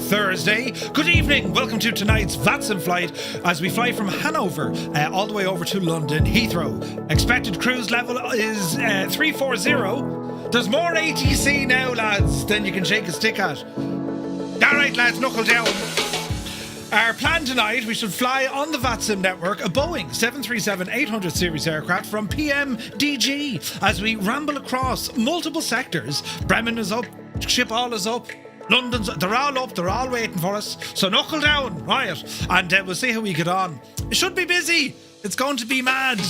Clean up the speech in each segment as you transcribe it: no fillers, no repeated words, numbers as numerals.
Thursday. Good evening. Welcome to tonight's VATSIM flight as we fly from Hannover all the way over to London Heathrow. Expected cruise level is 340. There's more ATC now, lads, than you can shake a stick at. Alright, lads, knuckle down. Our plan tonight, we should fly on the VATSIM network a Boeing 737-800 series aircraft from PMDG as we ramble across multiple sectors. Bremen is up, Schiphol is up, London's, they're all up, they're all waiting for us. So knuckle down, right? And we'll see how we get on. It should be busy. It's going to be mad.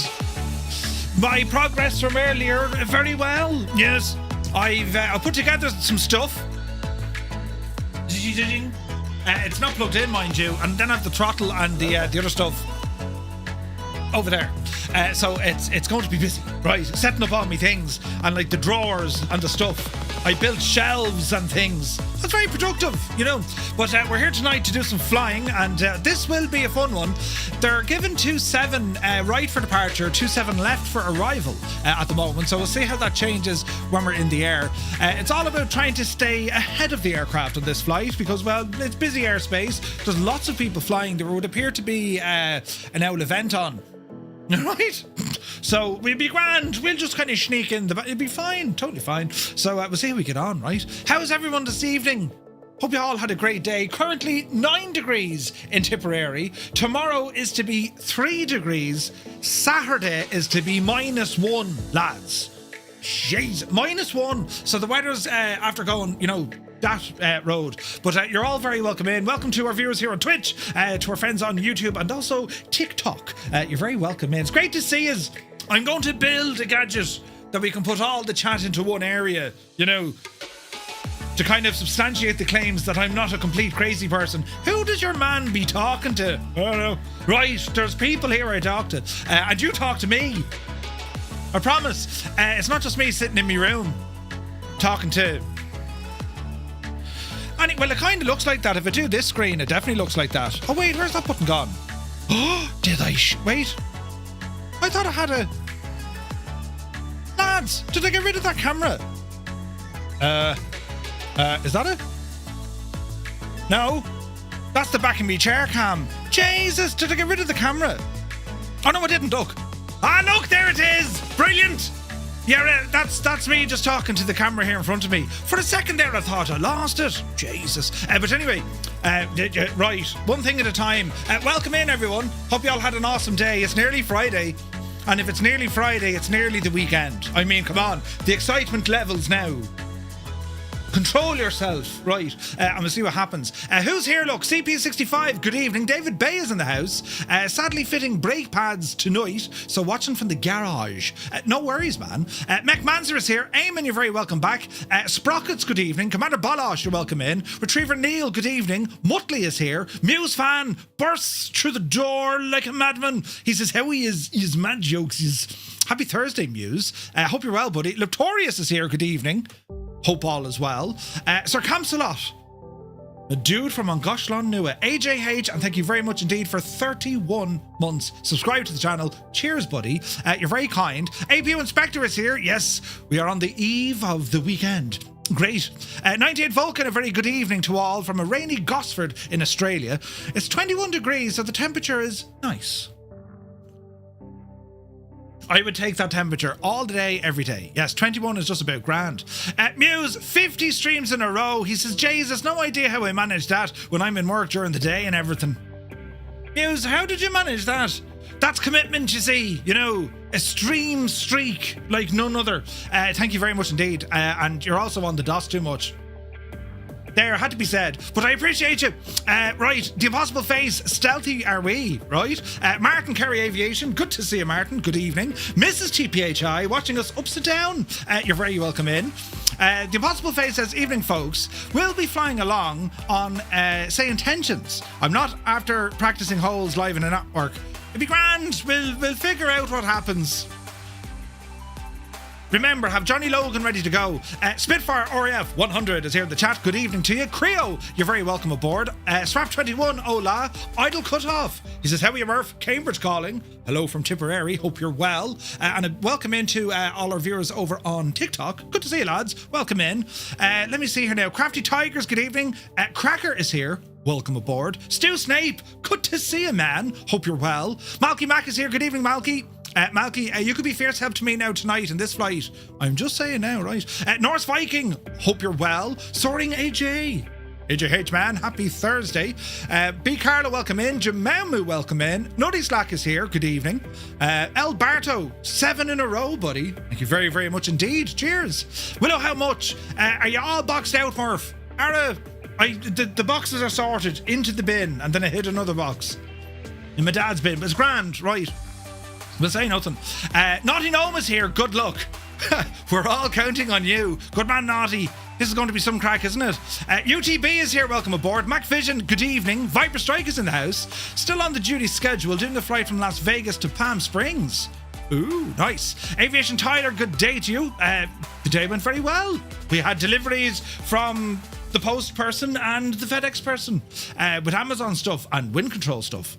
My progress from earlier, very well. Yes, I've put together some stuff. It's not plugged in, mind you, and then I have the throttle and the other stuff over there. So it's going to be busy, right? Setting up all my things and like the drawers and the stuff. I built shelves and things. That's very productive, you know. But we're here tonight to do some flying, and this will be a fun one. They're given 27 right for departure, 27 left for arrival at the moment. So we'll see how that changes when we're in the air. It's all about trying to stay ahead of the aircraft on this flight because, well, it's busy airspace. There's lots of people flying. There would appear to be an owl event on. Right? So we'll be grand. We'll just kind of sneak in. It'll be fine. Totally fine. So we'll see how we get on, right? How's everyone this evening? Hope you all had a great day. Currently 9 degrees in Tipperary. Tomorrow is to be 3 degrees. Saturday is to be -1, lads. Jeez, -1. So the weather's after going, you know, that road. But you're all very welcome in. Welcome to our viewers here on Twitch, to our friends on YouTube and also TikTok. You're very welcome in. It's great to see us. I'm going to build a gadget that we can put all the chat into one area, you know, to kind of substantiate the claims that I'm not a complete crazy person. Who does your man be talking to? I don't know. Right, there's people here I talk to. And you talk to me. I promise. It's not just me sitting in my room talking to... Well, it kind of looks like that. If I do this screen, it definitely looks like that. Oh, wait, where's that button gone? Oh, did I? Wait. I thought I had a... Lads, did I get rid of that camera? Is that it? No. That's the back of me chair cam. Jesus, did I get rid of the camera? Oh, no, I didn't. Look. Ah, look, there it is. Brilliant. Yeah, that's me just talking to the camera here in front of me. For a second there, I thought I lost it. Jesus. But anyway, right, one thing at a time. Welcome in, everyone. Hope you all had an awesome day. It's nearly Friday. And if it's nearly Friday, it's nearly the weekend. I mean, come on. The excitement levels now. Control yourself. Right. And we'll see what happens. Who's here? Look, CP65. Good evening. David Bay is in the house. Sadly fitting brake pads tonight. So watching from the garage. No worries, man. Mech Manzer is here. Eamon, you're very welcome back. Sprockets, good evening. Commander Bolosh, you're welcome in. Retriever Neil, good evening. Muttley is here. Muse fan bursts through the door like a madman. He says how he is mad jokes. He's happy Thursday, Muse. Hope you're well, buddy. Luctorius is here. Good evening. Hope all as well. Sir Camsalot, a dude from Angoshlan Nua, AJH, and thank you very much indeed for 31 months. Subscribe to the channel. Cheers, buddy. You're very kind. APU Inspector is here. Yes, we are on the eve of the weekend. Great. 98 Vulcan, a very good evening to all from a rainy Gosford in Australia. It's 21 degrees, so the temperature is nice. I would take that temperature all day, every day. Yes, 21 is just about grand. Muse, 50 streams in a row. He says, Jesus, no idea how I manage that when I'm in work during the day and everything. Muse, how did you manage that? That's commitment, you see. You know, a stream streak like none other. Thank you very much indeed. And you're also on the DOS too much. There, had to be said. But I appreciate you. Right, the Impossible Face, stealthy are we, right? Martin Kerry Aviation, good to see you, Martin. Good evening. Mrs. TPHI, watching us ups and down. You're very welcome in. The Impossible Face says, evening, folks. We'll be flying along on, say, intentions. I'm not after practicing holes live in a network. It'll be grand. We'll figure out what happens. Remember, have Johnny Logan ready to go. Spitfire RAF 100 is here in the chat. Good evening to you. Creo, you're very welcome aboard. Swap 21, hola. Idle cut off. He says, how are you, Murph? Cambridge calling. Hello from Tipperary. Hope you're well. And a welcome in to all our viewers over on TikTok. Good to see you, lads. Welcome in. Let me see here now. Crafty Tigers, good evening. Cracker is here. Welcome aboard. Stu Snape, good to see you, man. Hope you're well. Malky Mac is here. Good evening, Malky. Malky, you could be fierce help to me now tonight in this flight. I'm just saying now, right? Norse Viking, hope you're well. Soaring AJ. AJH, man, happy Thursday. B. Carla, welcome in. Jamamu, welcome in. Nutty Slack is here. Good evening. El Barto, 7 in a row, buddy. Thank you very, very much indeed. Cheers. Willow, how much? Are you all boxed out, Murph? The boxes are sorted into the bin, and then I hit another box in my dad's bin. But it's grand, right? We'll say nothing. Naughty Gnome is here. Good luck. We're all counting on you. Good man, Naughty. This is going to be some crack, isn't it? UTB is here. Welcome aboard. MacVision, good evening. Viper Strike is in the house. Still on the duty schedule, doing the flight from Las Vegas to Palm Springs. Ooh, nice. Aviation Tyler, good day to you. The day went very well. We had deliveries from the post person and the FedEx person with Amazon stuff and wind control stuff.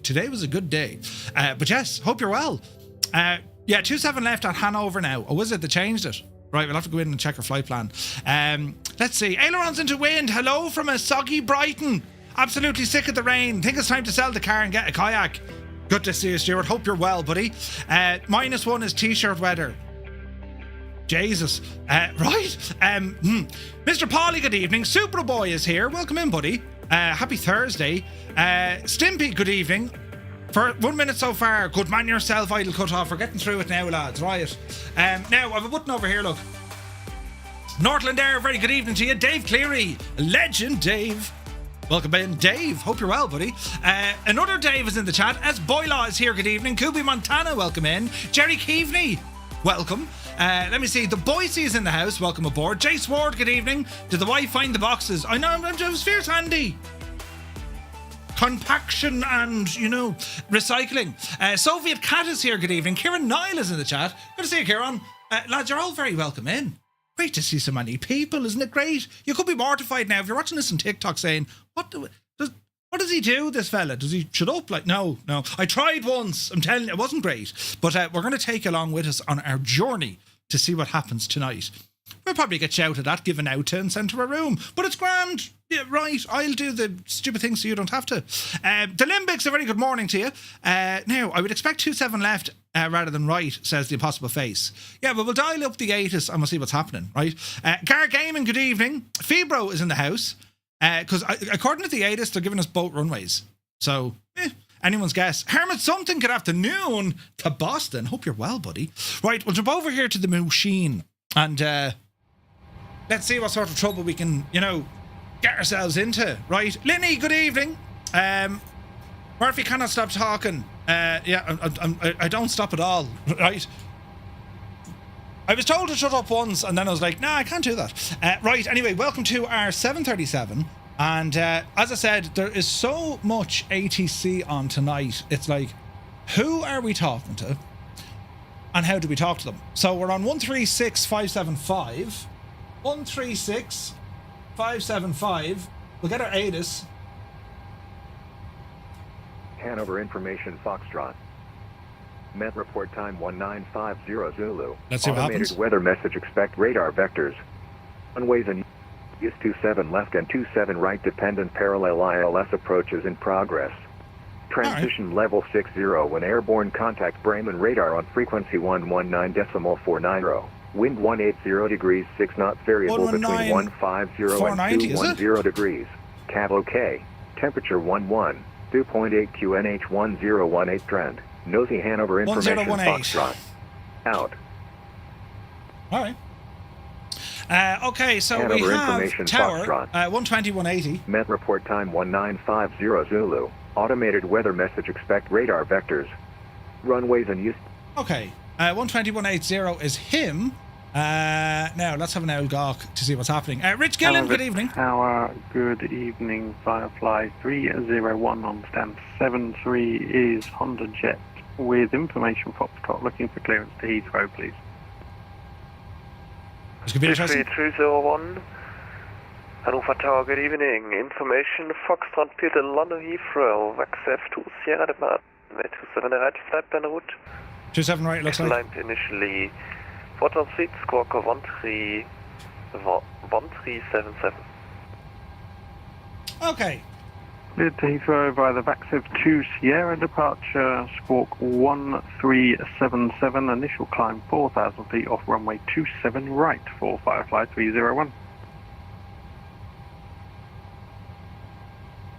Today was a good day. But yes, hope you're well. Yeah, 27 left at Hannover now. Or was it they changed it? Right, we'll have to go in and check our flight plan. Let's see. Ailerons into wind. Hello from a soggy Brighton. Absolutely sick of the rain. Think it's time to sell the car and get a kayak. Good to see you, Stuart. Hope you're well, buddy. -1 is t-shirt weather. Jesus. Right. Mr. Pauly, good evening. Superboy is here. Welcome in, buddy. Happy Thursday. Stimpy, good evening. For 1 minute so far. Good man yourself, idle cut off. We're getting through it now, lads. Right. Now, I have a button over here, look. Northland Air, very good evening to you. Dave Cleary. Legend Dave. Welcome in, Dave. Hope you're well, buddy. Another Dave is in the chat. S. Boylaw is here. Good evening. Kubi Montana, welcome in. Jerry Keaveney, welcome. Let me see. The Boise is in the house. Welcome aboard. Jace Ward, good evening. Did the wife find the boxes? I know, it was fierce handy. Compaction and, recycling. Soviet Cat is here. Good evening. Kieran Nile is in the chat. Good to see you, Kieran. Lads, you're all very welcome in. Great to see so many people, isn't it great? You could be mortified now if you're watching this on TikTok saying, what does he do, this fella? Does he shut up? Like, no. I tried once. I'm telling you, it wasn't great. But we're going to take you along with us on our journey to see what happens tonight. We'll probably get shouted at, given out to, and sent to a room. But it's grand. Yeah, right. I'll do the stupid things so you don't have to. The Limbics, a very good morning to you. Now, I would expect 27 left rather than right, says the Impossible Face. Yeah, but we'll dial up the ATIS and we'll see what's happening, right? Gar Gaming, good evening. Fibro is in the house. Because according to the ATIS, they're giving us boat runways. So, anyone's guess. Hermit Something, good afternoon to Boston. Hope you're well, buddy. Right, we'll jump over here to the machine. And let's see what sort of trouble we can, get ourselves into. Right. Linny, good evening. Murphy cannot stop talking. I don't stop at all. Right. I was told to shut up once, and then I was like, nah, I can't do that. Right. Anyway, welcome to our 737. And as I said, there is so much ATC on tonight. It's like, who are we talking to? And how do we talk to them? So we're on 136575. 136575. We'll get our ATIS. Hanover Information Foxtrot. Met report time 1950 Zulu. Let's see what happens. Automated weather message, expect radar vectors. Runways and use 27 left and 27 right dependent parallel ILS approaches in progress. Transition level 60 when airborne contact Bremen radar on frequency 119.490. Wind 180 degrees 6 knots variable between 150 and 210 degrees. Cav OK. Temperature 11. 2.8 QNH 1018 trend. Nosy Hanover Information Foxtrot. Out. All right. Okay, so Hanover we have Information tower, Foxtrot. 120, 180. Met report time 1950 Zulu. Automated weather message, expect radar vectors. Runways and use. Okay, 120, 180 is him. Now, let's have an old gawk to see what's happening. Rich Gillen, good evening. Tower, good evening. Firefly 301 on stamp 73 is Honda Jet with information Foxtrot looking for clearance to Heathrow, please. This could be interesting. 3201. Hannover Tower, good evening. Information, Foxtrot Peter, London Heathrow, VAXEV2 Sierra Department, 27 right, flight plan route. 27 right, looks like. Climbed initially 4 feet, squawker 1377. Okay. Cleared to Heathrow via the VAXEV2 Sierra departure, squawk 1377, initial climb 4,000 feet off runway 27 right for Firefly 301.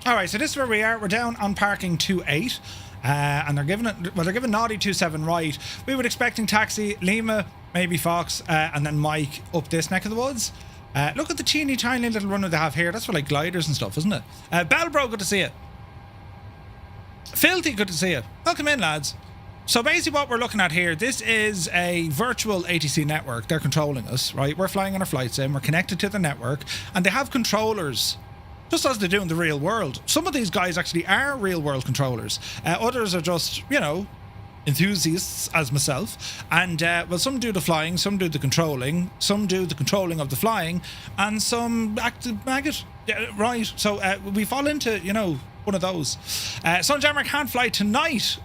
Alright, so this is where we are. We're down on parking 28. And they're giving it, well, they're giving Naughty 27 right. We were expecting taxi, Lima, maybe Fox, and then Mike up this neck of the woods. Look at the teeny tiny little runway they have here. That's for like gliders and stuff, isn't it? Bellbro, good to see you. Filthy, good to see you. Welcome in, lads. So basically what we're looking at here, this is a virtual ATC network. They're controlling us, right? We're flying on our flight sim, we're connected to the network, and they have controllers, just as they do in the real world. Some of these guys actually are real world controllers. Others are just, you know, enthusiasts as myself. And, well, some do the flying, some do the controlling, some do the controlling of the flying, and some act the maggot. Yeah, right. So we fall into, you know, one of those. Sunjammer can't fly tonight.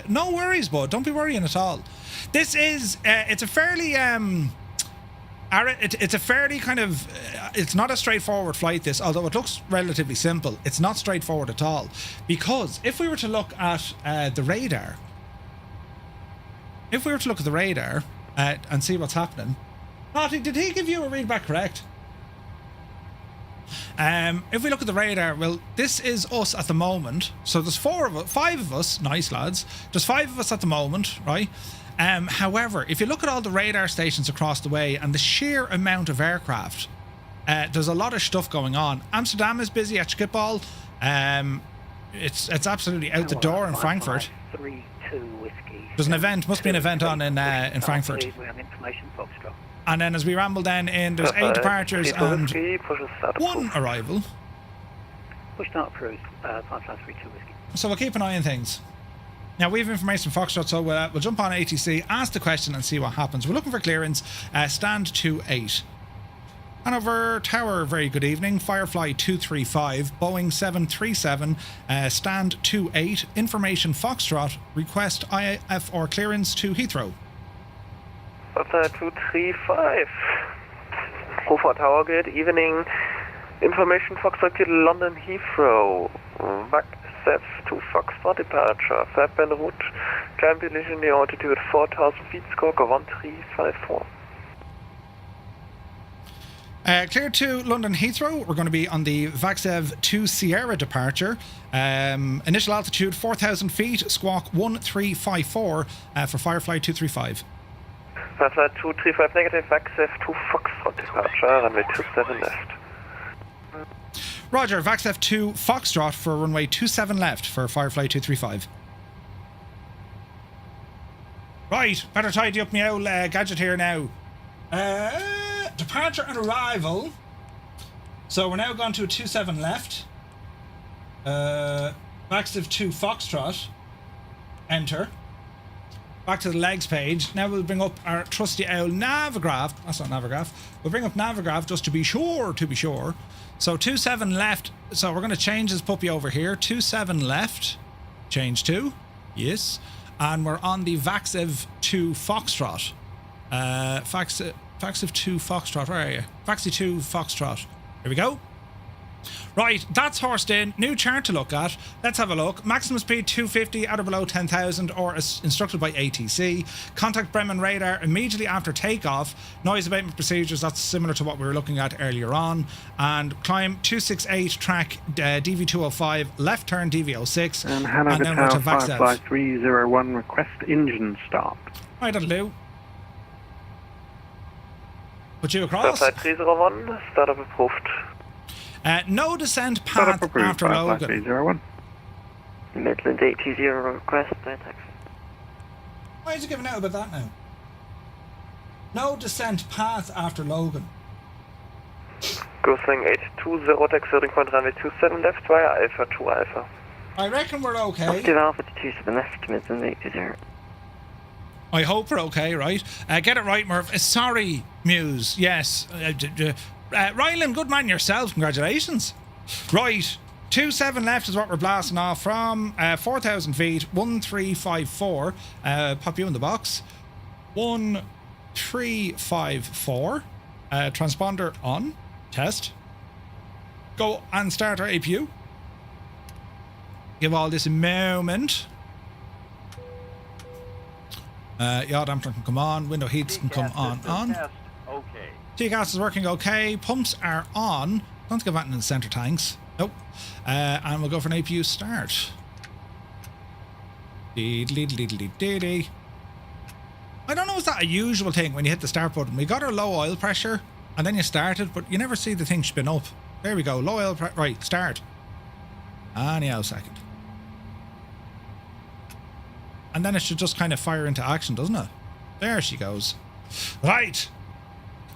No worries, bud. Don't be worrying at all. This is, it's a fairly... It's a fairly kind of, it's not a straightforward flight, this, although it looks relatively simple. It's not straightforward at all. Because if we were to look at the radar, and see what's happening. Naughty, did he give you a readback correct? If we look at the radar, well, this is us at the moment. So there's 5 of us, nice lads. There's 5 of us at the moment, right? However, if you look at all the radar stations across the way and the sheer amount of aircraft, there's a lot of stuff going on. Amsterdam is busy at Schiphol. It's absolutely out the door in Frankfurt. 3-2 whiskey. There's an event, must be an event on in Frankfurt. We have information, Foxtrot. And then as we ramble down in, there's 8 departures and 1 arrival. Push start approved, 5-3-2 whiskey. So we'll keep an eye on things. Now we have information from Foxtrot, so we'll jump on ATC, ask the question and see what happens. We're looking for clearance, stand 28. Hannover Tower, very good evening. Firefly 235, Boeing 737, stand 28. Information Foxtrot, request IFR clearance to Heathrow. 235. Hannover Tower, good evening. Information Foxtrot to London Heathrow. VAXEV2 Foxtrot departure. Flight plan route. Climb initially altitude 4,000 feet. Squawk 1354. Clear to London Heathrow. We're going to be on the VAXEV2 Sierra departure. Initial altitude 4,000 feet. Squawk 1354 for Firefly 235. Firefly 235 negative. VAXEV2 Foxtrot departure. Runway 27 left. Roger, VAXEV2 Foxtrot for runway 27 left for Firefly 235. Right, better tidy up my old gadget here now. Departure and arrival. So we're now gone to a 27 left. VAXEV2 Foxtrot. Enter. Back to the legs page. Now we'll bring up our trusty old Navigraph. That's not Navigraph. We'll bring up Navigraph just to be sure. So 27 left. So we're going to change this puppy over here. 27 left. Change to. Yes. And we're on the VAXEV2 Foxtrot. VAXEV2 Foxtrot. Where are you? VAXEV2 Foxtrot. Here we go. Right, that's horsed in. New chart to look at. Let's have a look. Maximum speed 250 at or below 10,000 or as instructed by ATC. Contact Bremen radar immediately after takeoff. Noise abatement procedures, that's similar to what we were looking at earlier on. And climb 268 track DV205, left turn DV06. And Hannover Tower, Firefly 301, request engine start. Right, that'll do. Put you across. Firefly 301, startup approved. No descent path after Logan. 301. Midland 80 request, no taxi. Why is he giving out about that now? No descent path after Logan. Gosling 820, taxiing point runway 27 left via Alpha 2 Alpha. I reckon we're okay. Active Alpha to 27 left, Midland 80. I hope we're okay, right? Get it right, Murph. Sorry, Muse. Yes. Ryland, good man yourself. Congratulations. Right. 27 left is what we're blasting off from. 4,000 feet. 1354. Pop you in the box. 1354. Transponder on. Test. Go and start our APU. Give all this a moment. Yaw damper can come on. Window heats can come on. Okay. T-gas is working okay. Pumps are on. Don't give that in the center tanks. Nope. And we'll go for an APU start. I don't know, is that a usual thing when you hit the start button? We got our low oil pressure and then you started, but you never see the thing spin up. There we go. Low oil pressure. Right, start. Anyhow, second. And then it should just kind of fire into action, doesn't it? There she goes. Right.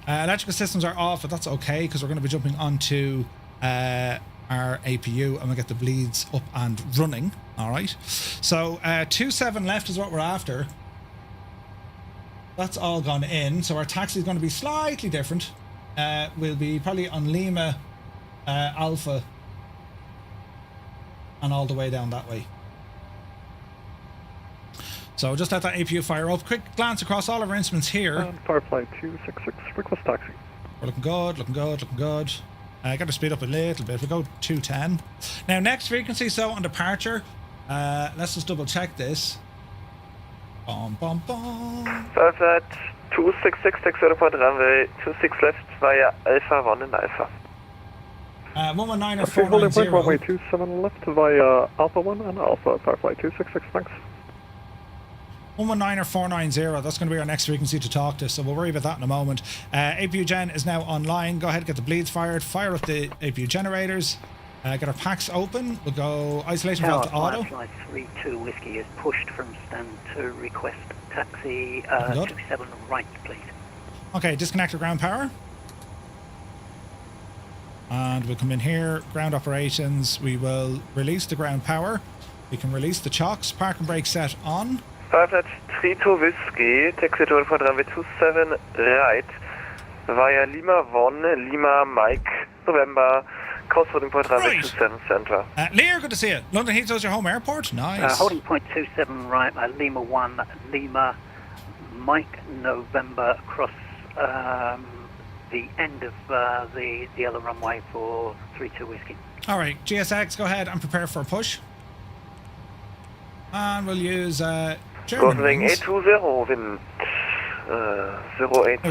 Electrical systems are off, but that's okay because we're going to be jumping onto our APU and we'll get the bleeds up and running. All right. So 27 left is what we're after. That's all gone in. So our taxi is going to be slightly different. We'll be probably on Lima Alpha and all the way down that way. So just let that APU fire up. Quick glance across all of our instruments here. Firefly 266, request taxi. We're looking good, looking good, looking good. Got to speed up a little bit. We go 210. Now next frequency, so on departure, let's just double check this. Bom, bom, bom. Flight 266, takes out upon runway 26 left via Alpha 1 and Alpha. 119 or Okay, holding point, 490. runway 27 left via Alpha 1 and Alpha, Firefly 266, thanks. 119 or 490, that's going to be our next frequency to talk to, so we'll worry about that in a moment. APU gen is now online. Go ahead and get the bleeds fired. Fire up the APU generators. Get our packs open. We'll go isolation valve to auto. Flight 32 Whiskey is pushed from stand to request taxi 27 right, please. Okay, disconnect our ground power. And we'll come in here, ground operations. We will release the ground power. We can release the chocks. Park and brake set on. Flight 32 Whiskey, taxi to upon runway 27 right via Lima 1, Lima Mike, November, cross holding point runway 27 center. Lear, good to see you. London Heathrow's your home airport. Nice. Holding point 27 right, Lima 1, Lima Mike, November, across the end of the yellow runway for 32 Whiskey. All right, GSX, go ahead and prepare for a push. And we'll use German Crossing wings. 820, wind 080,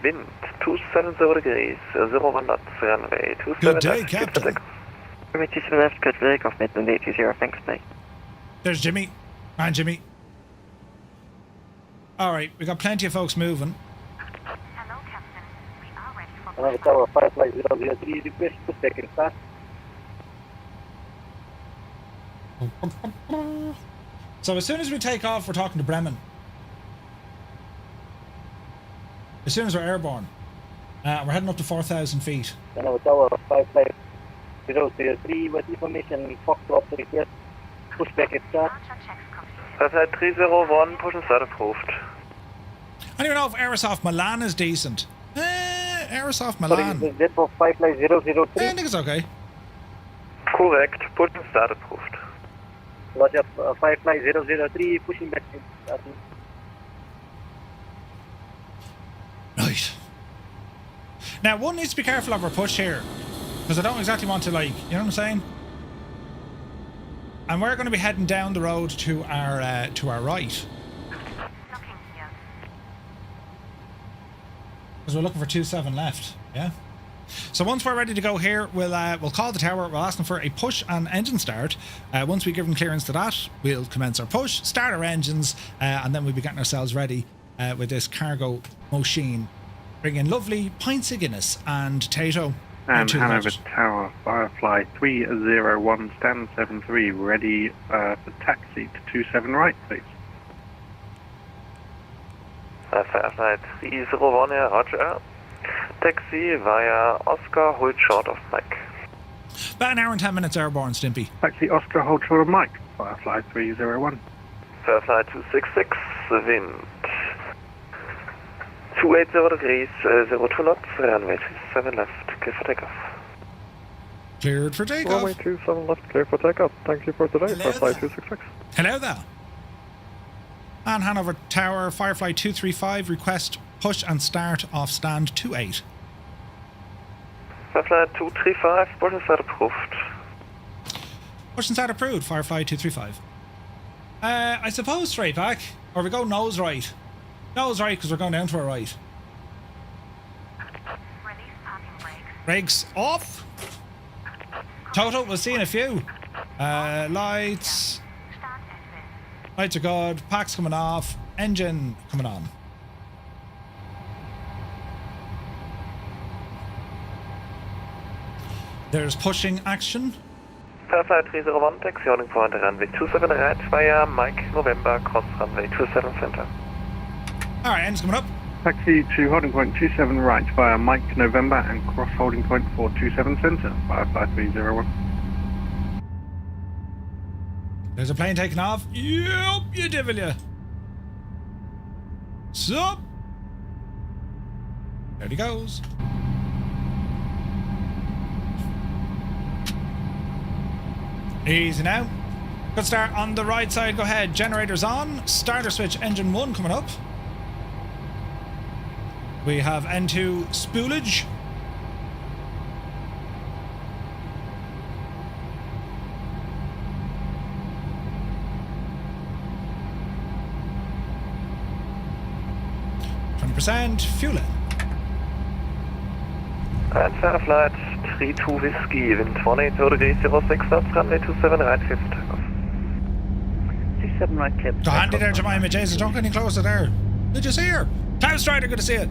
wind 270 degrees, 01 knots, runway 27 Good day, left. Captain. Runway 27 left, good break off Midland 820, thanks, bye. There's Jimmy. And Jimmy. All right, we got plenty of folks moving. Hello, Captain. We are ready for Another tower, Firefly 003, request pushback in start. So as soon as we take off, we're talking to Bremen. As soon as we're airborne. We're heading up to 4,000 feet. Another tower, Firefly 003, with information, Foxtrot request pushback in start. departure checks complete. Flight 301, push and start approved. I don't even know if Aerosoft Milan is decent. Aerosoft Sorry, Milan. this is Z for Firefly 003. I think it's okay. Correct, push and start approved. Roger, Firefly 003, pushing back in start. Right. Now, one needs to be careful of our push here. Because I don't exactly want to, like, you know what I'm saying? And we're going to be heading down the road to our right. Looking here. Because we're looking for 27 left. Yeah. So once we're ready to go here, we'll call the tower. We'll ask them for a push and engine start. Once we give them clearance to that, we'll commence our push, start our engines, and then we'll be getting ourselves ready with this cargo machine. Bring in lovely pints of Guinness and Tato. And two Hanover left. Tower, Firefly 301, stand 73, ready for taxi to 27 right, please. Flight 301, yeah, roger. Taxi via Oscar, hold short of Mike. About an hour and 10 minutes airborne, Stimpy. Taxi Oscar, hold short of Mike, Firefly 301. Flight 266, wind. 280 degrees, 02 knots, runway 27 left, clear for takeoff. Cleared for takeoff. Runway 27 left, clear for takeoff. Thank you for today, Firefly 266. Hello there. And Hanover Tower, Firefly 235, request push and start off stand 28. Firefly 235, push and start approved. Push and start approved, Firefly 235. I suppose straight back, or we go nose right. Nose right because we're going down to our right. Release parking brakes. Brakes off. Toto, we're seeing a few. Lights. Start engine. Lights are good. Pack's coming off. Engine coming on. There's pushing action. Firefly 301, taxi holding point, runway 27 right via Mike November, cross runway 27 center. Alright, engine's coming up. Taxi to holding point 27 right via Mike November and cross holding point 427 center, Firefly 301. There's a plane taking off. Yup, you devil ya. Sup? There he goes. Easy now. Good start on the right side. Go ahead. Generators on. Starter switch engine 1 coming up. We have N2 spoolage. %, fuel in. And Firefly 32 Whiskey, wind 180 degrees, 06 knots, runway 27 right, clear for takeoff. 27 right, clear. Go handy there, Jemima. Jesus, don't get any closer there. Did you see her? Cloud Strider, good to see it.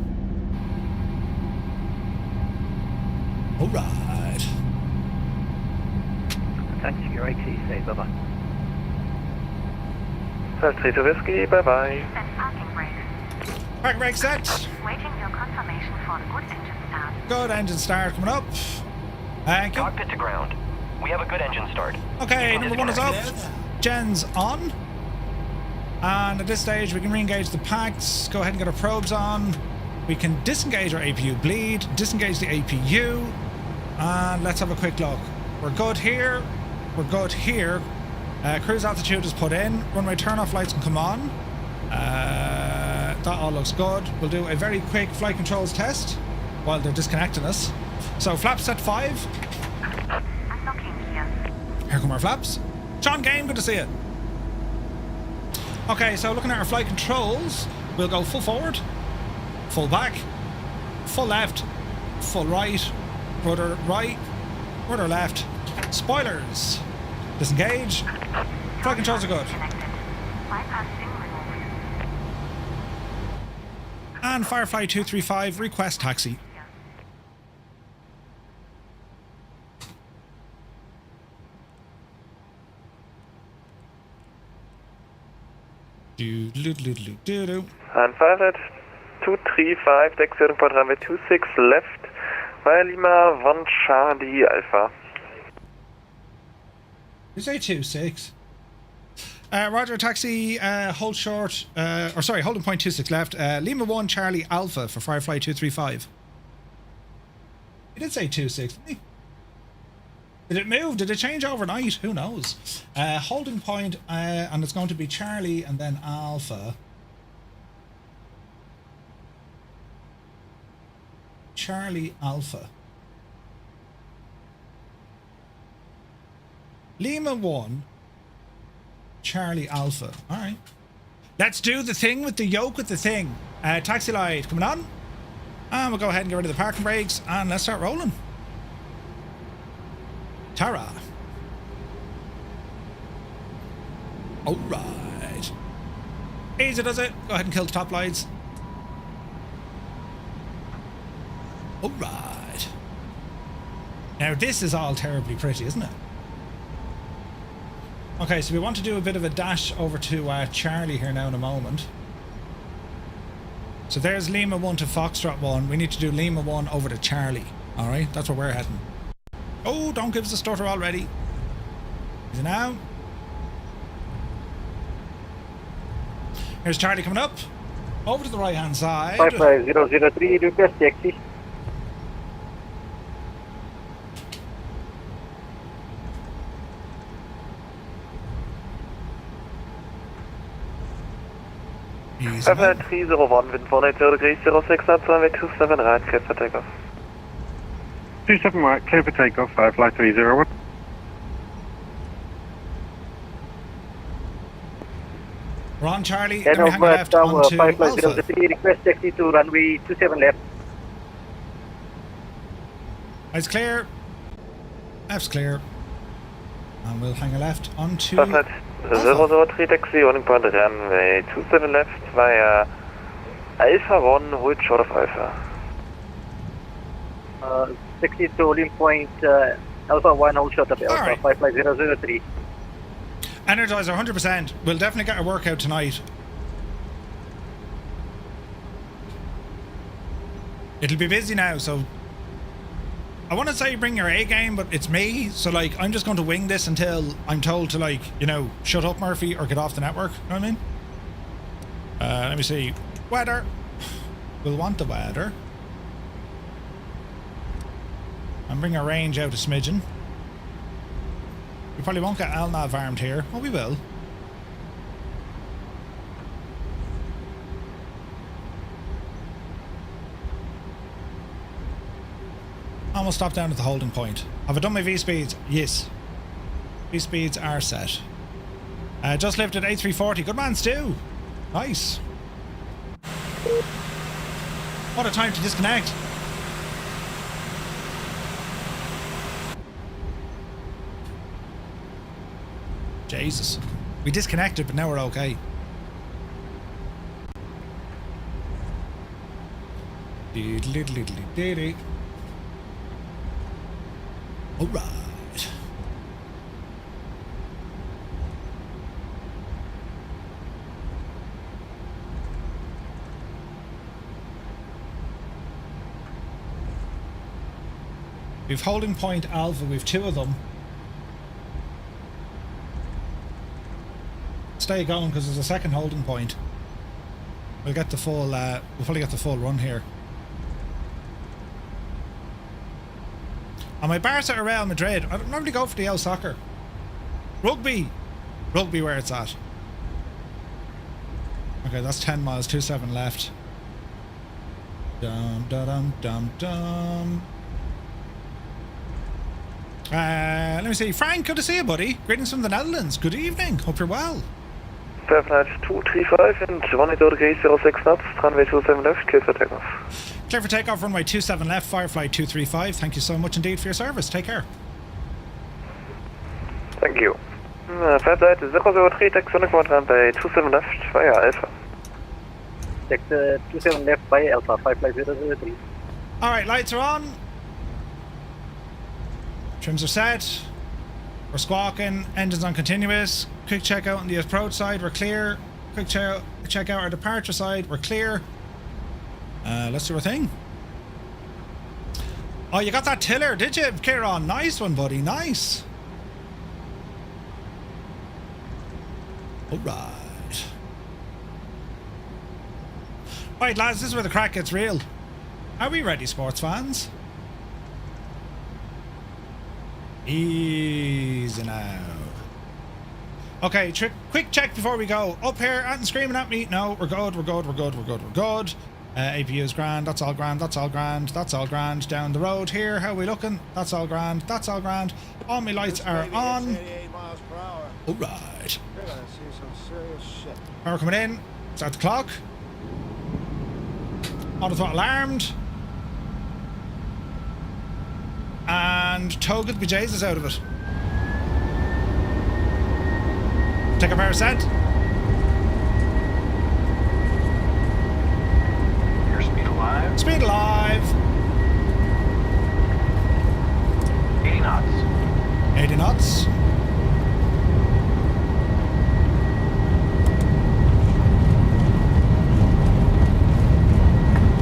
Alright. Thanks for your ATC, bye-bye. First 32 Whiskey, bye-bye. Set parking brakes. Park brake set. Waiting your confirmation for a good engine start. Good engine start coming up. Thank you. Cockpit to ground. We have a good engine start. Okay, number 1 is up. Gen's on. And at this stage, we can re-engage the packs. Go ahead and get our probes on. We can disengage our APU bleed, disengage the APU. And let's have a quick look. We're good here. We're good here. Cruise altitude is put in. Runway turn-off lights can come on. That all looks good. We'll do a very quick flight controls test while they're disconnecting us. So flaps set 5. Unlocking gear. Here come our flaps. John Game, good to see you. Okay, so looking at our flight controls, we'll go full forward, full back, full left, full right, rudder right, rudder left, spoilers, disengage. Flight controls are good. Connected. Bypass in removed. And Firefly 235, request taxi. Do-do-do-do-do-do. And Firefly 235, taxi holding point, runway 26 left via Lima 1 Charlie Alpha. You say 26. Roger, taxi, hold short, holding point 26 left, Lima 1 Charlie Alpha for Firefly 235. He did say 26, didn't he? Did it move? Did it change overnight? Who knows? Holding point, and it's going to be Charlie and then Alpha. Charlie Alpha. Lima 1 Charlie Alpha. Alright. Let's do the thing with the yoke with the thing. Taxi light coming on. And we'll go ahead and get rid of the parking brakes and let's start rolling. Tara. Alright. Easy does it. Go ahead and kill the top lights. Alright. Now this is all terribly pretty, isn't it? Okay, so we want to do a bit of a dash over to Charlie here now in a moment. So there's Lima 1 to Foxtrot 1. We need to do Lima 1 over to Charlie. Alright, that's where we're heading. Oh, don't give us a stutter already. Is it now? Here's Charlie coming up. Over to the right-hand side. 55003, request taxi. Easy. 301, wind 480 degrees, 06 knots, runway 27 right, clear for takeoff. 27 right, clear for takeoff, flight 301. We're on, Charlie. Then we hang Hannover left Tower onto 55003, request taxi to runway 27 left. It's clear. Left's clear. And we'll hang a left onto 003 taxi, running point runway 27 left via Alpha 1, hold short of Alpha. 60 to holding point Alpha 1, hold short of Alpha, Alright. 55003. Energizer 100%. We'll definitely get a workout tonight. It'll be busy now, so I want to say bring your A game, but it's me, so like I'm just going to wing this until I'm told to, like, you know, shut up, Murphy, or get off the network. You know what I mean? Let me see. Weather. We'll want the weather. And bring our range out a smidgen. We probably won't get LNAV armed here. Oh, we will. Almost stop down at the holding point. Have I done my V-speeds? Yes. V-speeds are set. Just lifted A340. Good man, Stu. Nice. What a time to disconnect. Jesus. We disconnected, but now we're okay. Alright. We've holding point Alpha, we've two of them. Stay going because there's a second holding point. We'll get the full, we'll probably get the full run here. On my Barca or Real Madrid, I don't normally go for the L soccer. Rugby. Rugby where it's at. Okay, that's 10 miles, 27 left. Dum dum dum dum. Let me see. Frank, good to see you, buddy. Greetings from the Netherlands. Good evening. Hope you're well. Flight 235 and 180 degrees, 06 knots, runway 27 left, clear for takeoff. Clear for takeoff, runway 27 left, Firefly 235. Thank you so much indeed for your service. Take care. Thank you. Flight 003, taxi on runway 27 left via Alpha. Taxi 27 left by Alpha, 55003. Alright, lights are on. Trims are set. We're squawking. Engines on continuous. Quick check out on the approach side. We're clear. Quick check out our departure side. We're clear. Let's do our thing. Oh, you got that tiller, did you, Kieran? Nice one, buddy. Nice. Alright. Right, lads, this is where the crack gets real. Are we ready, sports fans? Easy now. Okay, quick check before we go. Up here, and screaming at me. No, we're good, we're good, we're good, we're good, we're good. APU is grand, that's all grand, that's all grand, that's all grand. Down the road here, how are we looking? That's all grand, that's all grand. All my lights are on. Alright. Power coming in. Start the clock. Auto throttle armed. And Toga the BJs is out of it. Take a power set. Your speed alive. Speed alive. 80 knots. 80 knots.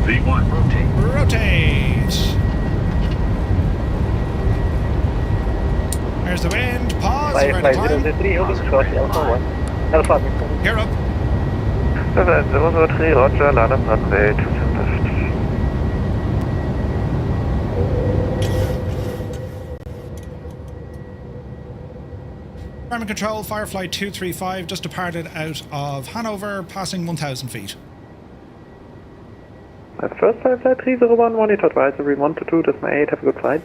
V1. Rotate. Rotate. There's the wind. Pause. You're out of time. 55003, holding short, Alpha 1. Alpha. Gear up. 003, Roger, line up runway 27 left. Farming Control, Firefly 235 just departed out of Hannover, passing 1,000 feet. First Firefly 301, monitor advisory 122, decimal 8, have a good flight.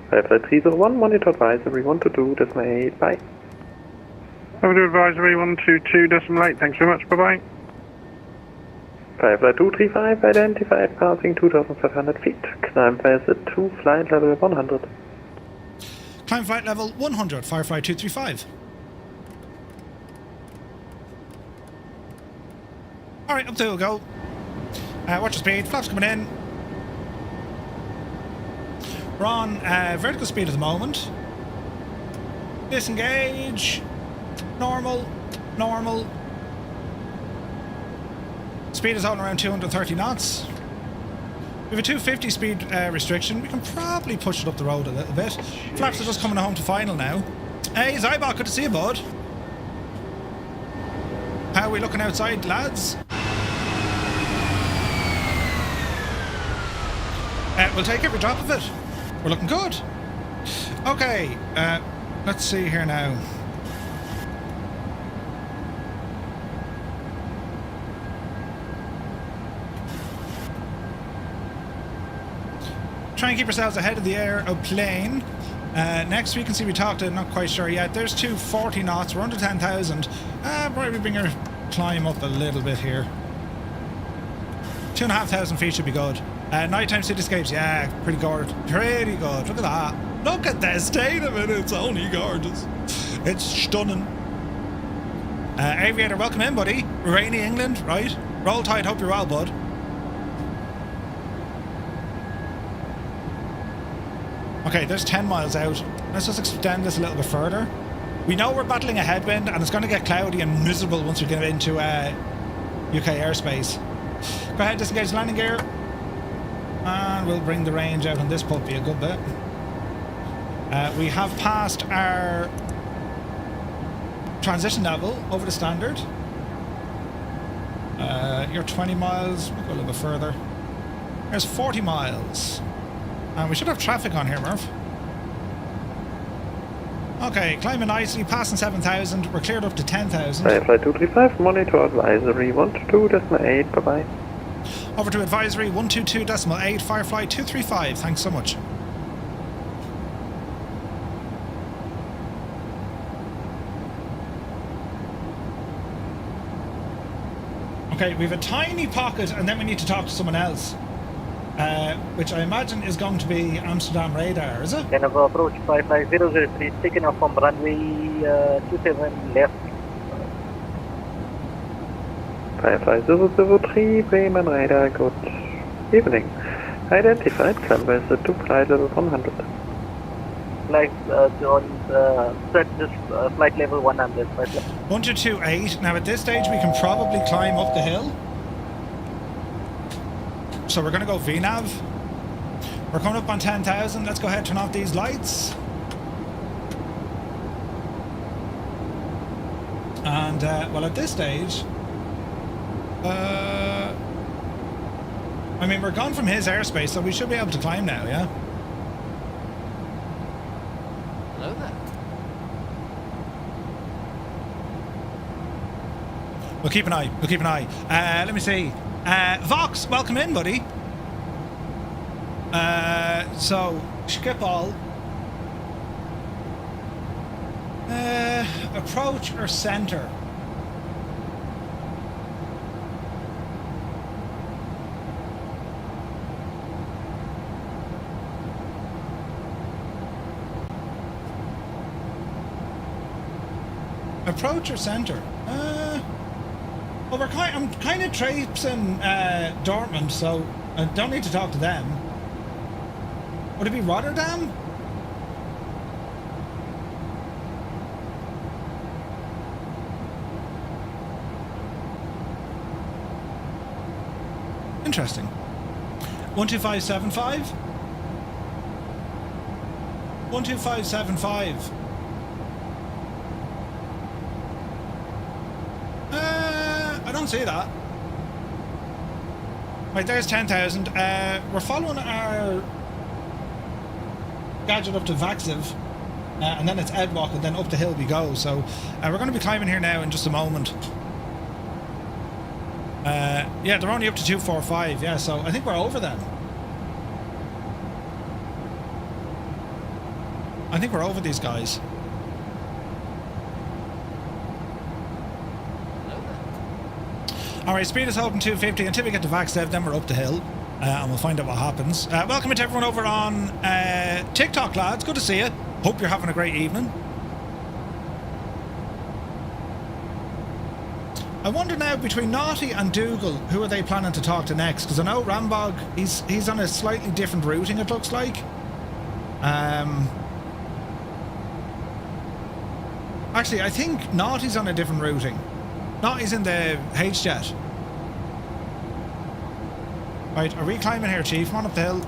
Firefly 301, monitor advisory 122, decimal 8, bye. Have a advisory 122, decimal 8, thanks very much, bye bye. Firefly 235, identified, passing 2,500 feet, climb VATSIM to flight level 100. Climb flight level 100, Firefly 235. Alright, up there we'll go. Watch your speed, flaps coming in. We're on vertical speed at the moment. Disengage. Normal. Normal. Speed is on around 230 knots. We have a 250 speed restriction. We can probably push it up the road a little bit. Flaps are just coming home to final now. Hey, Zybot, good to see you, bud. How are we looking outside, lads? We'll take every drop of it. We're looking good. Okay, let's see here now. Try and keep ourselves ahead of the aeroplane. Next we can see we talked to, not quite sure yet. There's 240 knots, we're under 10,000. Probably bring our climb up a little bit here. 2,500 feet should be good. Nighttime cityscapes, yeah, pretty good. Pretty good. Look at that. Look at the state of it. It's only gorgeous. It's stunning. Aviator, welcome in, buddy. Rainy England, right? Roll Tide, hope you're well, bud. Okay, there's 10 miles out. Let's just extend this a little bit further. We know we're battling a headwind and it's going to get cloudy and miserable once we get into UK airspace. Go ahead, disengage landing gear. And we'll bring the range out on this puppy a good bit. We have passed our transition level over the standard. You're 20 miles, we'll go a little bit further. There's 40 miles. And we should have traffic on here, Murph. Okay, climbing nicely, passing 7,000. We're cleared up to 10,000. Firefly 235, monitor advisory 122.8, bye-bye. Over to advisory 122.8, Firefly 235. Thanks so much. Okay, we have a tiny pocket and then we need to talk to someone else. Which I imagine is going to be Amsterdam radar, is it? Hannover approach 55003, taking off from runway 27 left. Firefly 003, Bremen radar, good evening. Identified, climb VATSIM to flight level 100. Flight set this flight level 100. 1228. Now at this stage we can probably climb up the hill. So we're going to go VNAV. We're coming up on 10,000. Let's go ahead and turn off these lights. And, well, at this stage... I mean, we're gone from his airspace, so we should be able to climb now, yeah? Hello there. We'll keep an eye. We'll keep an eye. Let me see. Vox, welcome in, buddy. So, Schiphol. Approach or center? Approach or center? Well, I'm kind of traipsing Dortmund, so I don't need to talk to them. Would it be Rotterdam? Interesting. 12575? 12575. don't see that. Right, there's 10,000. We're following our gadget up to VAXEV, and then it's Edwalk, and then up the hill we go. So we're going to be climbing here now in just a moment. Yeah, they're only up to 245. Yeah, so I think we're over them. I think we're over these guys. Alright, speed is holding 250 until we get to VAXEV, then we're up the hill. And we'll find out what happens. Welcome to everyone over on TikTok, lads. Good to see you. Hope you're having a great evening. I wonder now, between Naughty and Dougal, who are they planning to talk to next? Because I know Rambog, he's on a slightly different routing, it looks like. Actually, I think Naughty's on a different routing. Naughty's in the H-Jet. Right, are we climbing here, Chief? Come on up the hill.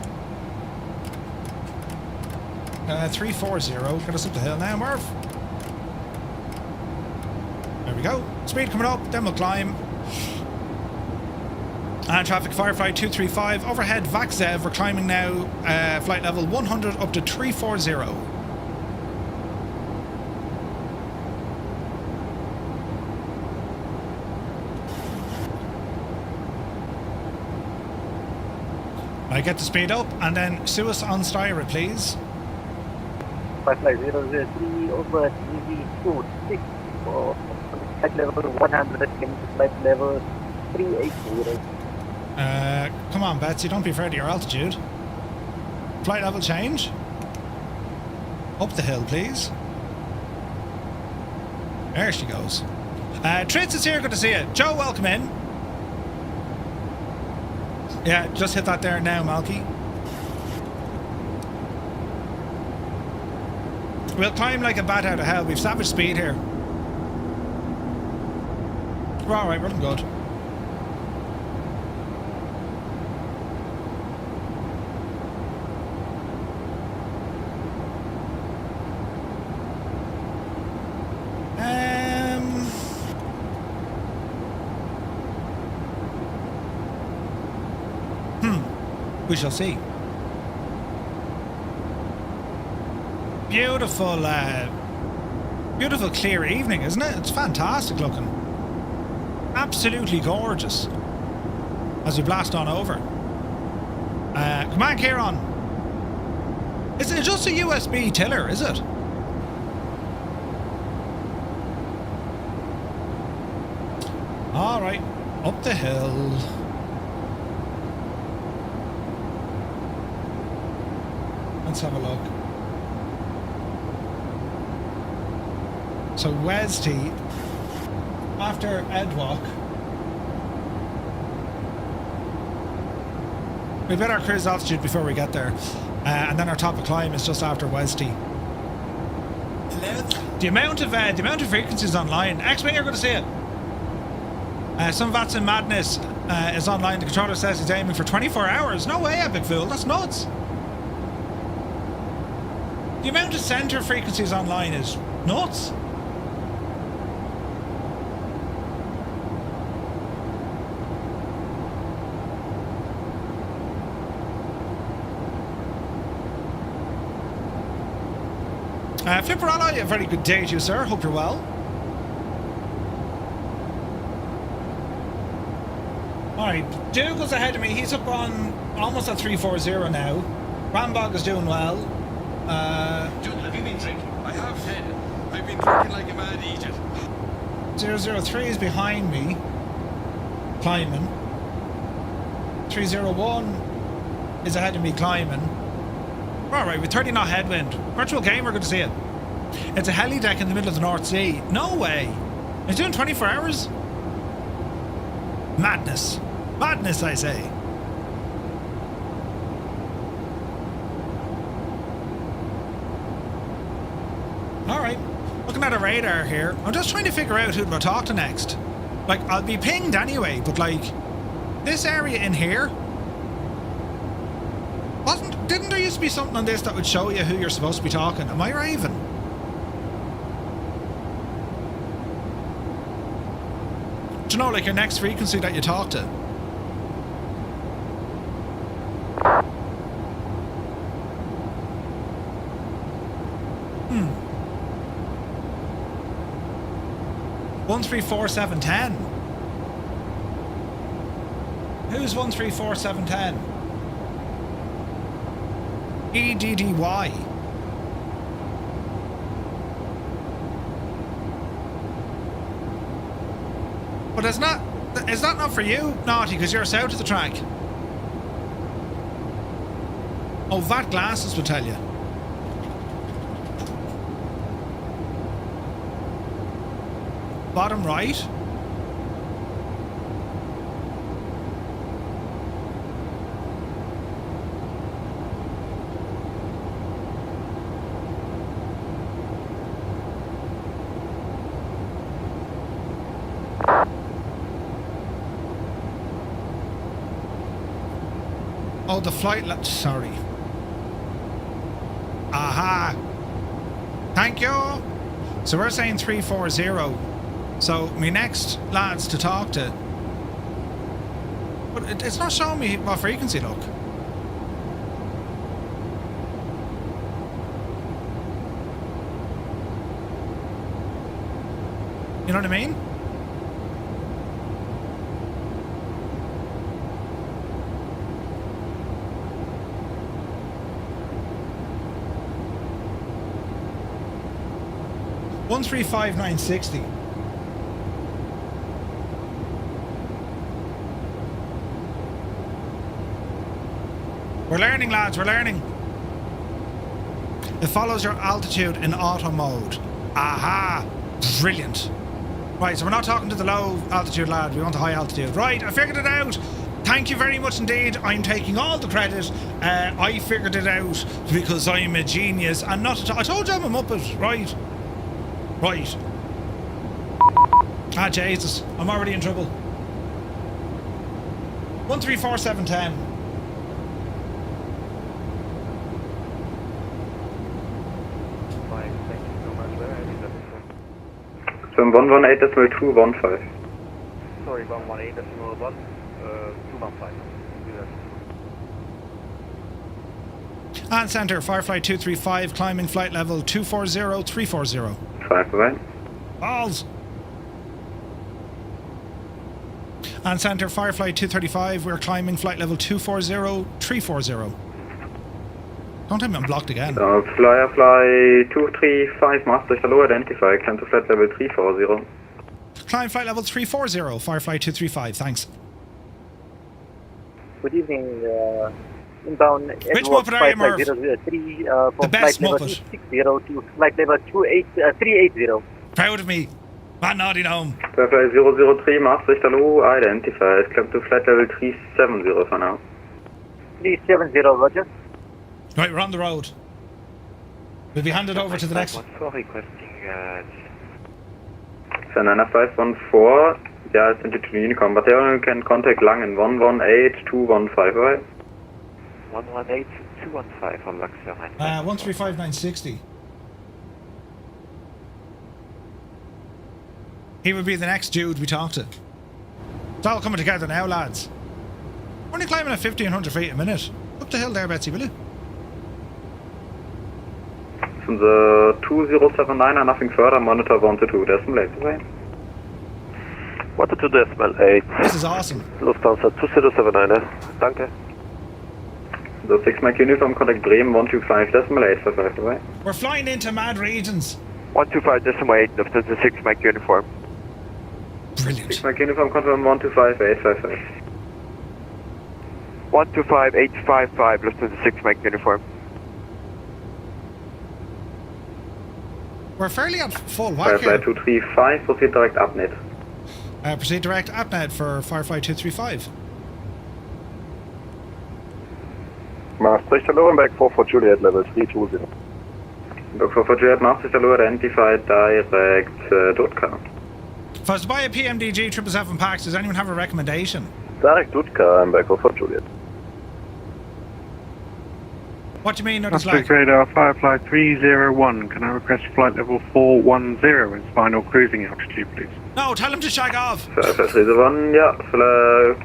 340. Get us up the hill now, Murph. There we go. Speed coming up, then we'll climb. And traffic Firefly 235. Overhead VAXEV, we're climbing now, flight level 100 up to 340. I get the speed up, and then sue us on Styra, please. Firefly 003 over TV26 for flight level 100 into flight level 380. Come on, Betsy, don't be afraid of your altitude. Flight level change. Up the hill, please. There she goes. Tritz is here, good to see you. Joe, welcome in. Yeah, just hit that there now, Malky. We'll climb like a bat out of hell. We've savage speed here. We're alright, we're looking good. We shall see. Beautiful, beautiful clear evening, isn't it? It's fantastic looking. Absolutely gorgeous. As we blast on over. Come on, Kieran. Is it just a USB tiller, is it? Alright, up the hill. Let's have a look. So WEZTE, after Edwalk, we bet our cruise altitude before we get there, and then our top of climb is just after WEZTE. The amount of frequencies online. X-Wing, you're going to see it. Some VATSIM madness is online. The controller says he's aiming for 24 hours. No way, Epic Fool. That's nuts. The amount of center frequencies online is nuts. Flipperella, a very good day to you, sir. Hope you're well. Alright, Dougal's ahead of me. He's up on almost at 340 now. Rambog is doing well. Dougal, have you been drinking? I have, Ted. I've been drinking like a mad Egypt. 003 is behind me, climbing. 301 is ahead of me, climbing. Alright, with 30 knot headwind. Virtual Gamer, good to see you. It's a heli deck in the middle of the North Sea. No way. It's doing 24 hours? Madness. Madness, I say. Alright, looking at a radar here. I'm just trying to figure out who to talk to next. Like, I'll be pinged anyway, but like, this area in here, didn't there used to be something on this that would show you who you're supposed to be talking? Am I raving? Do you know, like your next frequency that you talk to? Hmm. 134710. Who's 134710? EDDY. But is that not for you, Naughty, because you're south of the track? Oh, VAT glasses will tell you. Bottom right. Oh, the flight... Sorry. Aha. Thank you. So we're saying 340. So my next lads to talk to... But it's not showing me what frequency, look. You know what I mean? $135,960. We're learning, lads, we're learning. It follows your altitude in auto mode. Aha! Brilliant. Right, so we're not talking to the low altitude lad, we want the high altitude. Right, I figured it out. Thank you very much indeed. I'm taking all the credit. I figured it out because I'm a genius and not I told you I'm a muppet, right? Right. Ah, Jesus. I'm already in trouble. 134710. So 118.215. Sorry, 118.215. And centre, Firefly 235, climbing flight level 240, 340. 5 away. Balls! And centre, Firefly 235, we're climbing flight level 240, 340. Don't tell me I'm blocked again. Fly 235, Maastricht, hello, identify, climb to flight level 340. Climb flight level 340, Firefly 235, thanks. Good evening, inbound. Which Muppet are you, Murph? The best Muppet. 60 to flight level 380. Proud of me. Man, naughty gnome. Flight 003, Maastricht, hello, identify, climb to flight level 370 for now. 370, roger. Right, we're on the road. We'll be handed over to the next one. So 9514, yeah, it's into Unicom, but you can contact Langen 118215, right? 118215 on Luxor. 135960. He would be the next dude we talk to. It's all coming together now, lads. We're only climbing at 1500 feet a minute. Up the hill there, Betsy, will you? From the 2079 nothing further, monitor 122.8 away. 122.8. This is awesome. Lufthansa 2079, danke. The 6 Mike uniform, contact Bremen 125.8 for 5 away. We're flying into mad regions. 125.8, Lufthansa 6 Mike uniform. Brilliant. 6 Mike uniform, confirm 125.855. 125.855, Lufthansa 6 Mike uniform. We're fairly at full whack Firefly here. 235, proceed direct ABNED. Proceed direct ABNED for Firefly 235. Maastricht, hello, and back 4 for Juliet, level 320. Look for Juliet, Maastricht, hello, identified direct Dutka. If I was to buy a PMDG 777 packs, does anyone have a recommendation? Direct Dutka, I'm back for Juliet. What do you mean, Nutty Aspect Slack? radar, Firefly 301. Can I request flight level 410 as final cruising altitude, please? No, tell him to shag off. Firefly 301, yeah,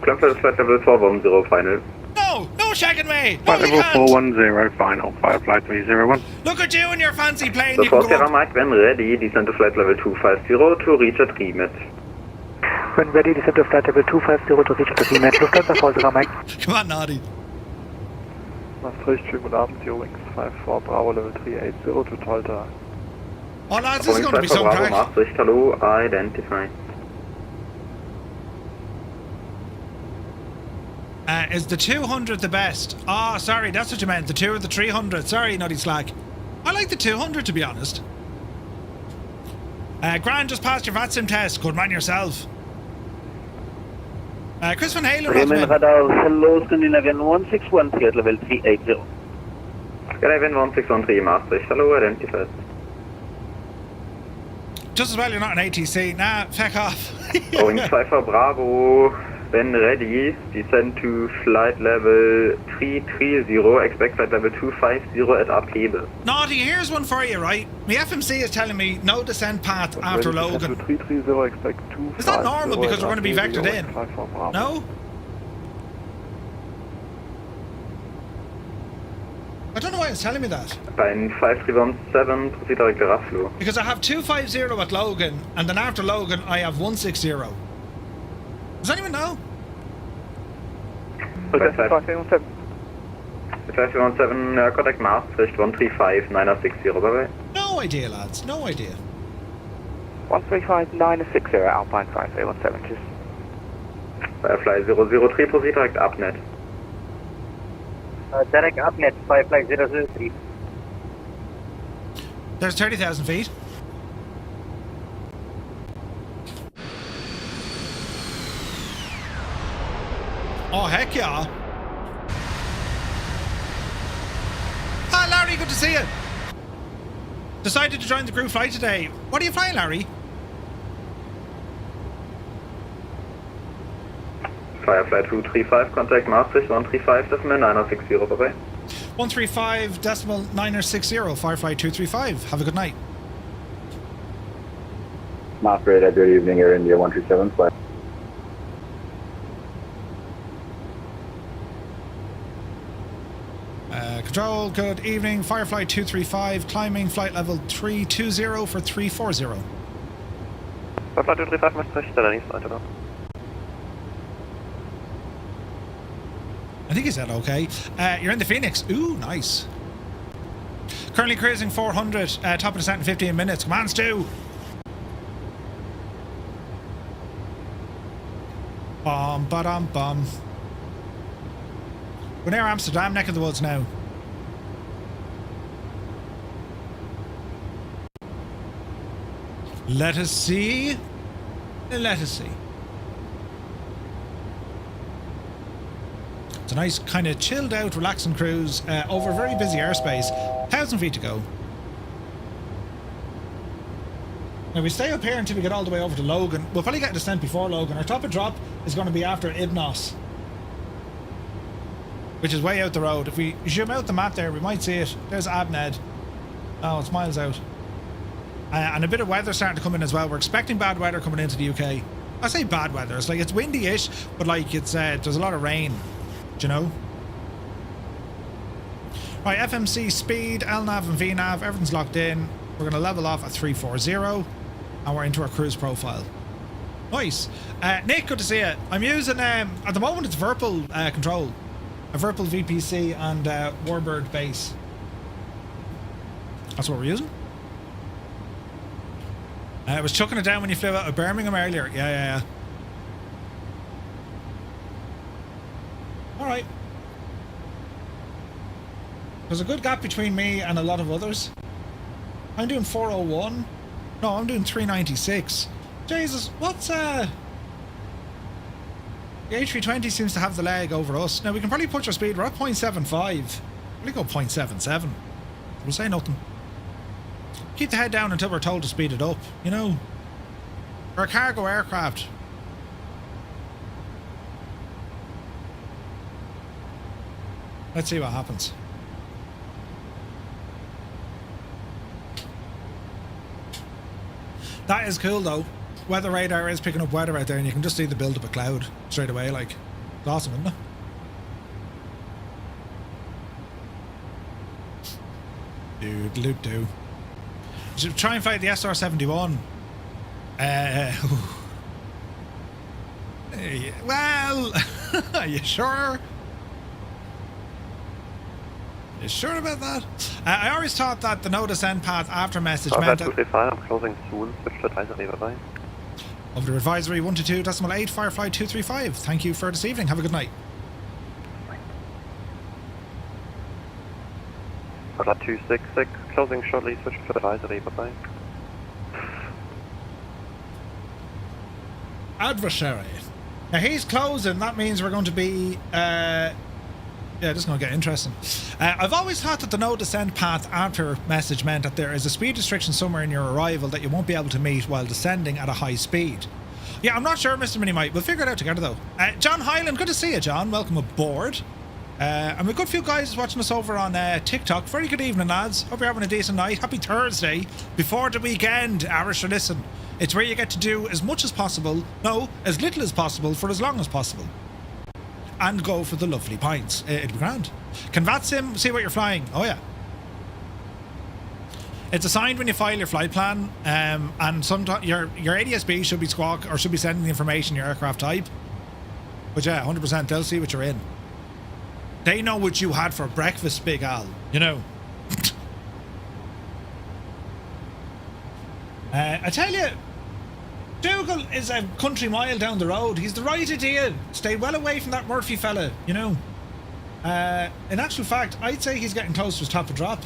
climb flight level 410 final. No, no shagging me. No, Flight you level can't. 410 final, Firefly 301. Look at you and your fancy plane. So You can go Sierra up. Mike, when ready, descend to flight level 250 to reach at remit. When ready, descend to flight level 250 to reach the VMAT. Lufthansa, Sierra Mike. Come on, Noddy. Maastricht, schönen guten Abend, hier Wings 54 Bravo Level 380 to Talta. Oh, lads, this is going to be Bravo, some crack. Maastricht, hello, identify. Is the 200 the best? Oh, sorry, that's what you meant. The 2 or the 300. Sorry, Nutty Slack. I like the 200, to be honest. Grant just passed your VATSIM test. Good man yourself. Chris Van Halen. Bremen radar, hello, Scandinavian 1613 at level 380. Scandinavian 1613, Maastricht, hello, identified. Just as well you're not an ATC. Nah, feck off. Going 54 Bravo, when ready, descend to flight level 330, expect flight level 250 at Abhebe. Naughty, here's one for you, right? My FMC is telling me no descent path after Logan. 330, expect 250. Is that normal because we're going to be vectored in? No? I don't know why it's telling me that. Bein 5317, proceed direct Raflo. Because I have 250 at Logan, and then after Logan I have 160. Does anyone know? 5317, contact Maastricht 135 960, bye bye. No idea, lads. No idea. 135 960 Alpine 5317, cheers. Firefly 003, proceed direct ABNED. Direct ABNED, Firefly 003. There's 30,000 feet. Oh, heck yeah. Hi, Larry, good to see you. Decided to join the group flight today. What are you flying, Larry? Firefly 235, contact Maastricht 135.960, bye bye. 135.960, Firefly 235. Have a good night. Maastricht, good evening, Air India 137, flight. Control, good evening. Firefly 235, climbing flight level 320 for 340. Firefly 235, Maastricht, der nächste Seite da. I think he said okay. You're in the Phoenix. Ooh, nice. Currently cruising 400, top of descent in 15 minutes. Come on, Stu. Bum, ba-dum, bum. We're near Amsterdam, neck of the woods now. Let us see. Let us see. It's a nice kind of chilled out, relaxing cruise over a very busy airspace. 1,000 feet to go. Now we stay up here until we get all the way over to Logan. We'll probably get a descent before Logan. Our top of drop is going to be after Ibnos, which is way out the road. If we zoom out the map there, we might see it. There's ABNED. Oh, it's miles out. And a bit of weather starting to come in as well. We're expecting bad weather coming into the UK. I say bad weather. It's like it's windy-ish, but like it's there's a lot of rain. Do you know? Right, FMC speed, LNAV and VNAV, everything's locked in. We're going to level off at 340, and we're into our cruise profile. Nice. Nick, good to see you. I'm using, at the moment it's Virpil control. A Virpil VPC and Warbird base. That's what we're using. I was chucking it down when you flew out of Birmingham earlier. Yeah. Alright. There's a good gap between me and a lot of others. I'm doing 401. No, I'm doing 396. Jesus, what's The A320 seems to have the leg over us. Now we can probably push our speed. We're at 0.75. We'll go 0.77. We'll say nothing. Keep the head down until we're told to speed it up, you know. We're a cargo aircraft. Let's see what happens. That is cool though. Weather radar is picking up weather out there, and you can just see the build up of cloud straight away. Like, it's awesome, isn't it? Doodle-doo-doo. Should try and fight the SR-71. Well, are you sure? You sure about that? I always thought that the no descent path after message meant that... I'm closing soon. Switch to advisory, bye-bye. Over to advisory 122.8, Firefly 235. Thank you for this evening. Have a good night. Flat 266, closing shortly, switch to advisory, bye-bye. Adversary. Now he's closing, that means we're going to be... yeah, this is going to get interesting. I've always thought that the no descent path after message meant that there is a speed restriction somewhere in your arrival that you won't be able to meet while descending at a high speed. Yeah, I'm not sure, Mr. Minimite. We'll figure it out together, though. John Hyland, good to see you, John. Welcome aboard. And we've got a few guys watching us over on TikTok. Very good evening, lads. Hope you're having a decent night. Happy Thursday. Before the weekend, Irish, listen. It's where you get to do as much as possible, no, as little as possible for as long as possible. And go for the lovely pints. It'll be grand. Can VATSIM see what you're flying? Oh, yeah. It's assigned when you file your flight plan, and sometimes your ADSB should be squawk or should be sending the information, your aircraft type. But yeah, 100%, they'll see what you're in. They know what you had for breakfast, Big Al. You know. I tell you, Dougal is a country mile down the road. He's the right idea. Stay well away from that Murphy fella, you know. In actual fact, I'd say he's getting close to his top of drop.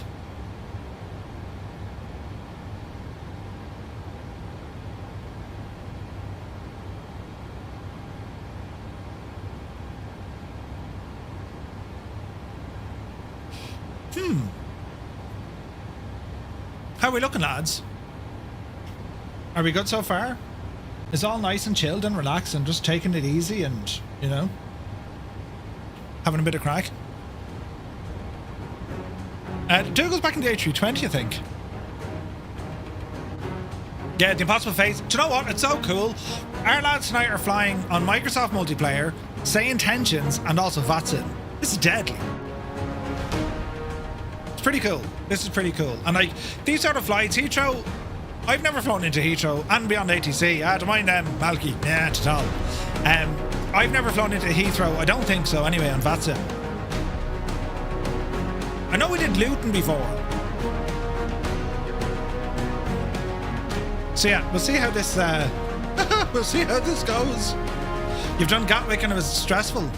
How are we looking, lads? Are we good so far? It's all nice and chilled and relaxed and just taking it easy and, you know, having a bit of crack. Dougal's back in the A320, I think. Yeah, the Impossible Face. Do you know what? It's so cool. Our lads tonight are flying on Microsoft Multiplayer, Say Intentions, and also VATSIM. This is deadly. It's pretty cool. This is pretty cool. And like, these sort of flights, Heathrow, I've never flown into Heathrow and beyond ATC. Don't mind them, Malky. Yeah, not at all. I've never flown into Heathrow. I don't think so, anyway, on VATSIM. I know we did Luton before. So yeah, we'll see how this we'll see how this goes. You've done Gatwick and it was stressful.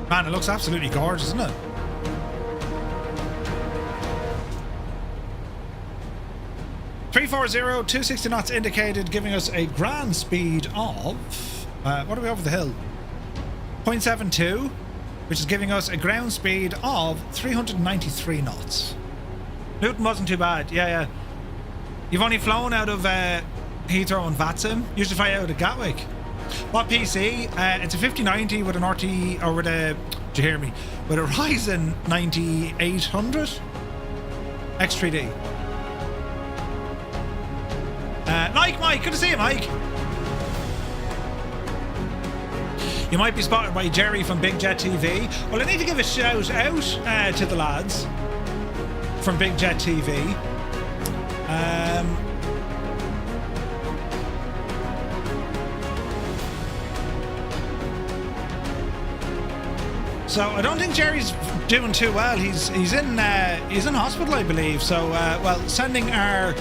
Man, it looks absolutely gorgeous, isn't it? .340, 260 knots indicated, giving us a grand speed of what are we over the hill? 0.72, which is giving us a ground speed of 393 knots. Luton wasn't too bad. Yeah. You've only flown out of Heathrow and VATSIM. Usually fly out of Gatwick. What PC? It's a 5090 with an RT, or with a, do you hear me? With a Ryzen 9800 X3D. Mike, good to see you, Mike. You might be spotted by Jerry from Big Jet TV. Well, I need to give a shout out to the lads from Big Jet TV. So I don't think Jerry's doing too well. He's in hospital, I believe. So well, sending our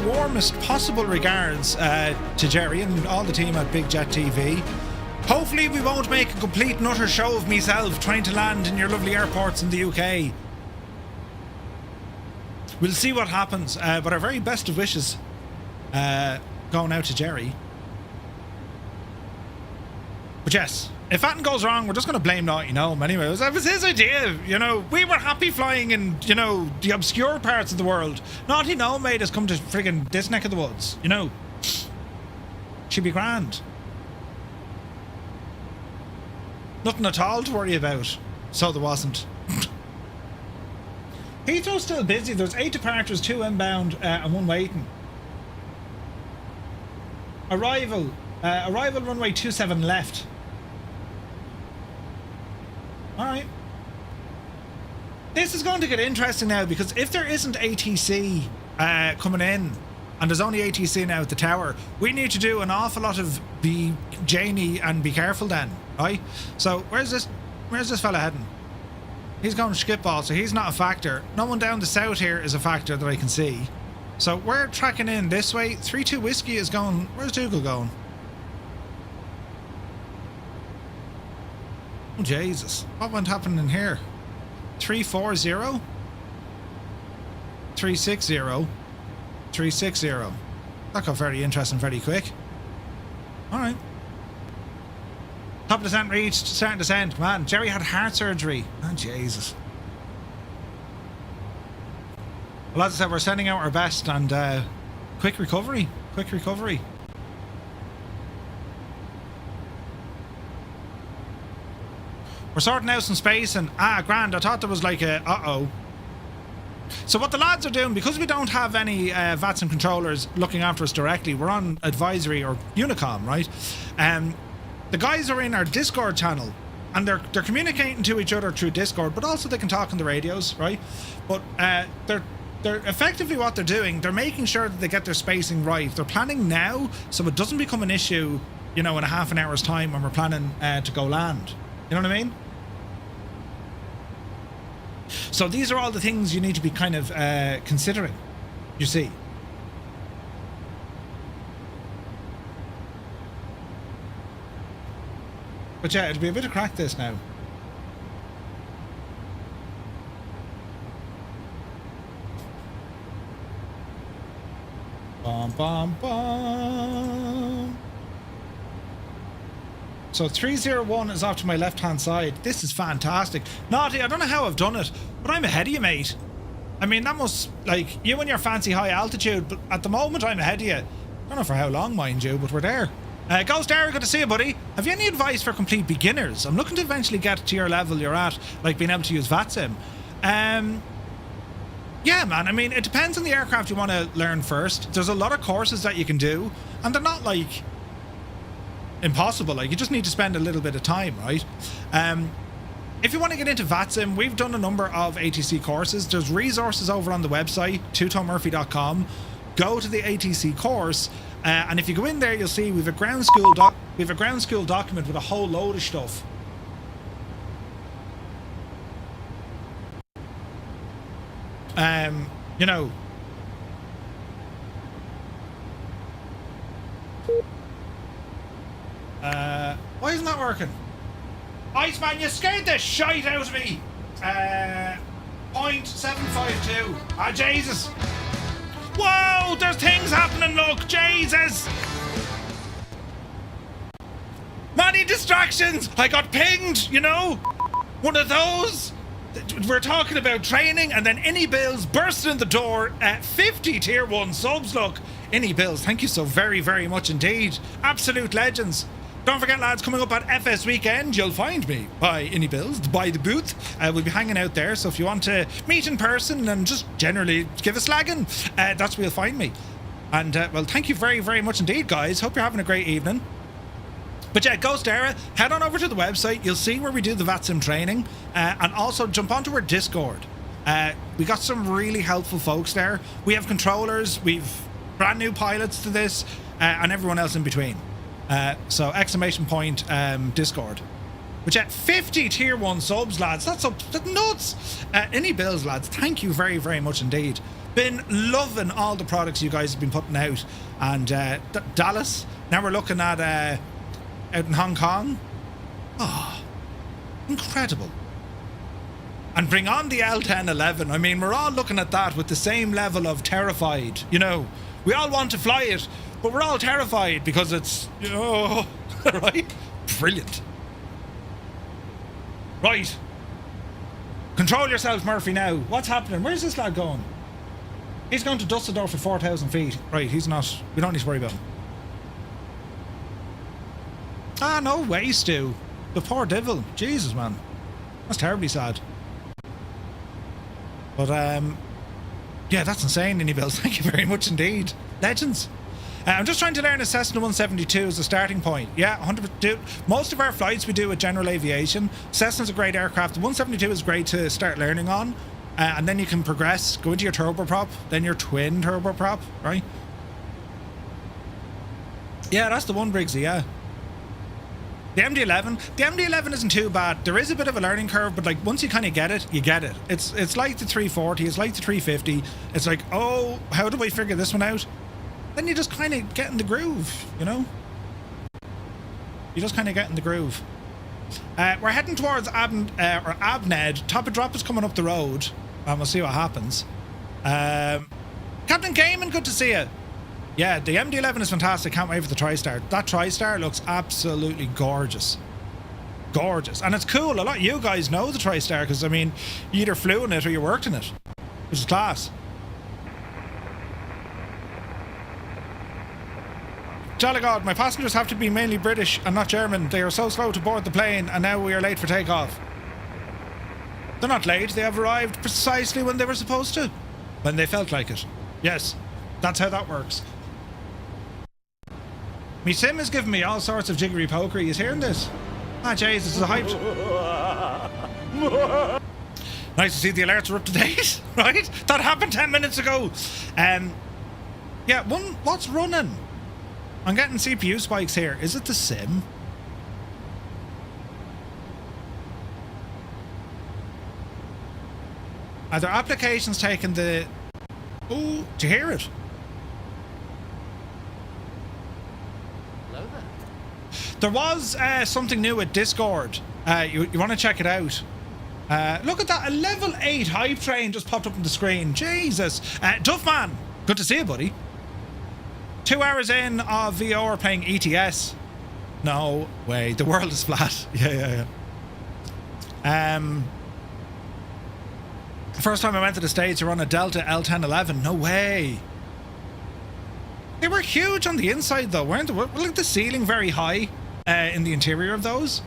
warmest possible regards to Jerry and all the team at Big Jet TV. Hopefully we won't make a complete and utter show of myself trying to land in your lovely airports in the UK. We'll see what happens, but our very best of wishes going out to Jerry. But yes, if that goes wrong, we're just going to blame Naughty Gnome anyway. It was his idea, you know. We were happy flying in, you know, the obscure parts of the world. Naughty Gnome made us come to friggin' this neck of the woods, you know. Should be grand. Nothing at all to worry about. So there wasn't. Heathrow's still busy. There's 8 departures, 2 inbound, and 1 waiting. Arrival runway 27 left. Alright. This is going to get interesting now, because if there isn't ATC coming in, and there's only ATC now at the tower, we need to do an awful lot of be Janey and be careful then, right? So where's this fella heading? He's going to skip ball, so he's not a factor. No one down the south here is a factor that I can see. So we're tracking in this way. 3-2 Whiskey is going. Where's Dougal going? Oh Jesus, what went happening here? 340 360 360. That got very interesting very quick. Alright. Top of descent reached, starting descent. Come on, Jerry had heart surgery. Oh Jesus. Well, as I said, we're sending out our best, and quick recovery. Quick recovery. We're sorting out some space, and grand, I thought there was like a uh-oh. So what the lads are doing, because we don't have any VATSIM controllers looking after us directly, we're on advisory or Unicom, right? The guys are in our Discord channel, and they're communicating to each other through Discord, but also they can talk on the radios, right? But they're effectively what they're doing, they're making sure that they get their spacing right. They're planning now, so it doesn't become an issue, you know, in a half an hour's time when we're planning to go land. You know what I mean? So these are all the things you need to be kind of considering, you see. But yeah, it'll be a bit of crack this now. Bum, bum, bum. So 301 is off to my left-hand side. This is fantastic. Naughty, I don't know how I've done it, but I'm ahead of you, mate. I mean, that must, like, you and your fancy high altitude, but at the moment I'm ahead of you. I don't know for how long, mind you, but we're there. Ghost Air, good to see you, buddy. Have you any advice for complete beginners? I'm looking to eventually get to your level you're at, like being able to use VATSIM. Yeah, man, I mean, it depends on the aircraft you want to learn first. There's a lot of courses that you can do, and they're not, like, impossible. Like, you just need to spend a little bit of time, right? If you want to get into VATSIM, we've done a number of ATC courses. There's resources over on the website, twotomemurphy.com. Go to the ATC course, and if you go in there, you'll see we've a ground school document with a whole load of stuff. You know, why isn't that working? Iceman, you scared the shite out of me. 0.752. Ah, Jesus. Whoa, there's things happening, look. Jesus. Many distractions. I got pinged, you know. One of those. We're talking about training, and then Innie Bills bursted in the door at 50 tier 1 subs. Look, Innie Bills, thank you so very, very much indeed. Absolute legends. Don't forget, lads, coming up at FS Weekend, you'll find me by Innie Bills, by the booth. We'll be hanging out there, so if you want to meet in person and just generally give a slagging, that's where you'll find me. And, well, thank you very, very much indeed, guys. Hope you're having a great evening. But yeah, Ghost Era, head on over to the website. You'll see where we do the VATSIM training, and also jump onto our Discord. We got some really helpful folks there. We have controllers, we've brand new pilots to this, and everyone else in between. So exclamation point Discord. Which at 50 tier 1 subs, lads, that's nuts. Innie Bills, lads, thank you very, very much indeed. Been loving all the products you guys have been putting out. And Dallas, now we're looking at out in Hong Kong. Oh, incredible. And bring on the L1011. I mean, we're all looking at that with the same level of terrified. You know, we all want to fly it, but we're all terrified because it's, oh, right? Brilliant. Right. Control yourself, Murphy, now. What's happening? Where's this lad going? He's going to Dusseldorf for 4,000 feet. Right, he's not, we don't need to worry about him. Ah, no way, Stu. The poor devil. Jesus, man. That's terribly sad. But yeah, that's insane, Innie Bills. Thank you very much indeed. Legends. I'm just trying to learn a Cessna 172 as a starting point. Yeah, 100%. Most of our flights we do with general aviation. Cessna's a great aircraft. The 172 is great to start learning on. And then you can progress, go into your turboprop, then your twin turboprop, right? Yeah, that's the one, Briggsy, yeah. The MD-11 isn't too bad. There is a bit of a learning curve, but like once you kind of get it, you get it. It's like the 340, it's like the 350. It's like, oh, how do I figure this one out? Then you just kind of get in the groove, you know? You just kind of get in the groove. We're heading towards ABNED. Top of drop is coming up the road. We'll see what happens. Captain Cayman, good to see you. Yeah, the MD-11 is fantastic. Can't wait for the TriStar. That TriStar looks absolutely gorgeous. Gorgeous. And it's cool. A lot of you guys know the TriStar because, I mean, you either flew in it or you worked in it, which is class. Jolly God, my passengers have to be mainly British and not German. They are so slow to board the plane and now we are late for takeoff. They're not late. They have arrived precisely when they were supposed to. When they felt like it. Yes, that's how that works. Me sim is giving me all sorts of jiggery pokery. He's hearing this? Ah, jeez, this is a hyped. Nice to see the alerts are up to date, right? That happened 10 minutes ago. Yeah, what's running? I'm getting CPU spikes here. Is it the sim? Are there applications taking the... Oh, do you hear it? Hello there. There was something new with Discord. You want to check it out. Look at that. A level 8 hype train just popped up on the screen. Jesus. Duffman, good to see you, buddy. 2 hours in of VR playing ETS. No way. The world is flat. Yeah. The first time I went to the States, you were on a Delta L1011. No way. They were huge on the inside, though, weren't they? Look, the ceiling very high in the interior of those.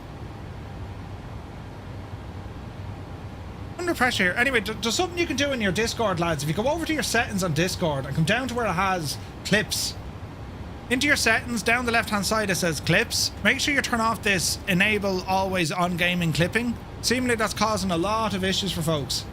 Under pressure here. Anyway, there's something you can do in your Discord, lads. If you go over to your settings on Discord and come down to where it has clips, into your settings, down the left hand side it says clips. Make sure you turn off this enable always on gaming clipping. Seemingly that's causing a lot of issues for folks.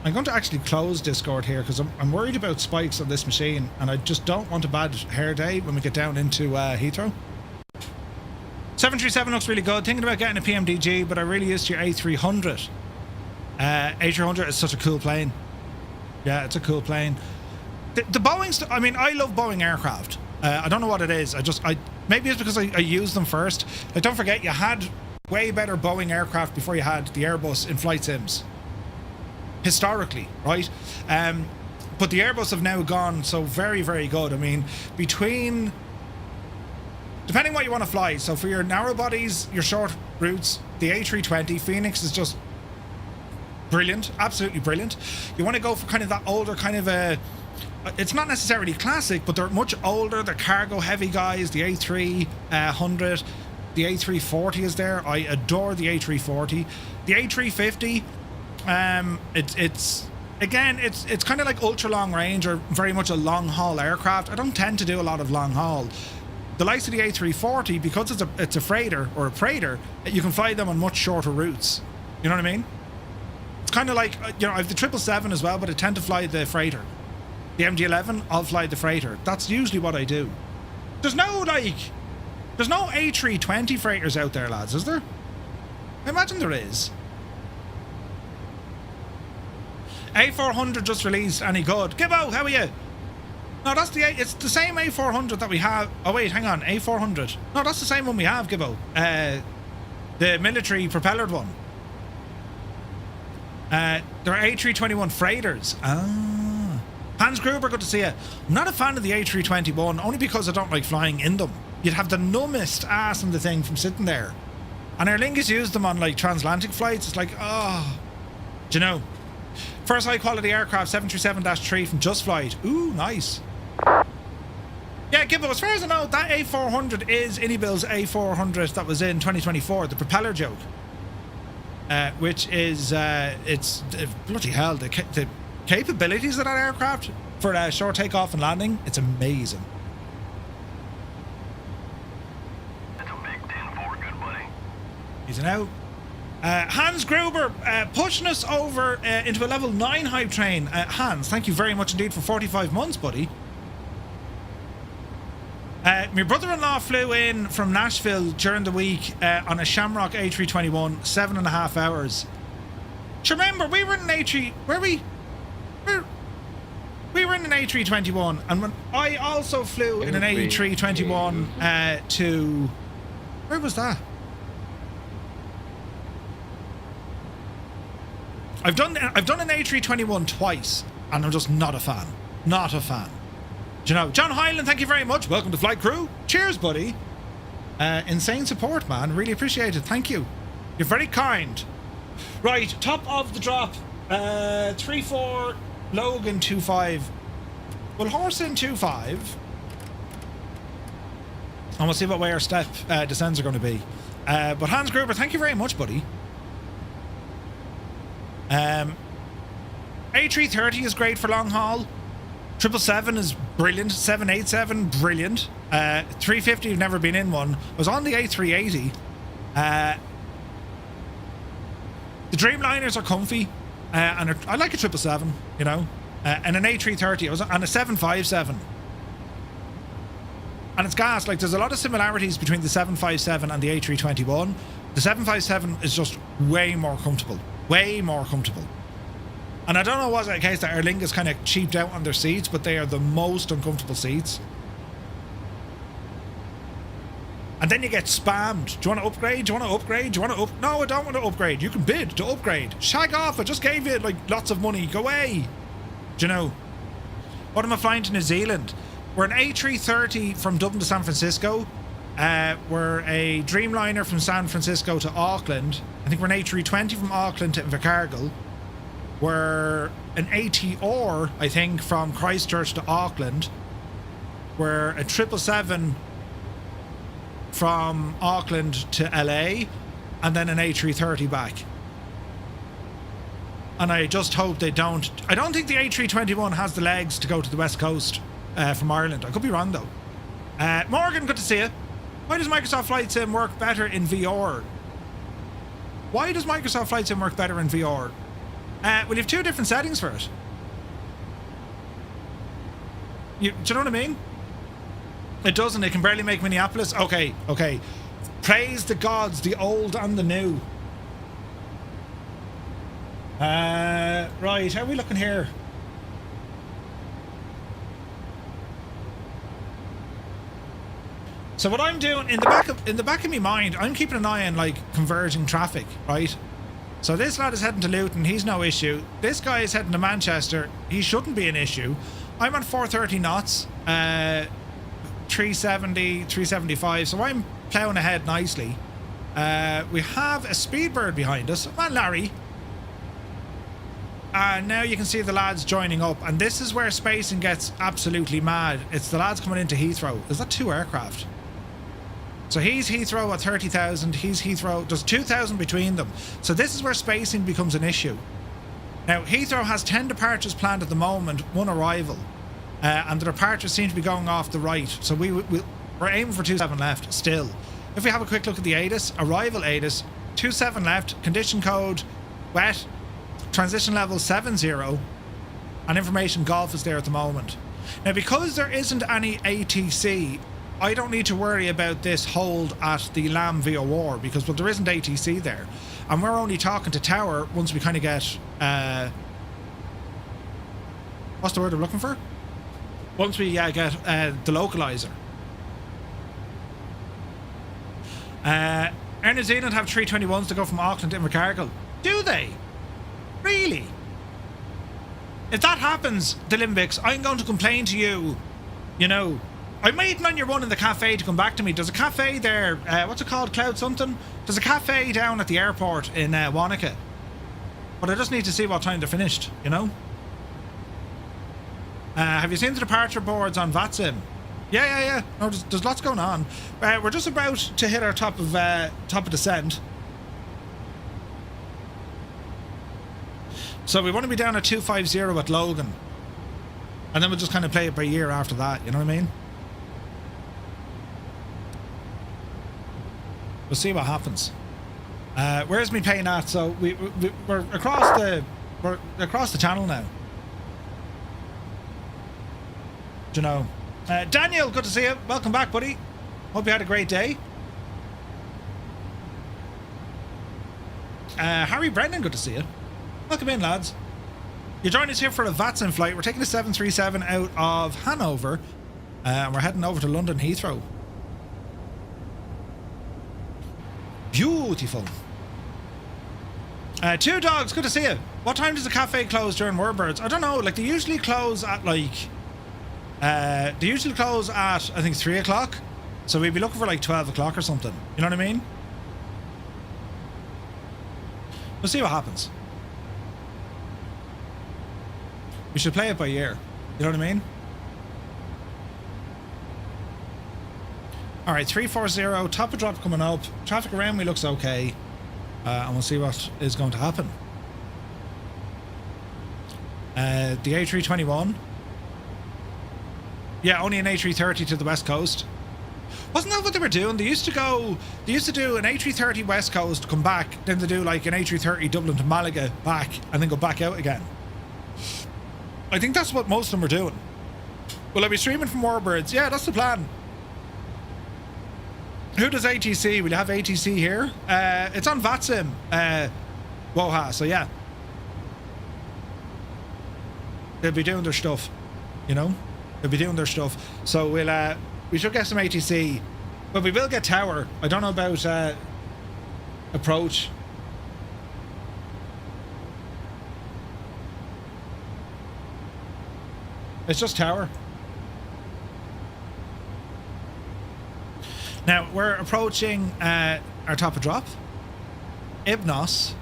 I'm going to actually close Discord here because I'm worried about spikes on this machine and I just don't want a bad hair day when we get down into Heathrow. 737 looks really good. Thinking about getting a PMDG, but I really used to your A300. A300 is such a cool plane. Yeah, it's a cool plane. The Boeing's, I mean, I love Boeing aircraft. I don't know what it is. Maybe it's because I used them first. Like, don't forget, you had way better Boeing aircraft before you had the Airbus in flight sims. Historically, right? But the Airbus have now gone so very, very good. I mean, between... Depending what you want to fly. So for your narrow bodies, your short routes, the A320, Phoenix is just brilliant. Absolutely brilliant. You want to go for kind of that older kind of a... It's not necessarily classic, but they're much older. They're cargo heavy guys. The A300, the A340 is there. I adore the A340. The A350, it's kind of like ultra long range or very much a long haul aircraft. I don't tend to do a lot of long haul. The likes of the A340, because it's a freighter or a freighter, you can fly them on much shorter routes. You know what I mean? It's kind of like, you know, I have the 777 as well, but I tend to fly the freighter. The MD-11, I'll fly the freighter. That's usually what I do. There's no A320 freighters out there, lads, is there? I imagine there is. A400 just released. Any good? Gibbo, how are you? No, it's the same A400 that we have. Oh wait, hang on, A400. No, that's the same one we have, Gibbo. The military propellered one. There are A321 freighters. Hans Gruber, good to see you. I'm not a fan of the A321, only because I don't like flying in them. You'd have the numbest ass in the thing from sitting there. And Aer Lingus used them on like transatlantic flights. It's like, oh, do you know? First high quality aircraft, 737-3 from Just Flight. Ooh, nice. Yeah, Gibbo, as far as I know, that A400 is Innie Bill's A400 that was in 2024, the propeller joke. which is it's bloody hell. The capabilities of that aircraft for a short takeoff and landing, it's amazing. That's a big 10-4, good buddy. He's an out. Hans Gruber pushing us over into a level 9 hype train. Hans, thank you very much indeed for 45 months, buddy. My brother-in-law flew in from Nashville during the week on a Shamrock A321, 7.5 hours. Do you remember, we were in an A3... We were in an A321, and when I also flew in an A321 to... Where was that? I've done an A321 twice, and I'm just not a fan. Not a fan. Do you know, John Hyland, thank you very much. Welcome to Flight Crew. Cheers, buddy. Insane support, man. Really appreciate it. Thank you. You're very kind. Right, top of the drop. 3-4, Logan 2-5. We'll horse in 2-5. And we'll see what way our step descents are going to be. But Hans Gruber, thank you very much, buddy. A330 is great for long haul. 777 is brilliant. 787, brilliant. 350, I've never been in one. I was on the A380. The Dreamliners are comfy. And I like a 777, you know. And an A330. I was on a 757. And it's gas. Like, there's a lot of similarities between the 757 and the A321. The 757 is just way more comfortable. Way more comfortable. And I don't know was it a case that Aer Lingus kind of cheaped out on their seats, but they are the most uncomfortable seats. And then you get spammed. Do you want to upgrade? Do you want to upgrade? Do you want to up? No, I don't want to upgrade. You can bid to upgrade. Shag off. I just gave you like lots of money. Go away. Do you know? What am I flying to New Zealand? We're an A330 from Dublin to San Francisco. We're a Dreamliner from San Francisco to Auckland. I think we're an A320 from Auckland to Invercargill. We're an ATR, I think, from Christchurch to Auckland. We're a 777 from Auckland to LA, and then an A330 back. And I just hope they don't... I don't think the A321 has the legs to go to the West Coast from Ireland. I could be wrong, though. Morgan, good to see you. Why does Microsoft Flight Sim work better in VR? Why does Microsoft Flight Sim work better in VR? Well, you have two different settings for it. Do you know what I mean? It doesn't. It can barely make Minneapolis. Okay. Praise the gods, the old and the new. Right, how are we looking here? So what I'm doing in the back of my mind, I'm keeping an eye on like converging traffic, right? So this lad is heading to Luton, he's no issue. This guy is heading to Manchester, he shouldn't be an issue. I'm on 430 knots, 370, 375, so I'm ploughing ahead nicely. We have a Speedbird behind us. Come on, Larry. And now you can see the lads joining up, and this is where spacing gets absolutely mad. It's the lads coming into Heathrow. Is that two aircraft? So he's Heathrow at 30,000, he's Heathrow, there's 2,000 between them. So this is where spacing becomes an issue. Now, Heathrow has 10 departures planned at the moment, 1 arrival. And the departures seem to be going off the right. So we're aiming for 27 left, still. If we have a quick look at the ATIS, arrival ATIS, 27 left, condition code, wet, transition level 70, and information golf is there at the moment. Now, because there isn't any ATC, I don't need to worry about this hold at the LAM VOR because, well, there isn't ATC there. And we're only talking to tower once we kind of get... what's the word I'm looking for? Once we get the localizer. Air New Zealand have 321s to go from Auckland to Invercargill. Do they? Really? If that happens, the Limbics, I'm going to complain to you. You know, I'm waiting on your one in the cafe to come back to me. There's a cafe there, what's it called, Cloud something? There's a cafe down at the airport in Wanaka. But I just need to see what time they're finished, you know? Have you seen the departure boards on VATSIM? Yeah. No, there's lots going on. We're just about to hit our top of descent. So we want to be down at 250 at Logan. And then we'll just kind of play it by ear after that, you know what I mean? We'll see what happens. Where's me paying at? So we're across the channel now. Do you know? Daniel, good to see you. Welcome back, buddy. Hope you had a great day. Harry Brendan, good to see you. Welcome in, lads. You're joining us here for a VATSIM flight. We're taking a 737 out of Hannover. And we're heading over to London Heathrow. Beautiful. Two Dogs, good to see you. What time does the cafe close during Warbirds? I don't know. Like, they usually close at like... they usually close at, I think, 3 o'clock. So we'd be looking for like 12 o'clock or something. You know what I mean? We'll see what happens. We should play it by ear. You know what I mean? Alright, 340, top of drop coming up. Traffic around me looks okay. And we'll see what is going to happen. The A321. Yeah, only an A330 to the west coast. Wasn't that what they were doing? They used to do an A330 west coast, come back, then they do like an A330 Dublin to Malaga back, and then go back out again. I think that's what most of them are doing. Will I be streaming from Warbirds? Yeah, that's the plan. Who does ATC? Will you have ATC here? It's on VATSIM. Woha, so yeah. They'll be doing their stuff, you know? They'll be doing their stuff. So we should get some ATC. But we will get tower. I don't know about approach. It's just tower. Now, we're approaching our top of drop. Ibnos.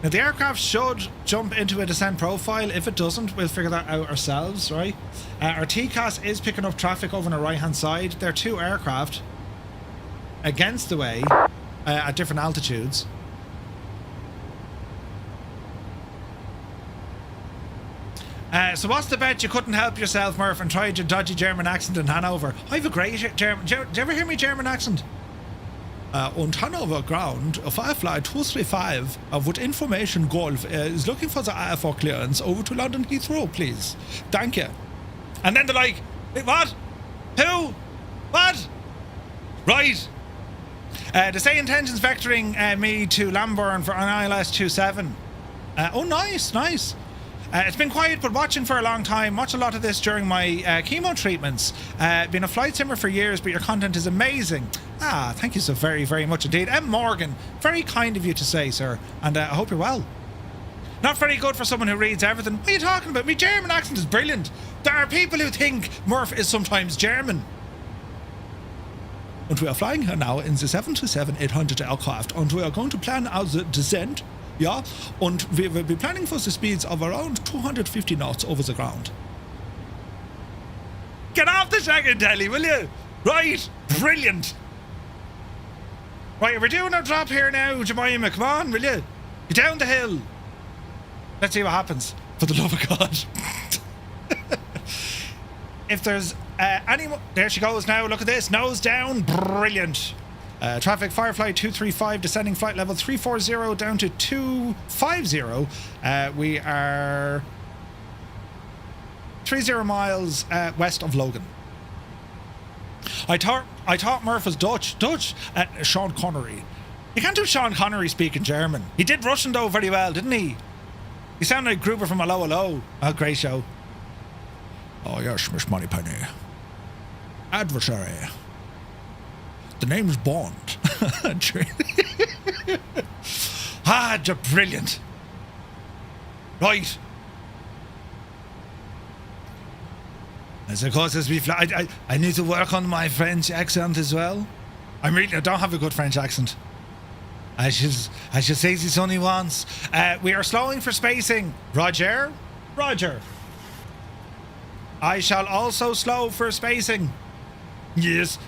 Now, the aircraft should jump into a descent profile. If it doesn't, we'll figure that out ourselves, right? Our TCAS is picking up traffic over on the right-hand side. There are two aircraft against the way at different altitudes. So what's the bet you couldn't help yourself, Murph, and tried your dodgy German accent in Hanover? I have a great German... Do you ever hear me German accent? Und Hanover ground, Firefly 235 with information Golf is looking for the IFR clearance over to London Heathrow, please. Thank you. And then they're like, what? Who? What? Right. They say intentions vectoring me to Lambourne for an ILS 27. Oh, nice, nice. It's been quiet, but watching for a long time. Watch a lot of this during my chemo treatments. Been a flight simmer for years, but your content is amazing. Ah, thank you so very, very much indeed. M. Morgan, very kind of you to say, sir. And I hope you're well. Not very good for someone who reads everything. What are you talking about? My German accent is brilliant. There are people who think Murph is sometimes German. And we are flying here now in the 737-800 aircraft, and we are going to plan out the descent. Yeah, and we will be planning for the speeds of around 250 knots over the ground. Get off the second telly, will you? Right, brilliant. Right, we're doing our drop here now, Jemima. Come on, will you? Get down the hill. Let's see what happens, for the love of God. If there's any more... There she goes now, look at this. Nose down, brilliant. Traffic Firefly 235 descending flight level 340 down to 250. We are 30 miles west of Logan. I thought Murph was Dutch. Sean Connery. You can't do Sean Connery speaking German. He did Russian though very well, didn't he? He sounded like Gruber from Hello Hello. Oh, great show. Oh yes, Miss Moneypenny. Adversary. The name's Bond. Ah, they're brilliant. Right. As of course, as we fly, I need to work on my French accent as well. I don't have a good French accent. I should say this only once. We are slowing for spacing. Roger. Roger. I shall also slow for spacing. Yes.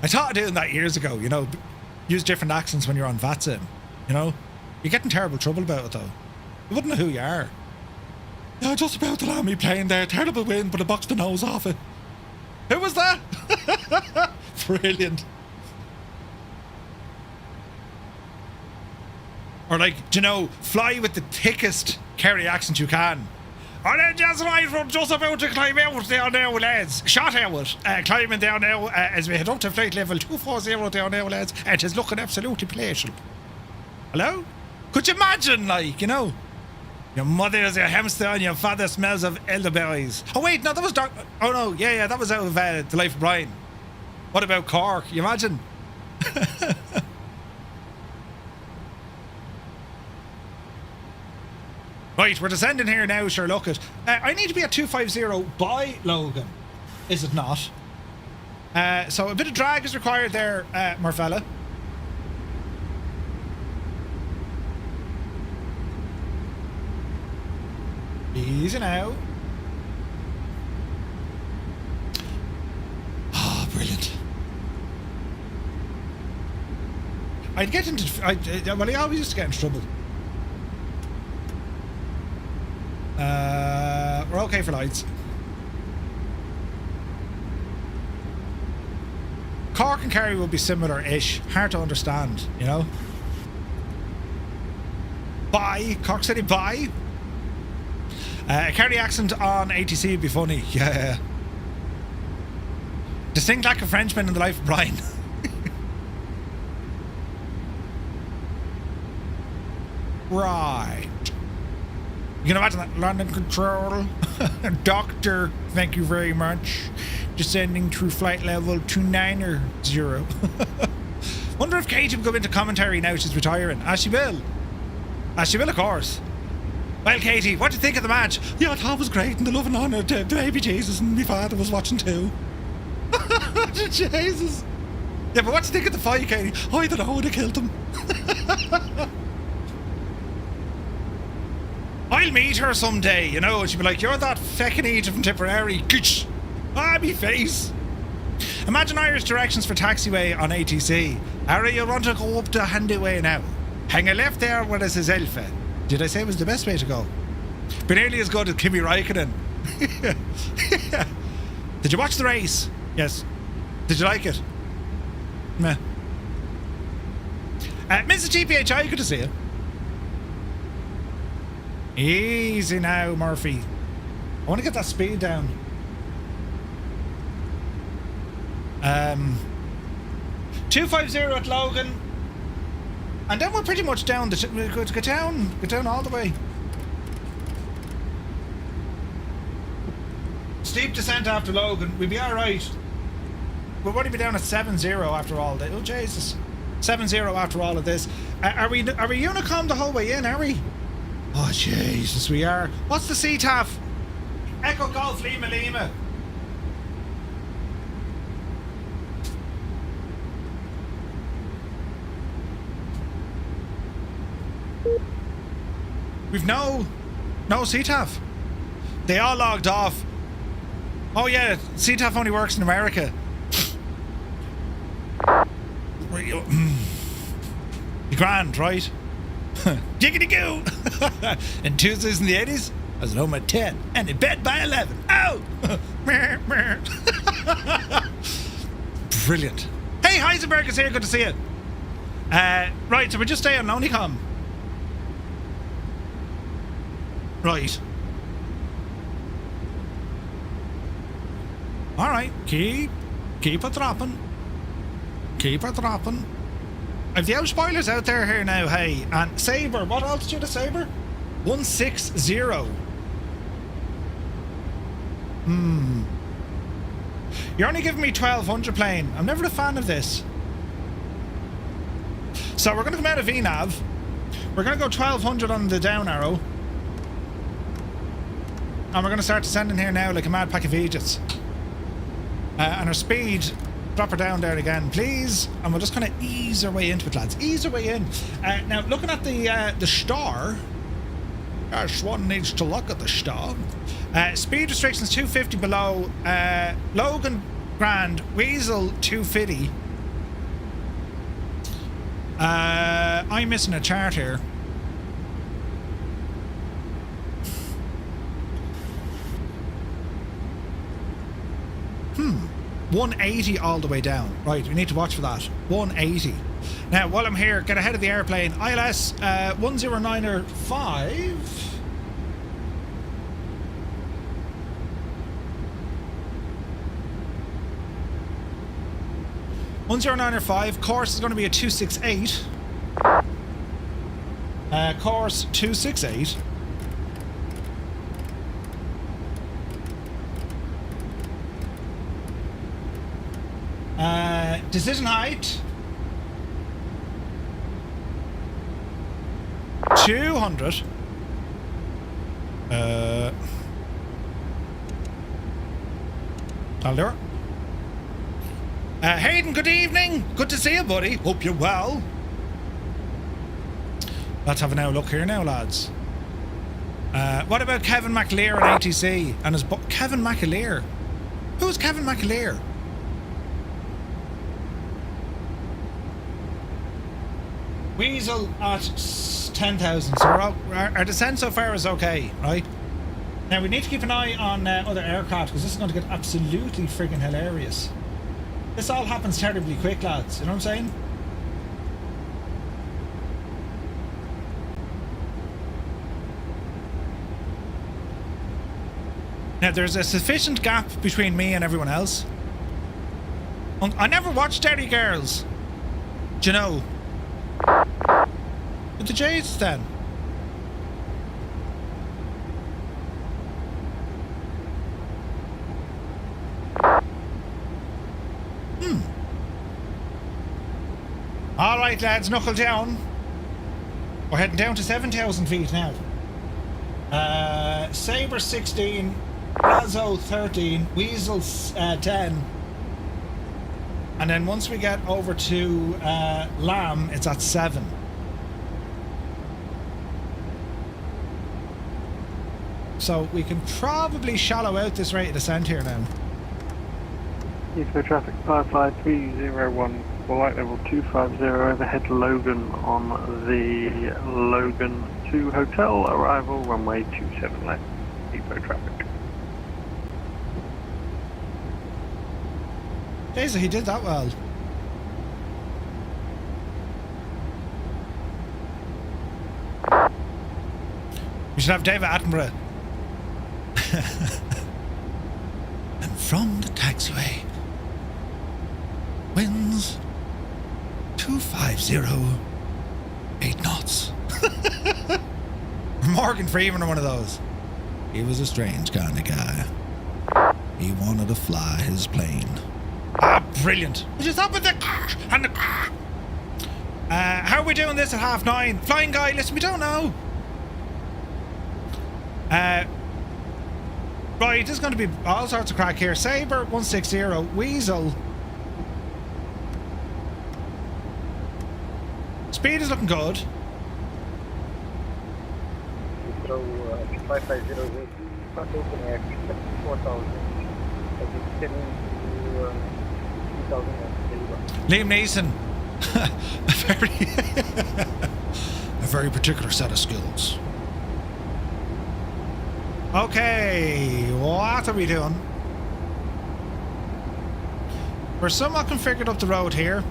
I thought of doing that years ago, you know, use different accents when you're on VATSIM. You know? You get in terrible trouble about it, though. You wouldn't know who you are. Yeah, just about to land me plane there. Terrible wind, but I boxed the nose off it. Who was that? Brilliant. Or like, do you know, fly with the thickest Kerry accent you can. And then just right from just about to climb out down now, lads. Shot out, climbing down now as we head up to flight level 240 down now, lads. And it is looking absolutely palatial. Hello? Could you imagine, like, you know? Your mother is your hamster and your father smells of elderberries. Oh wait, no, that was dark. Oh no, yeah, that was out of The Life of Brian. What about Cork? You imagine? Right, we're descending here now, sure, look it. I need to be at 250 by Logan, is it not? So a bit of drag is required there, Marfella. Easy now. Oh, brilliant. I'd get into... well, I always used to get into trouble. We're okay for lights. Cork and Kerry will be similar-ish. Hard to understand, you know? Bye. Cork City, bye. A Kerry accent on ATC would be funny. Yeah. Distinct lack of Frenchman in The Life of Brian. Right. You can imagine that. London Control. Doctor, thank you very much. Descending through flight level 290. Wonder if Katie will go into commentary now she's retiring. As she will. As she will, of course. Well, Katie, what do you think of the match? Yeah, I thought it was great, and the love and honour to baby Jesus, and my father was watching too. Jesus. Yeah, but what do you think of the fight, Katie? Oh, I don't know, would have killed him. I'll meet her someday, you know, and she'll be like, you're that feckin' Egypt from Tipperary. Ah, me face. Imagine Irish directions for taxiway on ATC. Harry, you want to go up the handy way now. Hang a left there where it says Alpha. Did I say it was the best way to go? But nearly as good as Kimi Räikkönen. Did you watch the race? Yes. Did you like it? Meh. Mrs. GPHI, good to see you. Easy now, Murphy. I want to get that speed down. 250 at Logan. And then we're pretty much down. Go down all the way. Steep descent after Logan. We'll be alright. We'll only be down at 70 after all this. Oh, Jesus. 70 after all of this. Are we Unicom the whole way in, are we? Oh, Jesus, we are. What's the CTAF? Echo Golf Lima Lima. We've no CTAF. They all logged off. Oh yeah, CTAF only works in America. You grand, right? Jiggity goo! And Tuesdays in the 80s, I was at home at 10 and in bed by 11. Oh! Brilliant. Hey, Heisenberg is here. Good to see you. Right, so we just stay on Lonicom. Right. Alright, keep it dropping. Keep it dropping. I've the out spoilers out there here now, hey. And Sabre, what altitude is Sabre? 160. You're only giving me 1200 plane. I'm never a fan of this. So we're going to come out of VNAV. We're going to go 1200 on the down arrow. And we're going to start descending here now like a mad pack of Aegis. And our speed, drop her down there again, please. And we'll just kind of ease our way into it, lads. Ease our way in. Now, looking at the star. Yes, one needs to look at the star. Speed restrictions 250 below. Logan Grand, Weasel 250. I'm missing a chart here. Hmm. 180 all the way down. Right, we need to watch for that. 180. Now, while I'm here, get ahead of the airplane. ILS 109er 5. Course is going to be a 268. Course 268. Decision height 200. I'll do it. Hayden, good evening. Good to see you, buddy. Hope you're well. Let's have a now look here now, lads. What about Kevin McAleer and ATC? And his Kevin McAleer? Who's Kevin McAleer? Weasel at 10,000. So our descent so far is okay, right? Now we need to keep an eye on other aircraft because this is going to get absolutely friggin' hilarious. This all happens terribly quick, lads. You know what I'm saying? Now, there's a sufficient gap between me and everyone else. I never watched Derry Girls. Do you know? With the J's then. Alright, lads, knuckle down. We're heading down to 7,000 feet now. Sabre 16, Brazo 13, Weasel 10. And then once we get over to Lamb, it's at 7. So we can probably shallow out this rate of descent here now. Heathrow traffic 55301, flight level 250, overhead Logan on the Logan 2 hotel, arrival runway 27 left, Heathrow traffic. Daisy, he did that well. We should have David Attenborough. And from the taxiway, winds 250, 8 knots. Morgan Freeman or one of those. He was a strange kind of guy. He wanted to fly his plane. Ah, brilliant. We just up with the and the. How are we doing this at 9:30? Flying guy, listen, we don't know. Right, there's going to be all sorts of crack here. Sabre 160, Weasel. Speed is looking good. Heathrow 550, not open at 4,000. Liam Neeson. a very particular set of skills. Okay, what are we doing? We're somewhat configured up the road here.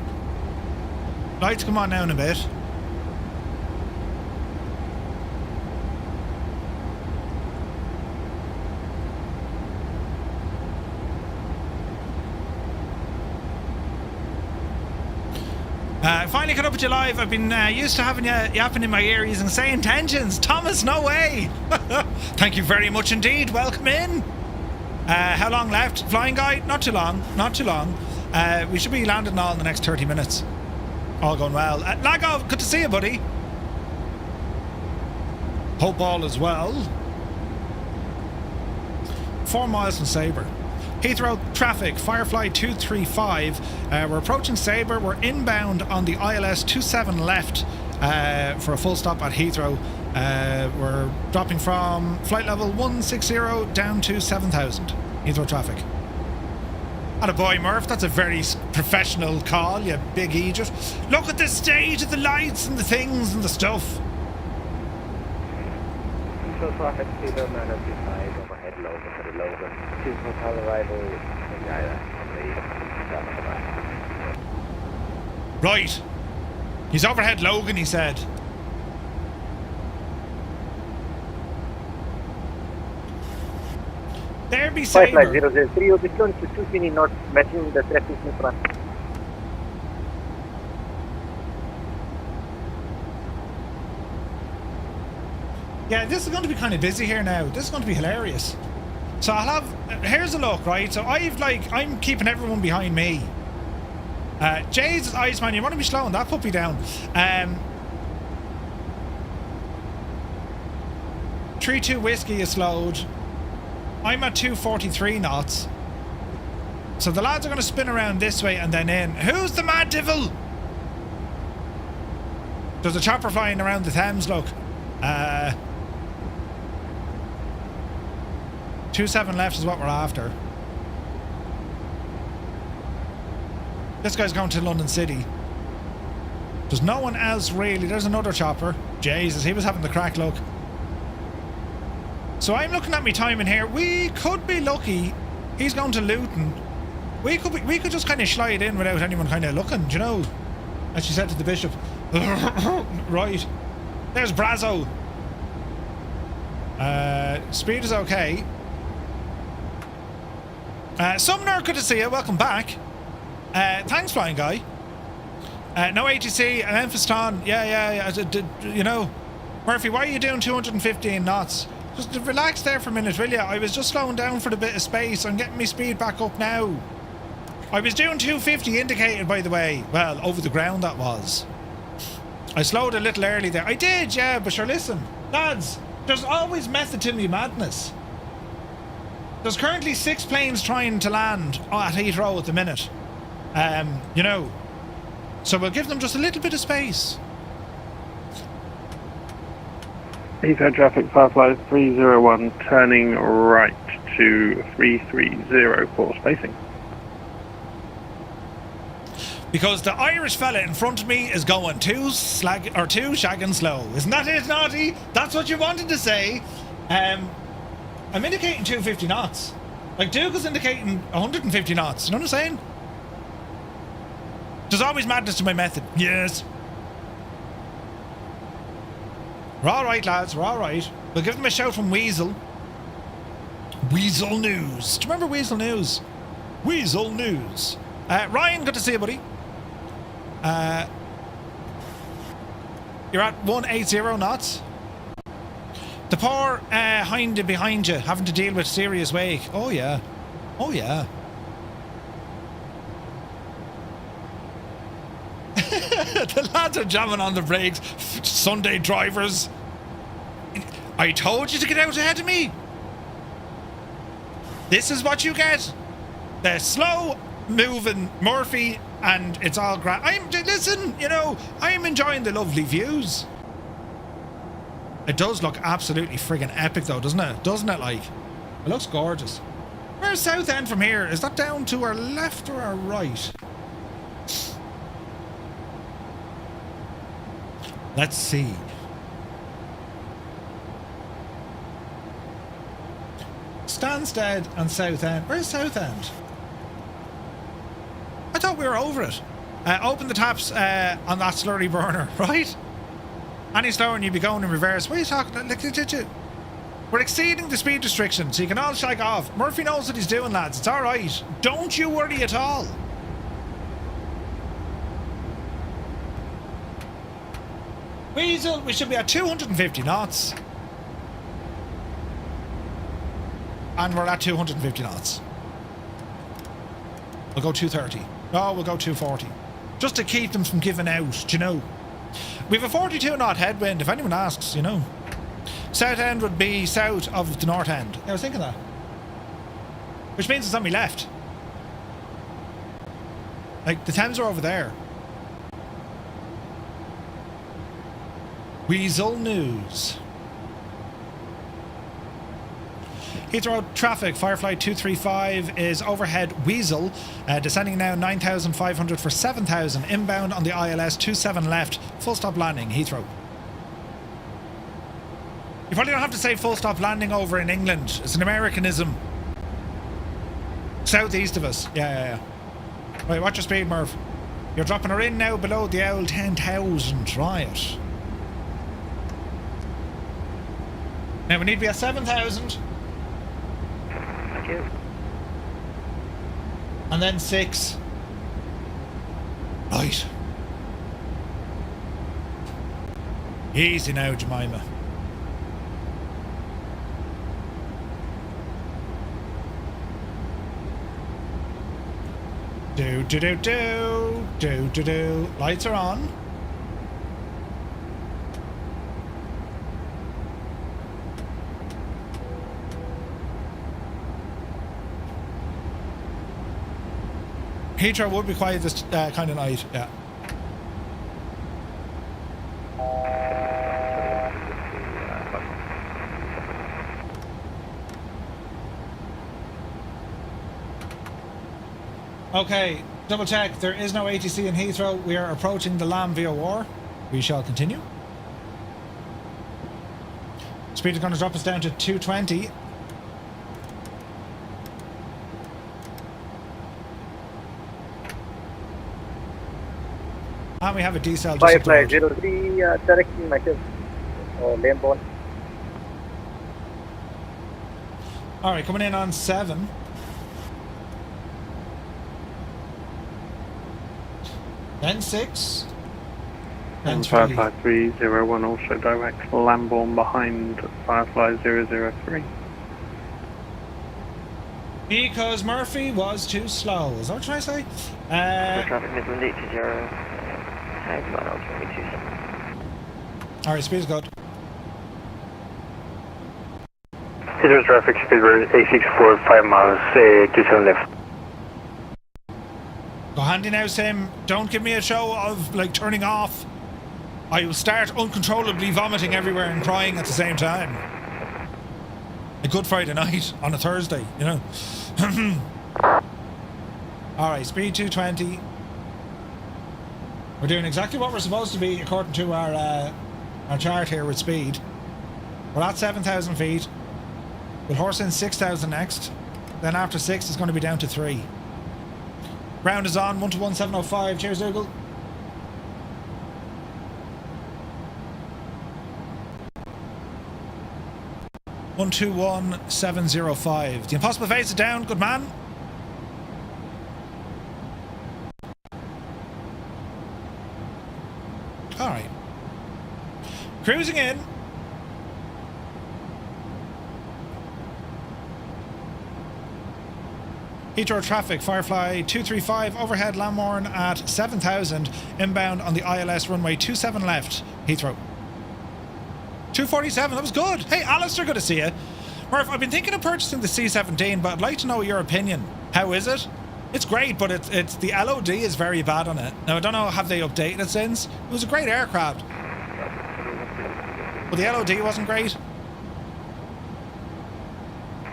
Lights come on down a bit. Finally caught up with you live. I've been used to having you yapping in my ear using say intentions. Thomas, no way. Thank you very much indeed. Welcome in. How long left? Flying guy? Not too long. Not too long. We should be landing all in the next 30 minutes. All going well. Lago, good to see you, buddy. Hope all is well. 4 miles from Sabre. Heathrow traffic, Firefly 235. We're approaching Sabre. We're inbound on the ILS 27 left for a full stop at Heathrow. We're dropping from flight level 160 down to 7,000. Heathrow traffic. Atta boy, Murph. That's a very professional call, you big idiot. Look at the state of the lights and the things and the stuff. So traffic speed on 905 overhead Logan for the Logan. 2 hotel arrival in Gaia on the Right. He's overhead Logan, he said. There be Sabre. 5503 will be turned to 220 north, matching the traffic in front. Yeah, this is going to be kind of busy here now. This is going to be hilarious. So I'll have... Here's a look, right? So I'm keeping everyone behind me. Jesus, Iceman, you want to be slowing that puppy down. 3-2 whiskey is slowed. I'm at 243 knots. So the lads are going to spin around this way and then in. Who's the mad devil? There's a chopper flying around the Thames, look. 27 left is what we're after. This guy's going to London City. There's no one else really. There's another chopper. Jesus, he was having the crack, look. So I'm looking at me time in here. We could be lucky. He's going to Luton. We could just kind of slide in without anyone kind of looking, do you know? As she said to the bishop. Right. There's Brazo. Speed is okay. Sumner, good to see you. Welcome back. Thanks, flying guy. No ATC, an Emphiston. Yeah. You know, Murphy, why are you doing 215 knots? Just relax there for a minute, will you? I was just slowing down for the bit of space. I'm getting my speed back up now. I was doing 250 indicated, by the way. Well, over the ground that was. I slowed a little early there. I did, yeah, but sure, listen. Lads, there's always method to me madness. There's currently 6 planes trying to land at Heathrow at the minute. You know. So we'll give them just a little bit of space. Heathrow traffic, Firefly 301, turning right to 330 for spacing. Because the Irish fella in front of me is going too shagging slow. Isn't that it, Naughty? That's what you wanted to say. I'm indicating 250 knots. Like Duke is indicating 150 knots. You know what I'm saying? There's always madness to my method. Yes. We're alright, lads. We're alright. We'll give them a shout from Weasel. Weasel News. Do you remember Weasel News? Weasel News. Ryan, good to see you, buddy. You're at 180 knots. The poor hind behind you having to deal with serious wake. Oh, yeah. Oh, yeah. The lads are jamming on the brakes. Sunday drivers. I told you to get out ahead of me. This is what you get. The slow moving Murphy, and it's all grand. Listen, you know, I'm enjoying the lovely views. It does look absolutely friggin' epic though, doesn't it? Doesn't it, like? It looks gorgeous. Where's Southend from here? Is that down to our left or our right? Let's see. Stansted and Southend. Where's Southend? I thought we were over it. Open the taps on that slurry burner, right? Any slower and you'd be going in reverse. What are you talking about? We're exceeding the speed restriction, so you can all shake off. Murphy knows what he's doing, lads. It's alright. Don't you worry at all. Weasel, we should be at 250 knots. And we're at 250 knots. We'll go 230. No, we'll go 240. Just to keep them from giving out, do you know? We've a 42 knot headwind, if anyone asks, you know. South end would be south of the north end. Yeah, I was thinking that. Which means it's on my left. Like, the Thames are over there. Weasel News. Heathrow traffic, Firefly 235 is overhead Weasel, descending now 9,500 for 7,000, inbound on the ILS 27 left, full stop landing, Heathrow. You probably don't have to say full stop landing over in England, it's an Americanism. Southeast of us, yeah. Right, watch your speed, Murph. You're dropping her in now below the old 10,000, right. Now we need to be at 7,000. Thank you. And then 6. Right. Easy now, Jemima. Do. Lights are on. Heathrow would be quiet this kind of night, yeah. Okay, double check. There is no ATC in Heathrow. We are approaching the LAM VOR. We shall continue. Speed is going to drop us down to 220. And we have a decel just up the road. 503 directing myself. Lane ball. Alright, coming in on 7. Then 6. Then 3. Firefly 301 also direct Lamborn behind Firefly 003. Because Murphy was too slow. Is that what you're trying to say? Traffic Midland 80, hang on, I'll give me 2 seconds. Alright, speed is good. Heathrow traffic, speedbird A64, 5 miles, 27 left. Go handy now, Sim. Don't give me a show of, like, turning off. I will start uncontrollably vomiting everywhere and crying at the same time. A good Friday night on a Thursday, you know. Alright, speed 220. We're doing exactly what we're supposed to be according to our chart here with speed. We're at 7,000 feet. We'll horse in 6,000 next. Then after 6, it's going to be down to 3. Ground is on, 121,705. Cheers, Dougal. One 121,705. The Impossible Phase is down, good man. Alright. Cruising in. Heathrow traffic, Firefly 235, overhead Lamborn at 7,000, inbound on the ILS runway 27 left, Heathrow. 247, that was good. Hey, Alistair, good to see you. Murph, I've been thinking of purchasing the C-17, but I'd like to know your opinion. How is it? It's great, but it's the LOD is very bad on it. Now, I don't know, have they updated it since? It was a great aircraft. But the LOD wasn't great.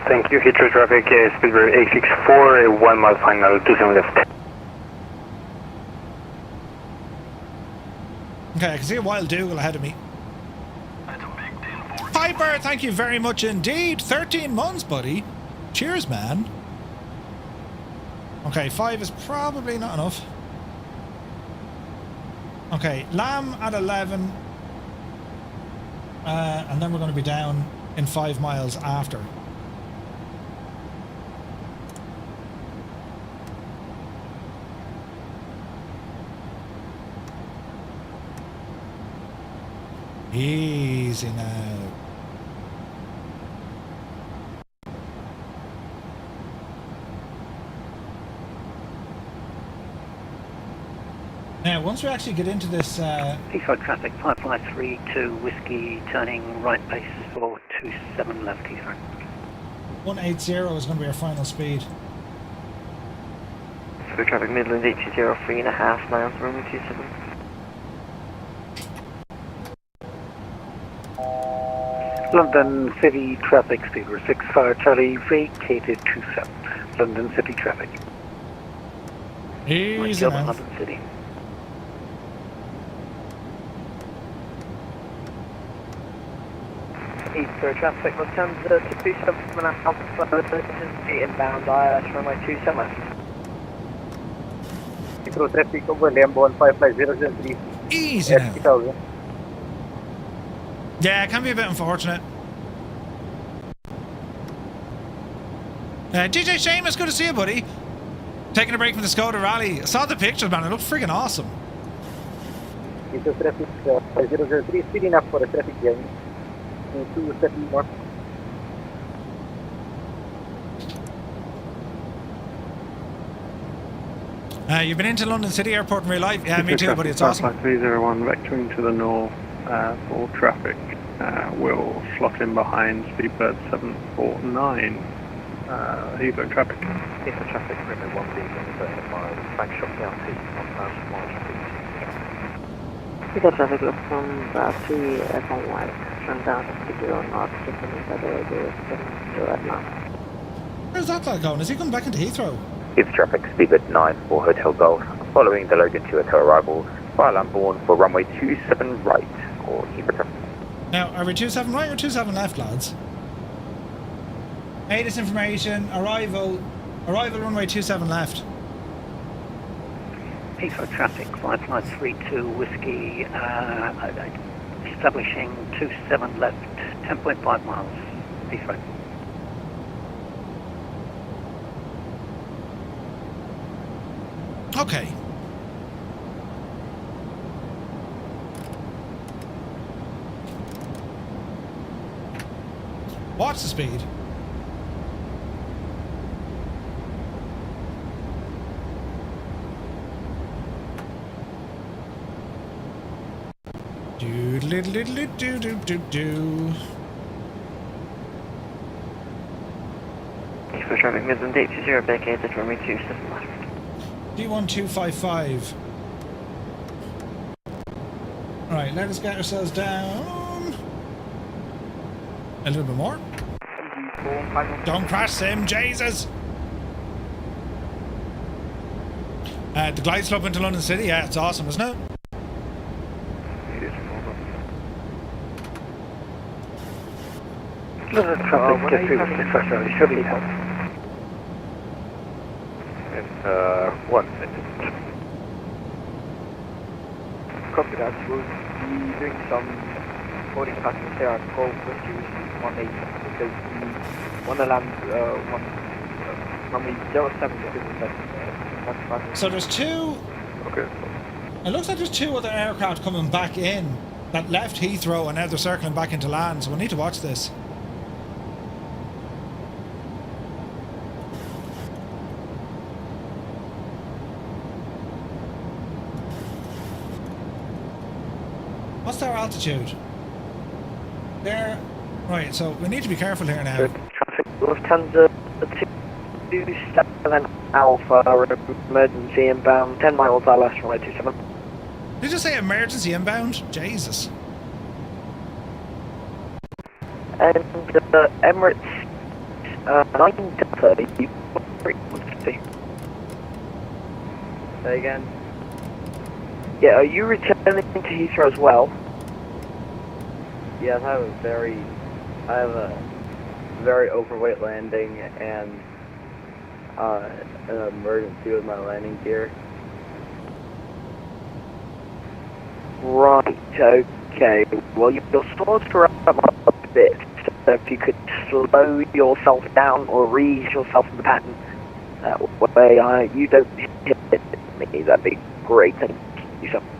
Thank you, Heathrow traffic, speedbird A64, 1 mile final, 27 left. Okay, I can see a wild Dougal ahead of me. Piper, thank you very much indeed. 13 months, buddy. Cheers, man. Okay, 5 is probably not enough. Okay, Lamb at 11. And then we're going to be down in 5 miles after. Easy now. Now, once we actually get into this... Heathrow traffic, Firefly 32, Whiskey, turning right base for 27 left, Heathrow. 180 is going to be our final speed. So traffic Midland 80, 3.5 miles, runway 27. London City traffic, Speedbird 65 Charlie, vacated 27. London City traffic. Easy Kill now. London City. Heathrow traffic, Lufthansa 27 Alpha, inbound IS runway 27. Heathrow traffic over Lambo 15503. Easy now. 30,000. Yeah, it can be a bit unfortunate. DJ Seamus, good to see you, buddy. Taking a break from the Skoda Rally. I saw the pictures, man. It looked friggin' awesome. Heathrow traffic 5003, speeding up for a traffic jam. 230 north. You've been into London City Airport in real life? Yeah, me too, buddy. It's awesome. 301 vectoring to the north for traffic. We'll slot in behind Speedbird 749. Heathrow traffic. Heathrow traffic, runway 1B, 35, shutdown to 1,000 miles. Heathrow traffic from Battery F1 White, turn down to 0 north, Where's that guy going? Is he coming back into Heathrow? Heathrow traffic, Speedbird 9 for Hotel Golf, following the Logan 2 Echo arrival, file unborn for runway 27 right, or Heathrow traffic. Now, are we 27 right or 27 left, lads? ATIS information, arrival runway 27 left. Heathrow traffic, 5532 Whiskey, establishing 27 left, 10.5 miles, Heathrow. Okay. What's the speed? Do. Heathrow traffic, Midland 80 vacated, runway 27 left. D1255. Alright, let us get ourselves down. A little bit more. Don't crash, Sim, Jesus! The glide slope into London City, yeah, it's awesome, isn't it? London traffic, get through the first should be help. It's 1 minute. Copy that, we'll be doing some boarding patterns here at Golf Whiskey 18 because we want to land runway 07 because So there's two... Okay. It looks like there's two other aircraft coming back in that left Heathrow and now they're circling back into land, so we need to watch this. What's their altitude? They're... Right, so we need to be careful here now. traffic, Lufthansa 27 Alpha, emergency inbound, 10 miles ILS, runway 27. Did you just say emergency inbound? Jesus. And Emirates 930, say again. Yeah, are you returning to Heathrow as well? Yes, I have a very overweight landing and an emergency with my landing gear. Right, okay. Well, you're sort of up a bit, so if you could slow yourself down or ease yourself in the pattern, that way you don't hit me, that'd be great. Thank you so much.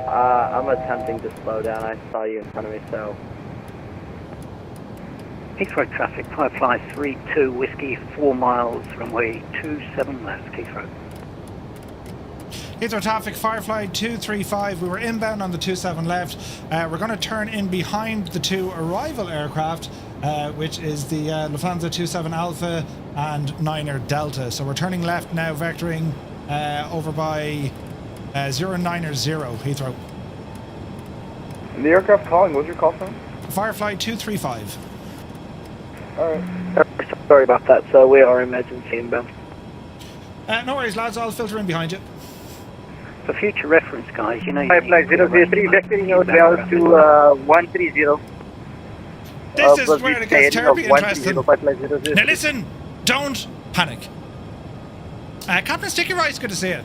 I'm attempting to slow down. I saw you in front of me, so... Heathrow traffic, 5532 Whiskey, 4 miles, runway 27 left, Heathrow. Heathrow traffic, Firefly 235. We were inbound on the 27 left. We're going to turn in behind the two arrival aircraft, which is the Lufthansa 27 Alpha and 9er Delta. So we're turning left now, vectoring over by 090 Heathrow. The aircraft calling, what was your call sign? Firefly 235. Alright. Sorry about that, so we are emergency inbound. No worries, lads, I'll filter in behind you. For future reference, guys, you know... Firefly 003, vectoring out well to 130. This is where it gets terribly interesting. Now listen, don't panic. Captain Sticky Rice, good to see you.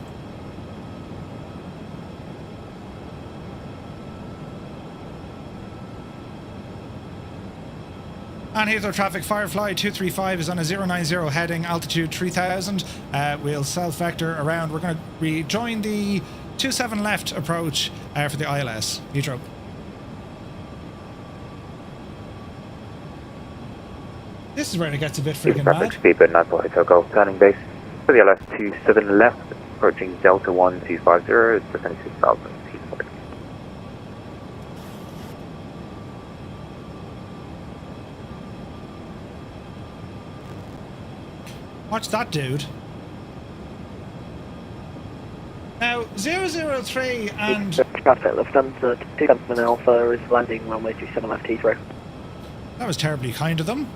And Heathrow traffic, Firefly 235 is on a 090 heading, altitude 3000. We'll self-vector around. We're going to rejoin the 27 left approach for the ILS. Heathrow. This is where it gets a bit freaking mad. Speedbird 94 Hotel Golf, turning base. For the ILS 27 left, approaching Delta 1250, descending 6000. Watch that, dude. Now, 003 and... Traffic, Lufthansa 27 Alpha is landing runway 27 left Heathrow. That was terribly kind of them.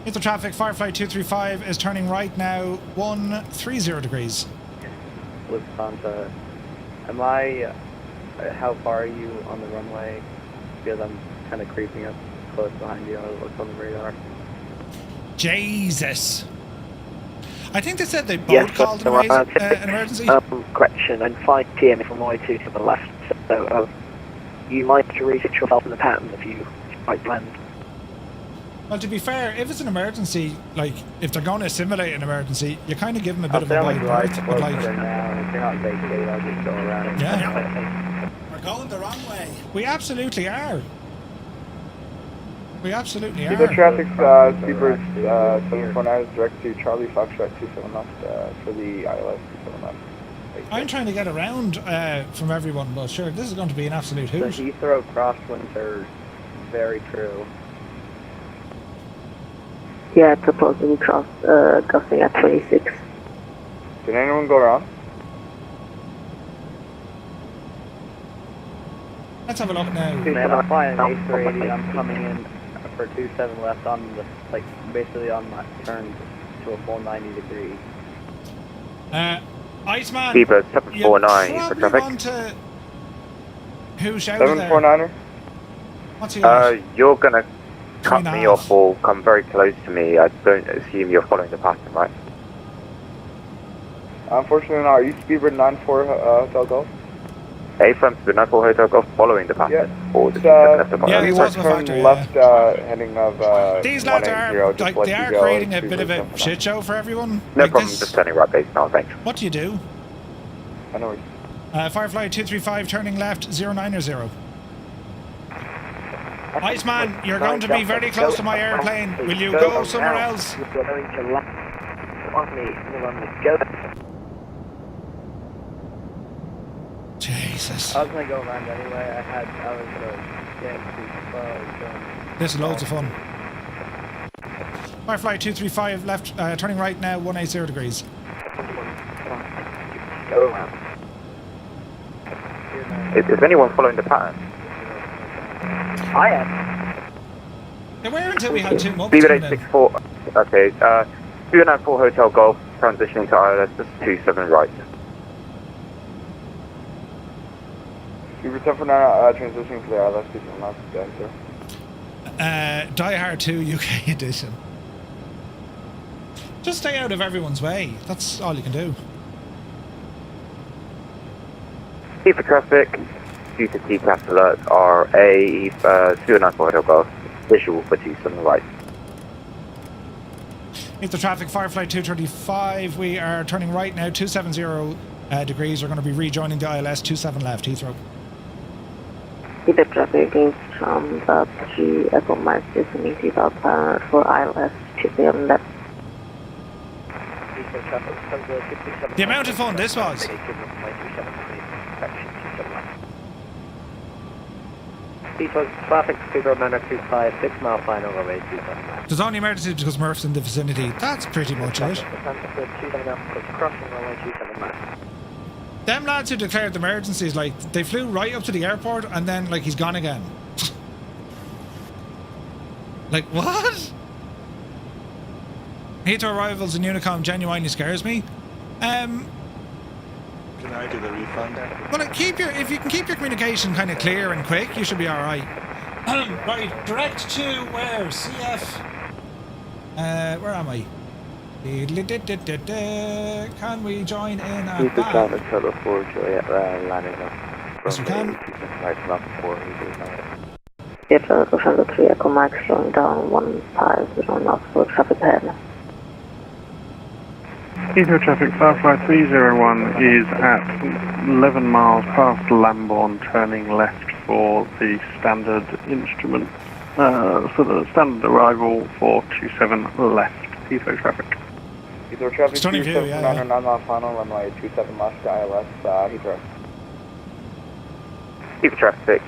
Heathrow traffic, Firefly 235 is turning right now, 130 degrees. Lufthansa, am I... how far are you on the runway? Because I'm kind of creeping up close behind you. I'll look on the radar. Jesus. I think they said they both called an emergency. Correction, and 5 PM from runway 27 left. So you might reach yourself in the pattern if you might land. Well, to be fair, if it's an emergency, like, if they're going to simulate an emergency, you kind of give them a bit of a wide berth, but like... If you're not vacated, I'll just go around. Yeah. We're going the wrong way. We absolutely are. We absolutely are. Heathrow traffic, Seabird 749 is direct to Charlie Foxtrot 27 left for the ILS 27 left. I'm trying to get around from everyone, but sure, this is going to be an absolute hoot. The Heathrow crosswinds are very true. Yeah, it's supposedly gusting at 26. Did anyone go around? Let's have a look now. Man, I'm flying an A380. I'm coming in for 27 left on the, like, basically on my turn to a full 90 degrees. Iceman, Seabird 749 for traffic. Want to... Who shouted 749er? What's he on? You're gonna cut me off or come very close to me. I don't assume you're following the pattern, right? Unfortunately not. Are you Speedbird 94 Hotel Golf? A-Firm Speedbird 94 Hotel Golf following the pattern. Yeah. Or the He was turn left heading of These lads are, like, they are creating a bit of a shit show for everyone. No like problem, this. just turning right base now, thanks. What do you do? I know. Firefly 235 turning left, 090. Iceman, you're going to be very close to my airplane. Will you go somewhere else? You're going to land on me. Go. Jesus. I was gonna go around anyway. I was getting too slow. This is loads of fun. Firefly 235 left, turning right now, 180 degrees. Go around. Is anyone following the pattern? I am. They were until we had 2 months. Speedbird 864. Okay, 294 Hotel Golf, transitioning to ILS, just 27 right. Speedbird 749 transitioning to the ILS 27 left, sir. Die Hard 2 UK edition. Just stay out of everyone's way. That's all you can do. For traffic, due to TCAS alerts are a 294 Hotel Golf, visual for 27 right. It's the traffic, Firefly 235. We are turning right now, 270 degrees. We're going to be rejoining the ILS 27 left, Heathrow. The traffic is from the G Echo Mark vicinity for ILS 27 left. The amount of fun this was. Traffic, Speedbird 925, 6 mile flying over way 27 left. There's only emergency because Murph's in the vicinity. That's pretty much it. Crossing runway 27 left. Them lads who declared the emergencies, like, they flew right up to the airport and then, like, he's gone again. Like, what? Heathrow arrivals in Unicom genuinely scares me. Can I do the refund? Well, if you can keep your communication kind of clear and quick, you should be all right. Right, direct to where? CF. Where am I? Can we join in at Keep the that? traffic total 4 Juliet landing on. Yes, we can. Right from up 4 Heathrow Ocean 3 Echo Mike slowing down 150 knots for traffic ahead. Heathrow traffic, Firefly 301 is at 11 miles past Lambourne, turning left for the standard instrument, for the standard arrival for 27 left, Heathrow traffic. Heathrow traffic, Stunning view, 9 mile final, runway 27 left, ILS, Heathrow. Heathrow traffic,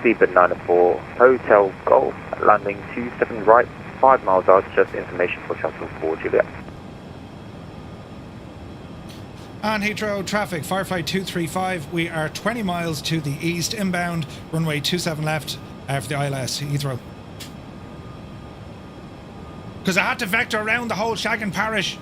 Seabird 904, Hotel Golf, landing 27 right, 5 miles out, just information for shuttle 4 Juliet. And Heathrow traffic, Firefly 235, we are 20 miles to the east, inbound, runway 27 left for the ILS, Heathrow. Because I had to vector around the whole Shaggin parish.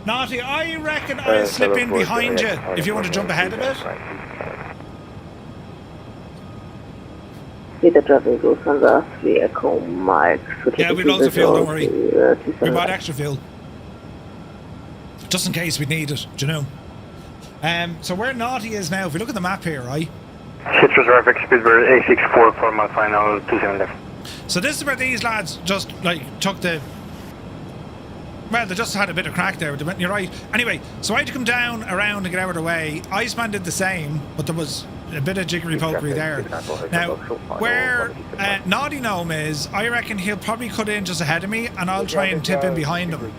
Naughty, I reckon I'll slip in behind you if you want to jump ahead a bit. Heathrow traffic goes on the 3 Echo Mike. Yeah, we've loads of fuel, don't worry. We bought extra fuel. Just in case we need it, do you know? So where Naughty is now, if we look at the map here, right? Heathrow traffic, Speedbird A64, 4 mile final, 27 left. So this is where these lads just, like, took the... Well, they just had a bit of crack there, you're right. Anyway, so I had to come down, around and get out of the way. Iceman did the same, but there was a bit of jiggery-pokery there. Now, where Naughty Gnome is, I reckon he'll probably cut in just ahead of me, and I'll try and tip in behind him.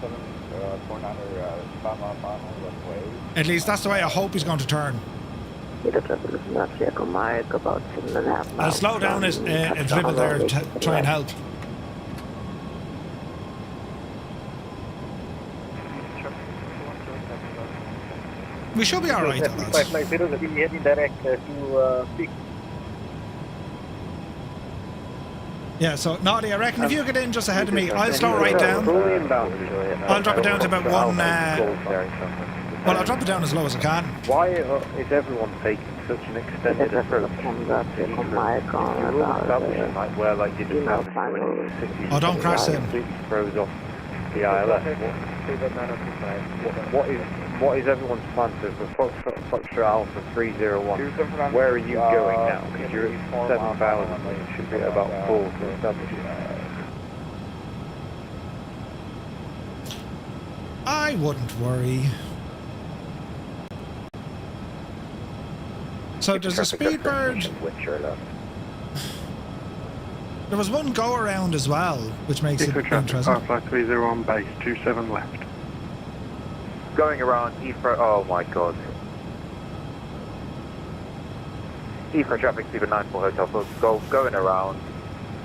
At least that's the way I hope he's going to turn. I'll slow down a dribble there to try and help. We should be alright, lads. Heading direct to peak. Yeah, so Naughty, I reckon if you get in just ahead of me, I'll slow right down. I'll drop it down to about 1. Well, I'll drop it down as low as I can. Why is everyone taking such an extended approach? Like where like you just have Oh, don't crash them. Throws off the ILS. What is everyone's plan for Foxtrot Alpha 301? Where are you going now? Because you're at 7,000 and you should be at about 4 to establish it. I wouldn't worry. So there's a Speedbird. There was one go around as well, which makes it interesting. Firefly 301 base, 27 left. Going around Heathrow, oh my god. Heathrow traffic, Seabird 94 Hotel Golf, going around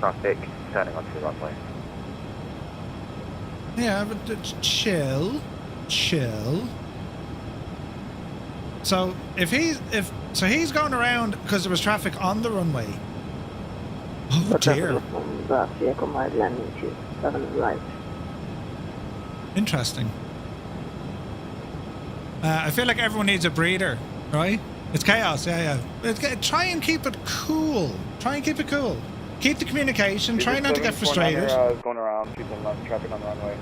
traffic, turning onto the runway. Yeah, but chill. So he's going around because there was traffic on the runway. Oh dear. Interesting. I feel like everyone needs a breather, right? It's chaos, yeah. Try and keep it cool. Keep the communication. Try not to get frustrated. Going around, people traffic on the runway.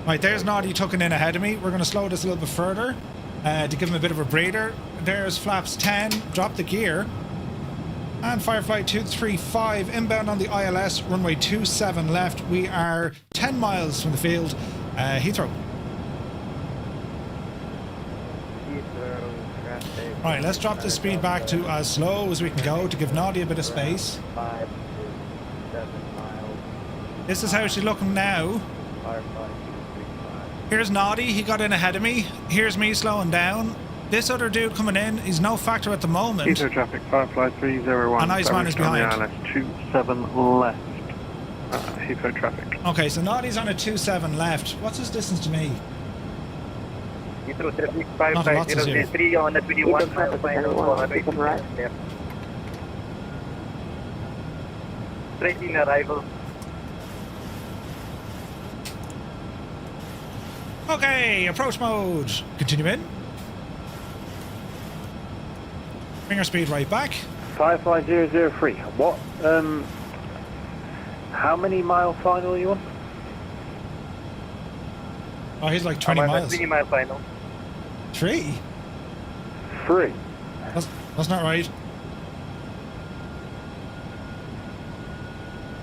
Right, there's Naughty tucking in ahead of me. We're going to slow this a little bit further to give him a bit of a breather. There's flaps 10. Drop the gear. And Firefly 235 inbound on the ILS, runway 27 left. We are 10 miles from the field. Heathrow. Right, let's drop the speed back to as slow as we can go to give Naughty a bit of space. 5 to 7 miles. This is how she's looking now. Here's Naughty, he got in ahead of me. Here's me slowing down. This other dude coming in, he's no factor at the moment. Heathrow traffic, Firefly 301. And Iceman is behind. ILS 27 left. Heathrow traffic. Okay, so Naughty's on a 27 left. What's his distance to me? Heathrow traffic Not a lot to do. 550 on the 21 mile final for right. Straight in arrival. Okay, approach mode. Continue in. Bring our speed right back. 55003. What? How many mile final are you on? Oh, he's like 20 miles. 3 mile final. 3? 3. That's not right.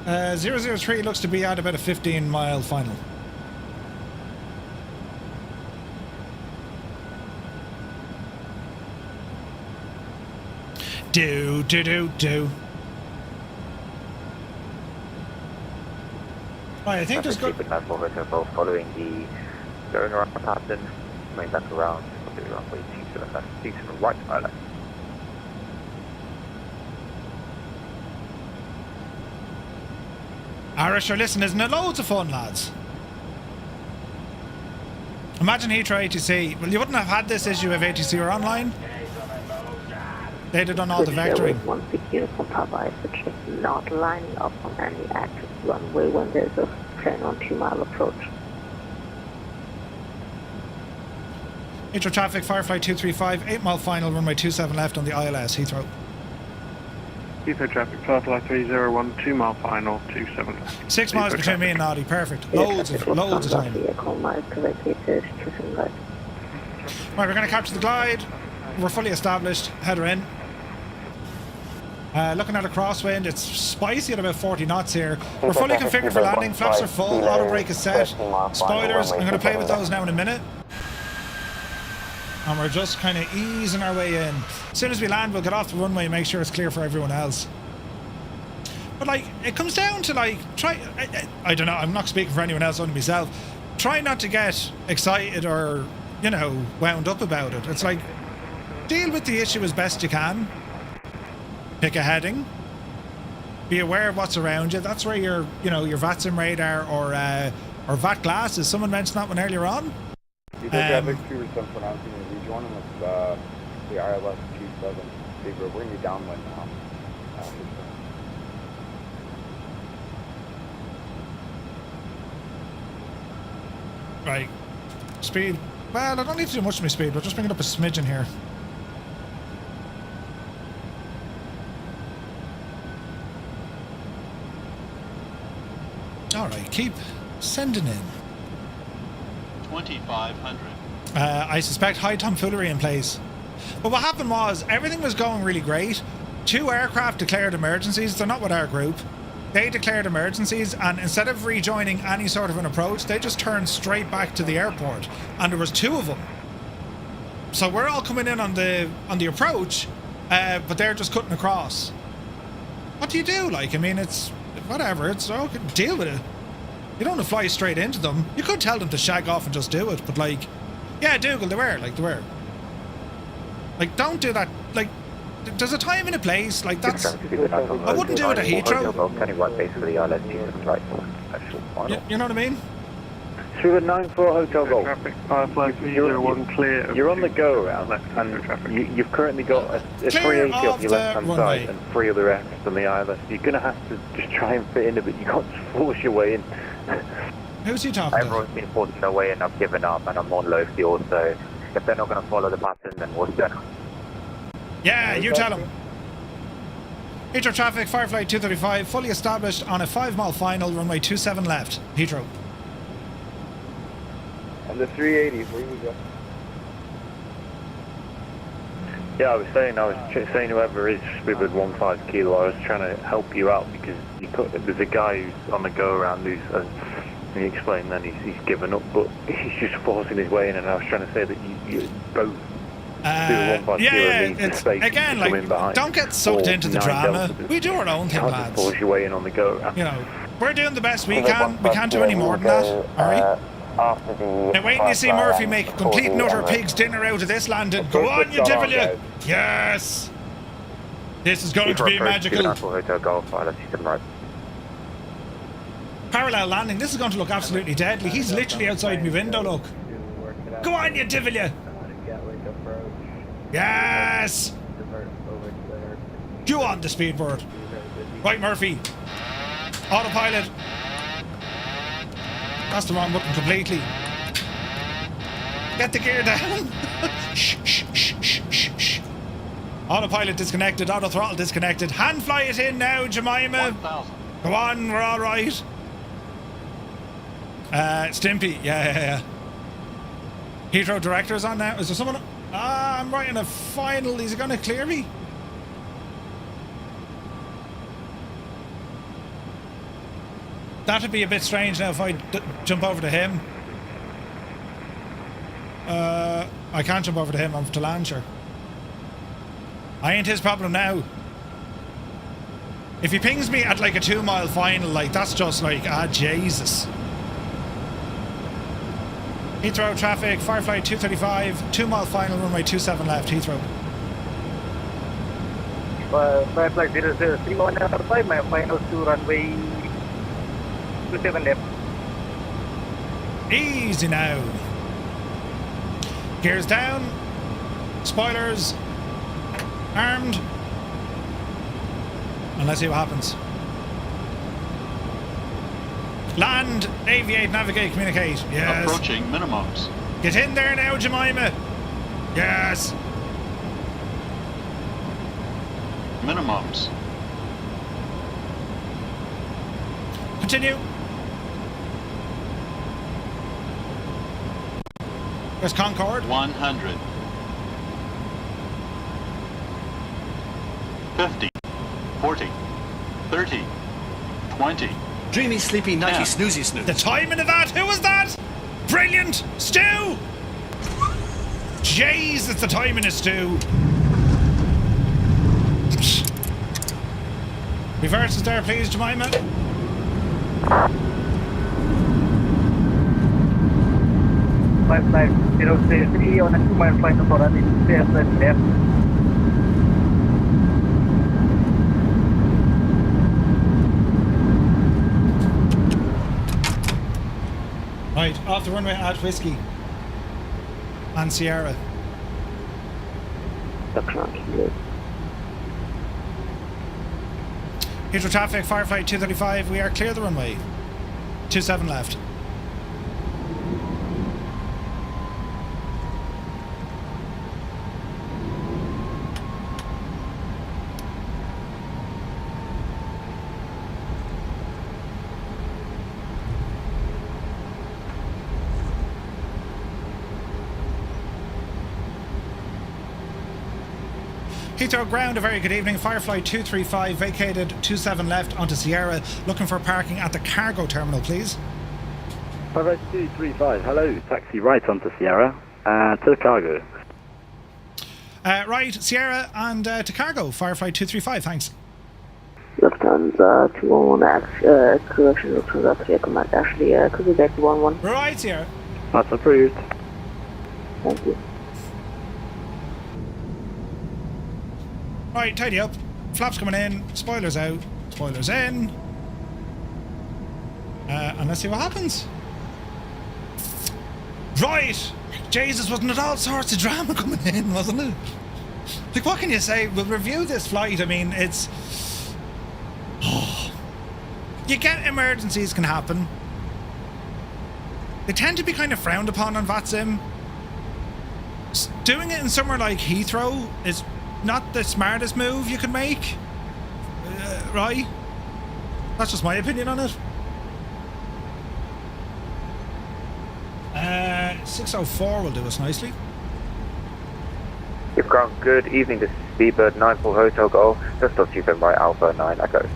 003 looks to be at about a 15-mile final. Do. Right, I think there's good. Following the going around pattern, coming back around, runway 27 left, 27 right, island. Irish, listen, isn't it loads of fun, lads? Imagine Heathrow ATC. Well, you wouldn't have had this issue if ATC were online. They'd have done all the vectoring. One secure from Papa is just not lining up on any active runway when there's a plane on 2 mile approach. Heathrow traffic, Firefly 235, 8 mile final, runway 27 left on the ILS, Heathrow. Heathrow traffic, Firefly 301, 2 mile final, 27 left. 6 miles between me and Noddy, perfect. Loads of time. Right, we're going to capture the glide. We're fully established. Header in. Looking at a crosswind, it's spicy at about 40 knots here. We're fully configured for landing. Flaps are full. Auto brake is set. Spoilers, I'm going to play with those now in a minute. And we're just kind of easing our way in. As soon as we land, we'll get off the runway and make sure it's clear for everyone else. But like, it comes down to like, I don't know, I'm not speaking for anyone else, only myself. Try not to get excited or, you know, wound up about it. It's like, deal with the issue as best you can. Pick a heading. Be aware of what's around you. That's where your, you know, your VATSIM radar or VAT glasses. Someone mentioned that one earlier on. Traffic 2 pronouncing it. Rejoining with the ILS 27. We're going to be downwind now. Right. Speed. Well, I don't need to do much of my speed. We'll just bring it up a smidgen here. Alright, keep sending in. 2500. I suspect high tomfoolery in place. But what happened was, everything was going really great. 2 aircraft declared emergencies. They're not with our group. They declared emergencies, and instead of rejoining any sort of an approach, they just turned straight back to the airport. And there was 2 of them. So we're all coming in on the approach, but they're just cutting across. What do you do? Like, I mean, it's whatever. It's okay. Deal with it. You don't want to fly straight into them. You could tell them to shag off and just do it, but like, yeah, Dougal, they were. Like, don't do that. Like, there's a time and a place. Like, that's. I wouldn't do it at Heathrow. You know what I mean? Sugar 94 Hotel Golf. Traffic, Firefly 301 clear. You're on the go around, and you've currently got a 380 off your left hand side and 3 other aircraft on the ILS. You're going to have to just try and fit in a bit. You've got to force your way in. Who's he talking to? Everyone's been forcing their way in. I've given up, and I'm on low fuel, so if they're not going to follow the pattern, then what's that? Yeah, you tell them. Heathrow traffic, Firefly 235, fully established on a 5 mile final, runway 27 left. Heathrow. And the 380, where you go? Yeah, I was saying whoever is with 15 kilo, I was trying to help you out because there's a guy who's on the go around who's, and he explained then he's given up, but he's just forcing his way in, and I was trying to say that you both it's again like, don't get sucked into the drama. We do our own thing, lads. Force your way in on the go around. You know, we're doing the best we can. We can't do any more than that. All right. Now wait till you see Murphy make a complete and utter pig's dinner out of this landing. Go on, you devil, you! Yes! This is going to be magical. Parallel landing. This is going to look absolutely deadly. He's literally outside my window, look. Go on, you devil, you. Gatwick approach. Yes! Divert over to there. You on the speedboard. Right, Murphy. Autopilot. That's the wrong button completely. Get the gear down. Shh, shh, shh, shh, shh, shh. Autopilot disconnected. Auto throttle disconnected. Hand fly it in now, Jemima. 1,000. Go on, we're all right. Stimpy. Yeah. Heathrow director's on now. Is there someone? I'm writing a final. Is he going to clear me? That'd be a bit strange now if I jump over to him. I can't jump over to him. I'm to Lancia. I ain't his problem now. If he pings me at like a 2 mile final, like that's just like, Jesus. Heathrow traffic, Firefly 235, 2 mile final, runway 27 left, Heathrow. Firefly 00315, my final to runway 27 left. Easy now. Gears down. Spoilers. Armed. And let's see what happens. Land, aviate, navigate, communicate. Yes. Approaching minimums. Get in there now, Jemima. Yes. Minimums. Continue. There's Concorde. 100. 50. 40. 30. 20. Dreamy, sleepy, nighty, snoozy, snooze. The timing of that. Who was that? Brilliant. Stu. Jeez, it's the timing of Stu. Reverses there, please, Jemima. Firefly 033 on a 2 mile flight for runway 27 left. Right, off the runway at Whiskey and Sierra. Heathrow traffic, Firefly 235, we are clear the runway. 27 left. Heathrow ground, a very good evening. Firefly 235 vacated 27 left onto Sierra, looking for parking at the cargo terminal, please. Firefly 235, hello, taxi right onto Sierra, to the cargo. Right, Sierra and to cargo, Firefly 235, thanks. Lufthansa 211, correction, Lufthansa 3 Ashley, could be back to 11. Right, Sierra. That's approved. Thank you. Right, tidy up. Flaps coming in, spoilers out, spoilers in. And let's see what happens. Right! Jesus, wasn't it all sorts of drama coming in, wasn't it? Like, what can you say? We'll review this flight. I mean, it's... You get emergencies can happen. They tend to be kind of frowned upon on VATSIM. Doing it in somewhere like Heathrow is not the smartest move you can make. Right? That's just my opinion on it. 604 will do us nicely. You've ground, good evening, this is Speedbird 94 Hotel Golf, just off you from right Alpha 9 Echo.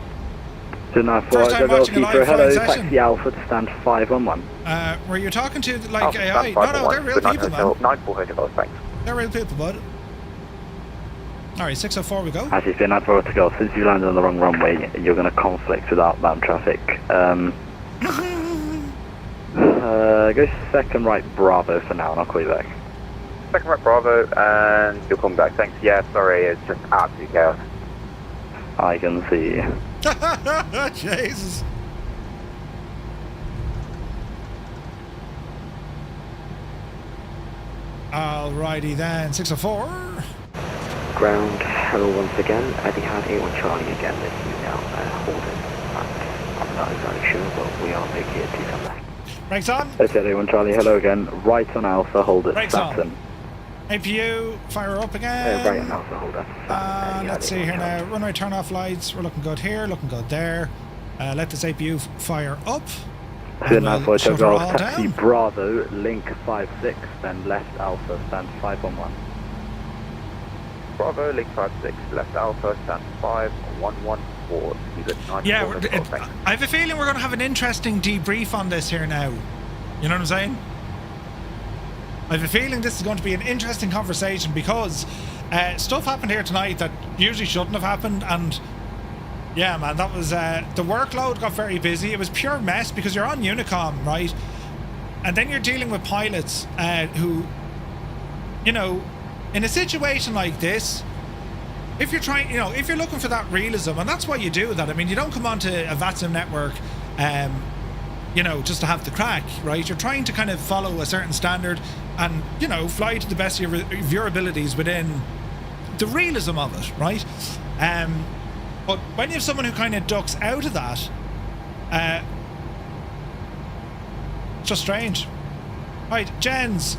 294 Hotel Golf, hello, taxi Alpha to stand 511. Were you talking to like Alpha AI? No, they're real people, man. 94 Hotel Golf, thanks. They're real people, bud. Alright, 604 we go. As it's been 94 Hotel Golf, since you landed on the wrong runway, you're going to conflict with outbound traffic. Go second right Bravo for now, and I'll call you back. Second right Bravo, and you'll come back, thanks. Yeah, sorry, it's just absolute chaos. I can see. Jesus. Alrighty then, 604. Ground, hello once again. Etihad 81 Charlie again with you now. Hold it. I'm not exactly sure, but we are making it to come back. Brakes on. Etihad 81 Charlie, hello again. Right on Alpha, hold it. Brakes Saturn. on. APU, fire up again. Right on Alpha, hold it. Let's see here now. Runway turn off lights. We're looking good here, looking good there. Let this APU fire up. Then Alpha shut Hotel her Golf, all taxi down. Bravo, link 56, then left Alpha, stand 511. Bravo, link 56, left Alpha, stand 5114, keep it 9. Yeah, I have a feeling we're going to have an interesting debrief on this here now. You know what I'm saying? I have a feeling this is going to be an interesting conversation because stuff happened here tonight that usually shouldn't have happened, and yeah, man, that was the workload got very busy. It was pure mess because you're on Unicom, right? And then you're dealing with pilots who, you know, in a situation like this, if you're trying, you know, if you're looking for that realism, and that's why you do that. I mean, you don't come onto a VATSIM network, you know, just to have the crack, right? You're trying to kind of follow a certain standard and, you know, fly to the best of your abilities within the realism of it, right? But when you have someone who kind of ducks out of that, it's just strange. Right, gens,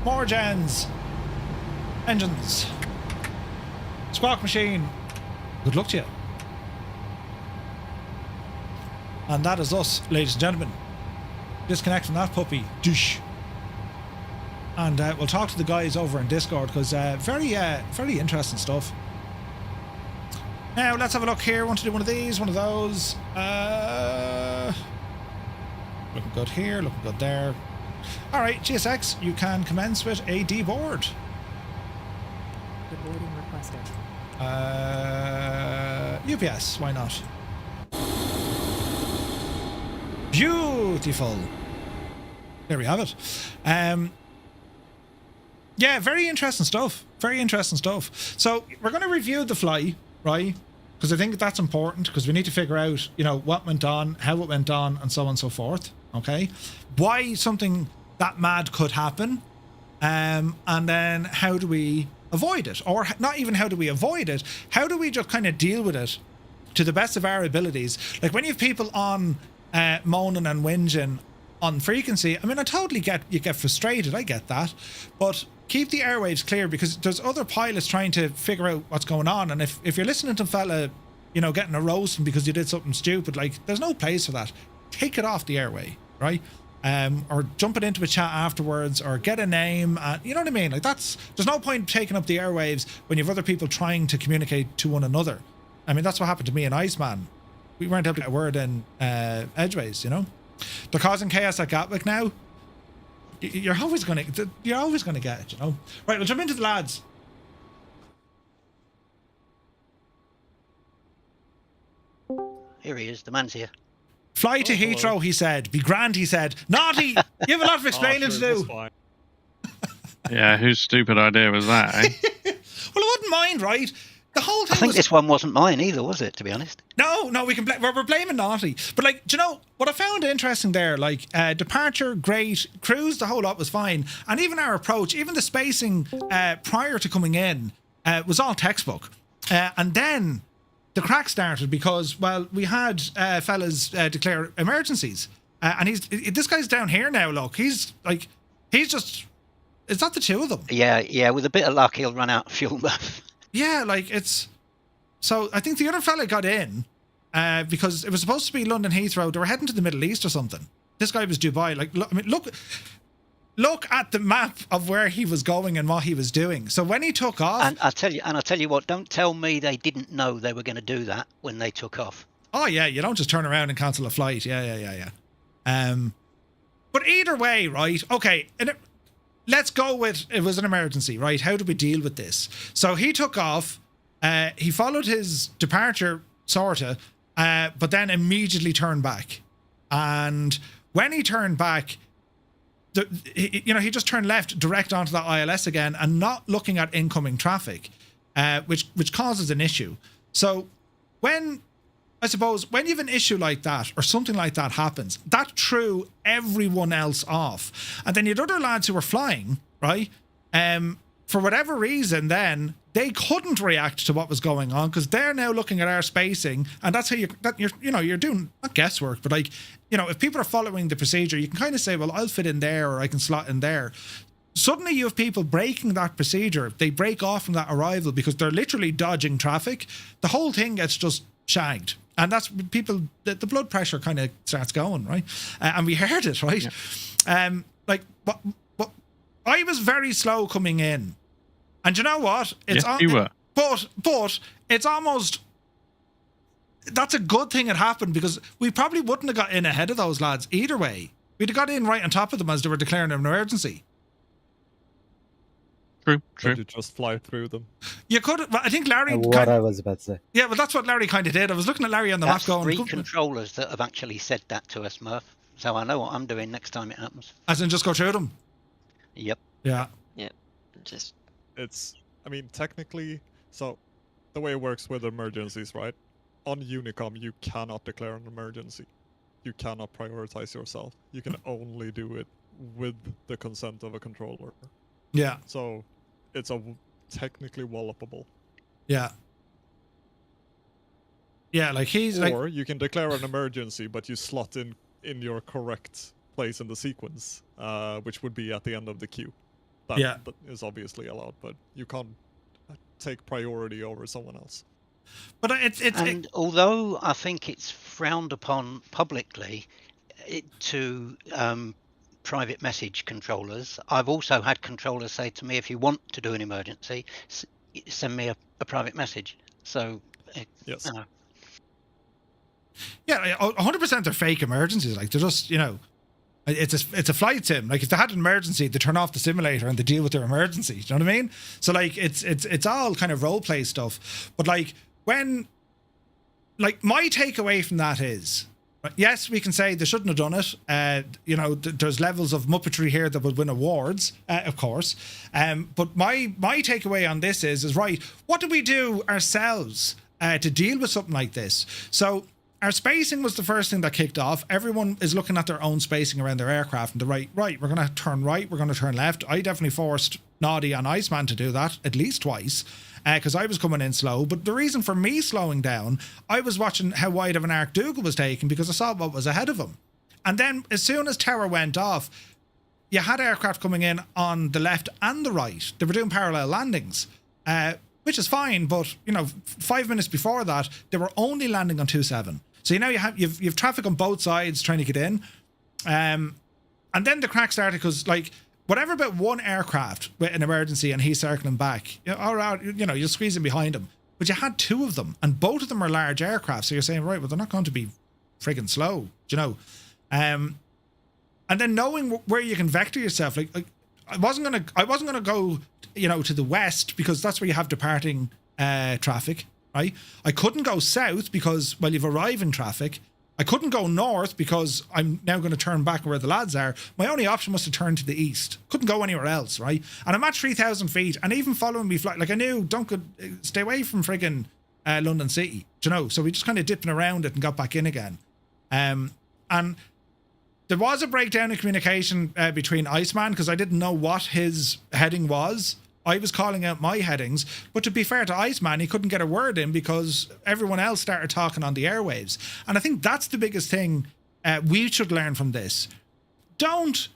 more gens, engines, squawk machine. Good luck to you. And that is us, ladies and gentlemen. Disconnect from that puppy. Douche. And we'll talk to the guys over in Discord because very interesting stuff. Now, let's have a look here. Want to do one of these, one of those. Looking good here, looking good there. All right, GSX, you can commence with a deboard. Deboarding requested. UPS, why not? Beautiful. There we have it. Yeah, very interesting stuff. Very interesting stuff. So we're going to review the fly, right? Because I think that's important because we need to figure out, you know, what went on, how it went on, and so on and so forth. Okay, why something that mad could happen, and then how do we avoid it, or not even how do we avoid it? How do we just kind of deal with it to the best of our abilities? Like when you have people on moaning and whinging on frequency, I mean, I totally get you get frustrated. I get that, but keep the airwaves clear because there's other pilots trying to figure out what's going on. And if you're listening to a fella, you know, getting a roasting because you did something stupid, like there's no place for that. Take it off the airway, right? Or jump it into a chat afterwards, or get a name. You know what I mean? Like there's no point taking up the airwaves when you have other people trying to communicate to one another. I mean, that's what happened to me and Iceman. We weren't able to get a word in edgeways, you know. They're causing chaos at Gatwick now. You're always gonna get it, you know. Right, we'll jump into the lads. Here he is, the man's here. Fly to Heathrow, he said. Be grand, he said. Naughty! You have a lot of explaining to do. Yeah, whose stupid idea was that, eh? Well, I wouldn't mind, right? The whole thing I think this one wasn't mine either, was it, to be honest? No, we can we're blaming Naughty. But like, do you know what I found interesting there? Like, departure, great. Cruise, the whole lot was fine. And even our approach, even the spacing prior to coming in was all textbook. And then the crack started because, well, we had fellas declare emergencies. And this guy's down here now, look. He's just... Is that the two of them? Yeah, with a bit of luck, he'll run out of fuel. Yeah, like it's... So I think the other fella got in because it was supposed to be London Heathrow. They were heading to the Middle East or something. This guy was Dubai. Like, look at the map of where he was going and what he was doing. So when he took off... And I'll tell you what, don't tell me they didn't know they were going to do that when they took off. Oh, yeah, you don't just turn around and cancel a flight. Yeah. But either way, right, okay, let's go with it was an emergency, right? How do we deal with this? So he took off, he followed his departure, sorta, but then immediately turned back. And when he turned back, he just turned left direct onto that ILS again and not looking at incoming traffic, which causes an issue. So when I suppose when you have an issue like that or something like that happens, that threw everyone else off. And then you had other lads who were flying, right? For whatever reason, then they couldn't react to what was going on because they're now looking at our spacing, and that's how you're doing not guesswork, but like, you know, if people are following the procedure, you can kind of say, well, I'll fit in there or I can slot in there. Suddenly you have people breaking that procedure. They break off from that arrival because they're literally dodging traffic. The whole thing gets just shagged. And that's people, the blood pressure kind of starts going, right? And we heard it, right? Yeah. But I was very slow coming in. And you know what? Yes, you were. But it's almost, that's a good thing it happened because we probably wouldn't have got in ahead of those lads either way. We'd have got in right on top of them as they were declaring an emergency. True. Did you just fly through them? You could. I think Larry. I was about to say. Yeah, but that's what Larry kind of did. I was looking at Larry on the map going. 3 controllers that have actually said that to us, Murph. So I know what I'm doing next time it happens. As in, just go through them. Yep. Yeah. Yep. Just. I mean, technically, so the way it works with emergencies, right? On Unicom, you cannot declare an emergency. You cannot prioritize yourself. You can only do it with the consent of a controller. Yeah. So it's technically wallopable. Yeah. Yeah, like or you can declare an emergency, but you slot in your correct place in the sequence, which would be at the end of the queue. That is obviously allowed, but you can't take priority over someone else. But although I think it's frowned upon publicly to private message controllers, I've also had controllers say to me, if you want to do an emergency, send me a private message. So, yes. You know. Yeah, 100% they're fake emergencies. Like, they're just, you know, it's a flight sim. Like, if they had an emergency, they turn off the simulator and they deal with their emergency. Do you know what I mean? So, like, it's all kind of role play stuff. But like, when, like, my takeaway from that is, yes, we can say they shouldn't have done it. You know, there's levels of muppetry here that would win awards, of course. But my takeaway on this is right, what do we do ourselves to deal with something like this? So our spacing was the first thing that kicked off. Everyone is looking at their own spacing around their aircraft and right, we're going to turn right, we're going to turn left. I definitely forced Noddy and Iceman to do that at least twice because I was coming in slow. But the reason for me slowing down, I was watching how wide of an arc Dougal was taking because I saw what was ahead of him. And then as soon as tower went off, you had aircraft coming in on the left and the right. They were doing parallel landings, which is fine. But, you know, 5 minutes before that, they were only landing on 27. So now you've traffic on both sides trying to get in. And then the crack started because, like, whatever about one aircraft with an emergency and he's circling back, you're squeezing behind him. But you had 2 of them, and both of them are large aircraft. So you're saying, right, well, they're not going to be friggin' slow, do you know? And then knowing where you can vector yourself, like I wasn't gonna go, you know, to the west because that's where you have departing traffic. Right, I couldn't go south because, well, you've arriving traffic. I couldn't go north because I'm now going to turn back where the lads are. My only option was to turn to the east. Couldn't go anywhere else, right? And I'm at 3,000 feet, and even following me flight, like I knew, stay away from friggin' London City, do you know? So we just kind of dipping around it and got back in again. And there was a breakdown in communication between Iceman because I didn't know what his heading was. I was calling out my headings, but to be fair to Iceman, he couldn't get a word in because everyone else started talking on the airwaves. And I think that's the biggest thing we should learn from this. Don't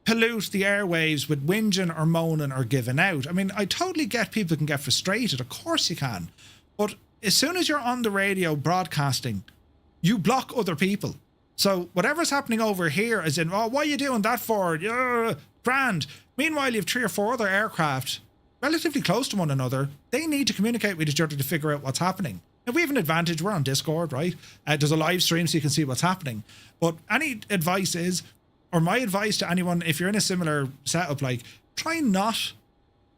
pollute the airwaves with whinging or moaning or giving out. I mean, I totally get people can get frustrated. Of course you can. But as soon as you're on the radio broadcasting, you block other people. So whatever's happening over here is in, what are you doing that for? Grand. Meanwhile, you have 3 or 4 other aircraft relatively close to one another. They need to communicate with each other to figure out what's happening. Now, we have an advantage. We're on Discord, right? There's a live stream so you can see what's happening. But any advice is, or my advice to anyone, if you're in a similar setup, like, try not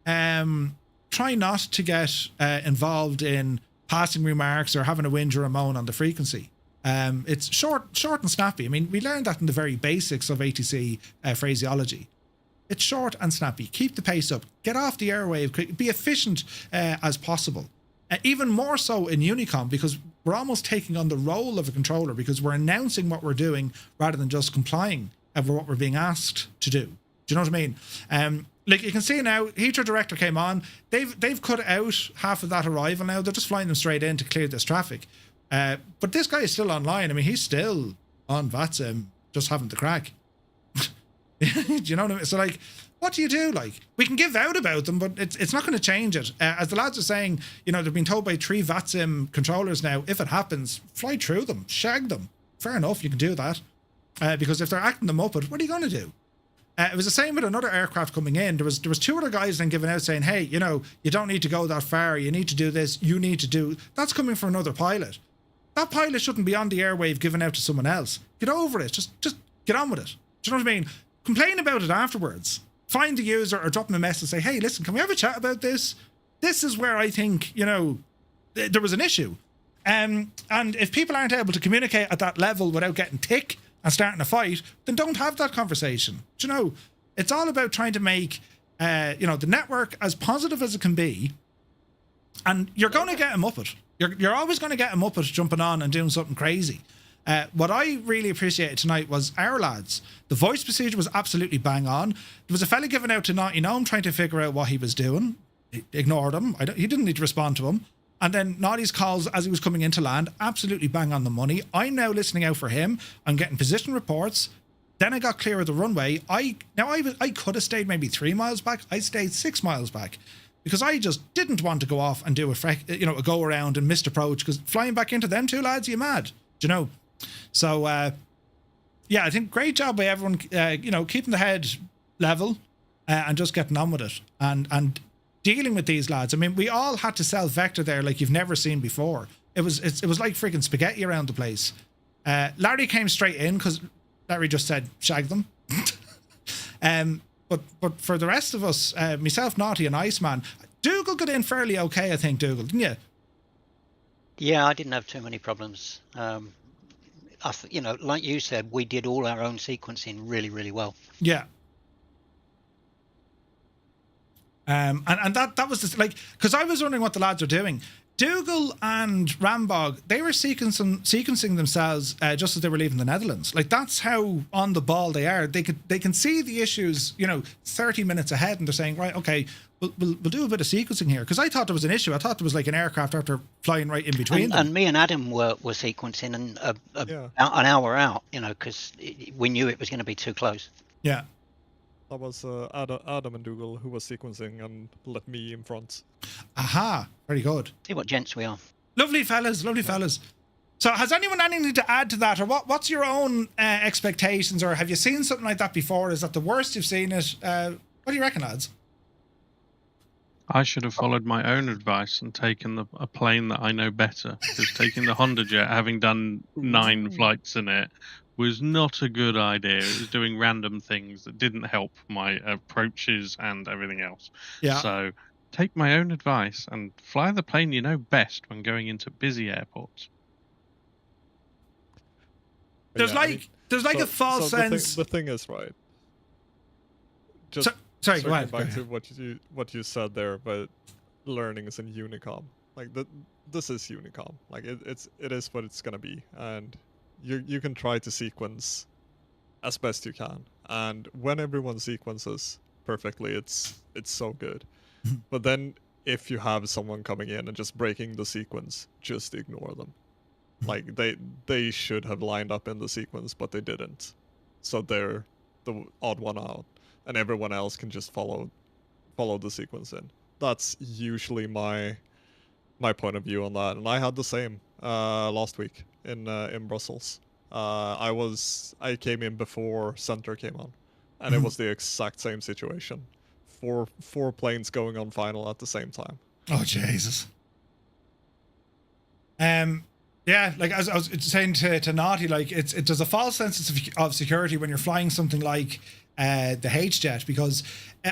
to get involved in passing remarks or having a whinge or a moan on the frequency. It's short and snappy. I mean, we learned that in the very basics of ATC phraseology. It's short and snappy. Keep the pace up. Get off the airwave. Be efficient as possible. Even more so in Unicom, because we're almost taking on the role of a controller, because we're announcing what we're doing rather than just complying with what we're being asked to do. Do you know what I mean? Like you can see now, Heathrow director came on. They've cut out half of that arrival now. They're just flying them straight in to clear this traffic. But this guy is still online. I mean, he's still on VATSIM, just having the crack. Do you know what I mean? So like, what do you do? Like, we can give out about them, but it's not going to change it. As the lads are saying, you know, they've been told by 3 VATSIM controllers now, if it happens, fly through them, shag them. Fair enough, you can do that. Because if they're acting them up, what are you going to do? It was the same with another aircraft coming in. There was 2 other guys then giving out saying, hey, you know, you don't need to go that far. You need to do this. You need to do... That's coming from another pilot. That pilot shouldn't be on the airwave giving out to someone else. Get over it. Just get on with it. Do you know what I mean? Complain about it afterwards. Find the user or drop them a message and say, hey, listen, can we have a chat about this? This is where I think, you know, there was an issue. And if people aren't able to communicate at that level without getting tick and starting a fight, then don't have that conversation. Do you know, it's all about trying to make, you know, the network as positive as it can be. And you're going to get them up it. You're always going to get them up at jumping on and doing something crazy. What I really appreciated tonight was our lads. The voice procedure was absolutely bang on. There was a fella giving out to Naughty Gnome trying to figure out what he was doing. He ignored him. He didn't need to respond to him. And then Naughty's calls as he was coming into land, absolutely bang on the money. I'm now listening out for him. I'm getting position reports. Then I got clear of the runway. I could have stayed maybe 3 miles back. I stayed 6 miles back because I just didn't want to go off and do a go around and missed approach, because flying back into them 2 lads, you mad? Do you know? So, yeah, I think great job by everyone, you know, keeping the head level and just getting on with it and dealing with these lads. I mean, we all had to self-vector there like you've never seen before. It was like freaking spaghetti around the place. Larry came straight in because Larry just said, shag them. But for the rest of us, myself, Naughty and Iceman, Dougal got in fairly okay, I think, Dougal, didn't you? Yeah, I didn't have too many problems. You know, like you said, we did all our own sequencing really, really well. Yeah. And that was just like, because I was wondering what the lads are doing. Dougal and Rambog, they were sequencing themselves just as they were leaving the Netherlands. Like, that's how on the ball they are. They can see the issues, you know, 30 minutes ahead, and they're saying, right, okay, we'll do a bit of sequencing here. Because I thought there was an issue. I thought there was like an aircraft after flying right in between them. And me and Adam were sequencing and about an hour out, you know, because we knew it was going to be too close. Yeah. That was Adam and Dougal who was sequencing and let me in front. Aha, very good. See what gents we are. Lovely fellas, lovely fellas. So has anyone anything to add to that, or what's your own expectations, or have you seen something like that before? Is that the worst you've seen it? What do you reckon, lads? I should have followed my own advice and taken a plane that I know better, because taking the Honda Jet, having done 9 flights in it, was not a good idea. It was doing random things that didn't help my approaches and everything else. Yeah. So take my own advice and fly the plane you know best when going into busy airports. There's a false sense. The thing is, right? Just sorry, go ahead. Back to what you said there about learnings in Unicom. Like this is Unicom. Like it is what it's gonna be, and you can try to sequence as best you can, and when everyone sequences perfectly, it's so good. But then if you have someone coming in and just breaking the sequence, just ignore them. Like they should have lined up in the sequence, but they didn't, so they're the odd one out, and everyone else can just follow the sequence in. That's usually my point of view on that, and I had the same last week in Brussels. I came in before center came on, and it was the exact same situation. Four planes going on final at the same time. Oh Jesus. Yeah, like as I was saying to Naughty, like there's a false sense of security when you're flying something like the H-Jet, because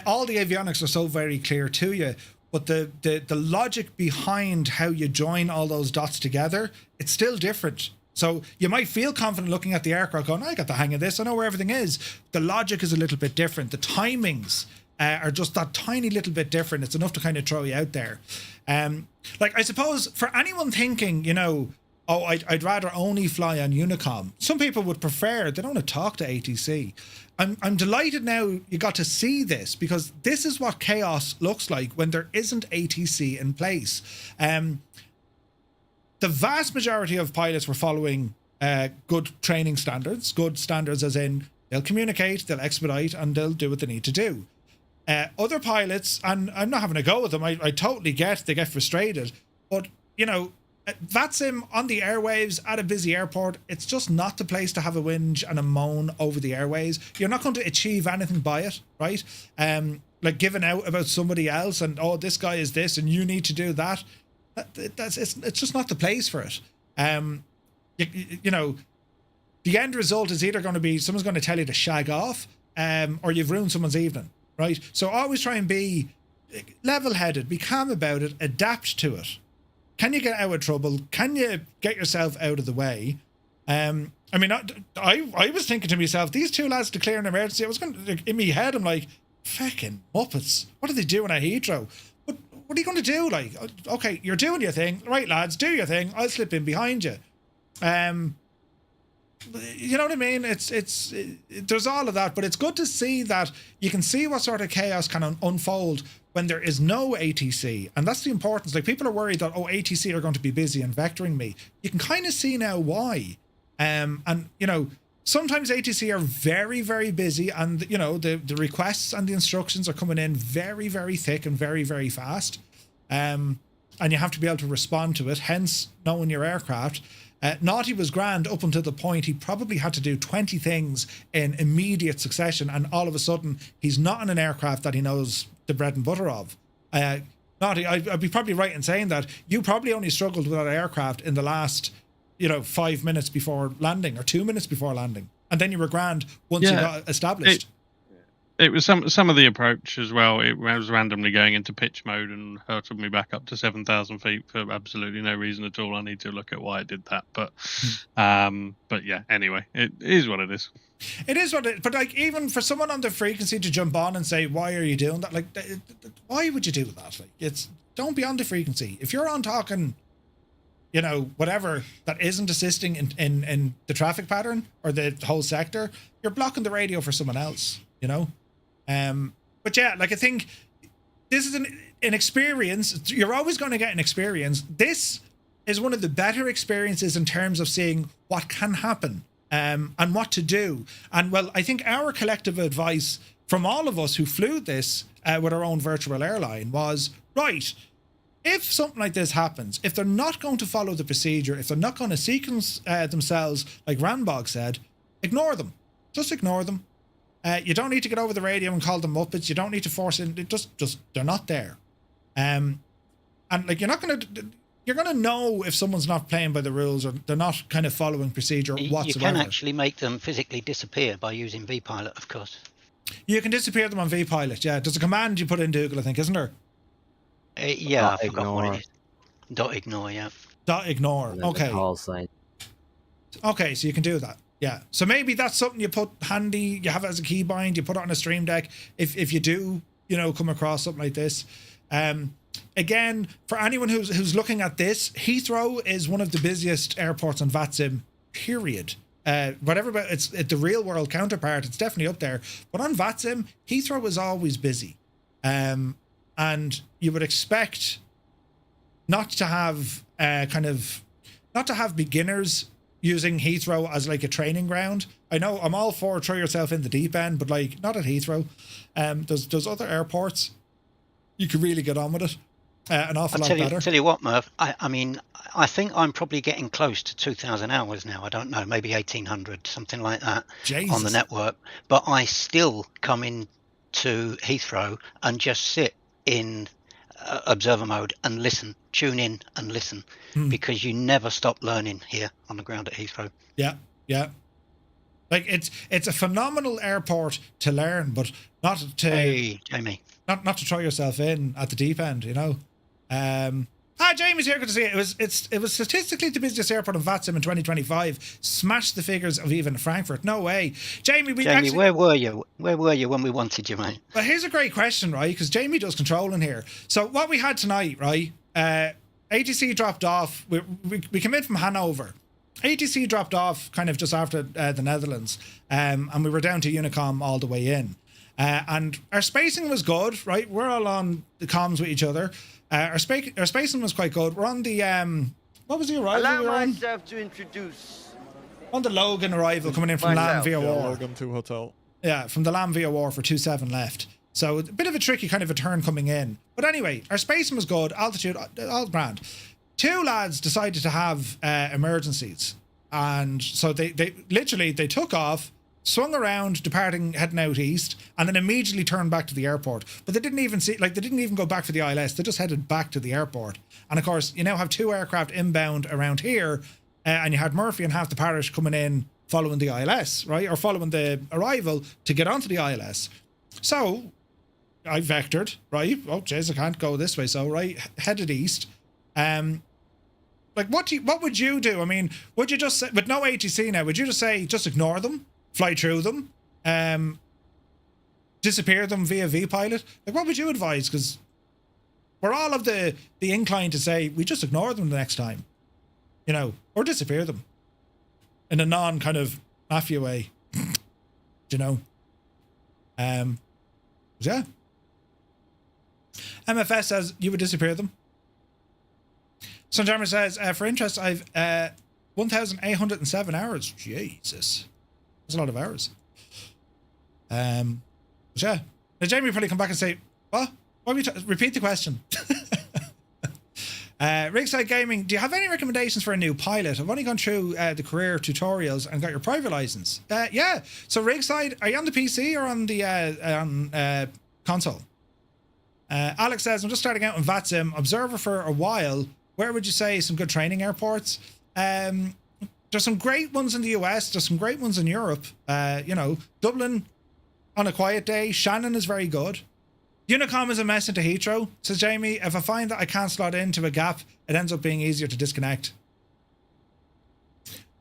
all the avionics are so very clear to you, but the logic behind how you join all those dots together, it's still different. So you might feel confident looking at the aircraft going, I got the hang of this, I know where everything is. The logic is a little bit different. The timings are just that tiny little bit different. It's enough to kind of throw you out there. Like, I suppose for anyone thinking, you know, oh, I'd rather only fly on Unicom. Some people would prefer, they don't want to talk to ATC. I'm delighted now you got to see this, because this is what chaos looks like when there isn't ATC in place. The vast majority of pilots were following good training standards, good standards as in they'll communicate, they'll expedite, and they'll do what they need to do. Other pilots, and I'm not having a go with them, I totally get, they get frustrated, but, you know, VATSIM on the airwaves at a busy airport, it's just not the place to have a whinge and a moan over the airways. You're not going to achieve anything by it, right? Like giving out about somebody else and, oh, this guy is this and you need to do that. It's just not the place for it. You know, the end result is either going to be someone's going to tell you to shag off, or you've ruined someone's evening, right? So always try and be level-headed, be calm about it, adapt to it. Can you get out of trouble? Can you get yourself out of the way? I mean, I was thinking to myself, these two lads declare an emergency. I was going to, in my head, I'm like, fucking Muppets. What are they doing at Heathrow? What are you going to do? Like, okay, you're doing your thing. Right, lads, do your thing. I'll slip in behind you. You know what I mean? There's all of that, but it's good to see that you can see what sort of chaos can unfold when there is no ATC. And that's the importance. Like, people are worried that, oh, ATC are going to be busy and vectoring me. You can kind of see now why. And, you know, sometimes ATC are very, very busy, and, you know, the requests and the instructions are coming in very, very thick and very, very fast. And you have to be able to respond to it, hence knowing your aircraft. Naughty was grand up until the point he probably had to do 20 things in immediate succession, and all of a sudden he's not in an aircraft that he knows the bread and butter of. Naughty, I'd be probably right in saying that you probably only struggled with that aircraft in the last, you know, 5 minutes before landing or 2 minutes before landing, and then you were grand once you got established. It was some of the approach as well. It was randomly going into pitch mode and hurtled me back up to 7,000 feet for absolutely no reason at all. I need to look at why it did that, but yeah. Anyway, it is what it is. It is what it. But like, even for someone on the frequency to jump on and say, "Why are you doing that?" Like, why would you do that? Like, don't be on the frequency. If you're on talking, you know, whatever that isn't assisting in the traffic pattern or the whole sector, you're blocking the radio for someone else. You know. But yeah, like, I think this is an experience. You're always going to get an experience. This is one of the better experiences in terms of seeing what can happen, and what to do. And well, I think our collective advice from all of us who flew this with our own virtual airline was, right, if something like this happens, if they're not going to follow the procedure, if they're not going to sequence themselves, like Rambog said, ignore them. Just ignore them. You don't need to get over the radio and call them Muppets. You don't need to force it. Just they're not there. And like, you're gonna know if someone's not playing by the rules or they're not kind of following procedure whatsoever. You can actually make them physically disappear by using VPilot, of course. You can disappear them on VPilot. Yeah, there's a command you put in Google, I think, isn't there? Yeah, I forgot what it is. Dot ignore. Yeah. Dot ignore. Okay. Okay, so you can do that. Yeah, so maybe that's something you put handy, you have it as a keybind, you put it on a Stream Deck if you do, you know, come across something like this. Again, for anyone who's looking at this, Heathrow is one of the busiest airports on VATSIM, period. Whatever about it's the real world counterpart, it's definitely up there. But on VATSIM, Heathrow is always busy. And you would expect not to have beginners using Heathrow as like a training ground. I know I'm all for throw yourself in the deep end, but like, not at Heathrow. There's other airports you can really get on with it an awful lot better. Tell you what, Merv, I mean, I think I'm probably getting close to 2,000 hours now. I don't know, maybe 1,800, something like that. Jesus. On the network. But I still come into Heathrow and just sit in observer mode and listen, tune in and listen, because you never stop learning here on the ground at Heathrow. Yeah. Like, it's a phenomenal airport to learn, but not to Jamie. Not to throw yourself in at the deep end, you know. Jamie's here. Good to see you. It was statistically the busiest airport in VATSIM in 2025. Smashed the figures of even Frankfurt. No way, Jamie. Where were you? Where were you when we wanted you, mate? Well, here's a great question, right? Because Jamie does controlling here. So what we had tonight, right? ATC dropped off. We came in from Hannover. ATC dropped off kind of just after the Netherlands, and we were down to Unicom all the way in. And our spacing was good, right? We're all on the comms with each other. Our spacing was quite good. We're on the what was the arrival? Allow we were on? myself to introduce. On the Logan arrival coming in from LAM via War. Logan 2 Hotel. Yeah, from the LAM via War for 27 left. So a bit of a tricky kind of a turn coming in. But anyway, our spacing was good, altitude, all grand. Two lads decided to have emergencies. And so they literally took off, swung around, heading out east, and then immediately turned back to the airport. But they didn't even go back for the ILS. They just headed back to the airport. And of course, you now have two aircraft inbound around here, and you had Murphy and half the parish coming in following the ILS, right? Or following the arrival to get onto the ILS. So I vectored, right? Oh, jeez, I can't go this way. So, right, headed east. What would you do? I mean, would you just say, with no ATC now, would you just say, just ignore them, fly through them, disappear them via V-pilot? Like, what would you advise? Because we're all of the incline to say, we just ignore them the next time, you know, or disappear them in a non kind of mafia way, you know? Yeah. MFS says you would disappear them. Sunjammer says, for interest, I've 1,807 hours. Jesus. That's a lot of hours. Yeah. Now, Jamie will probably come back and say, what? Repeat the question. Rigside Gaming, do you have any recommendations for a new pilot? I've only gone through the career tutorials and got your private license. Yeah. So Rigside, are you on the PC or on the console? Alex says, I'm just starting out in VATSIM, observer for a while. Where would you say some good training airports? There's some great ones in the US. There's some great ones in Europe. You know, Dublin on a quiet day. Shannon is very good. Unicom is a mess into Heathrow, says Jamie. If I find that I can't slot into a gap, it ends up being easier to disconnect.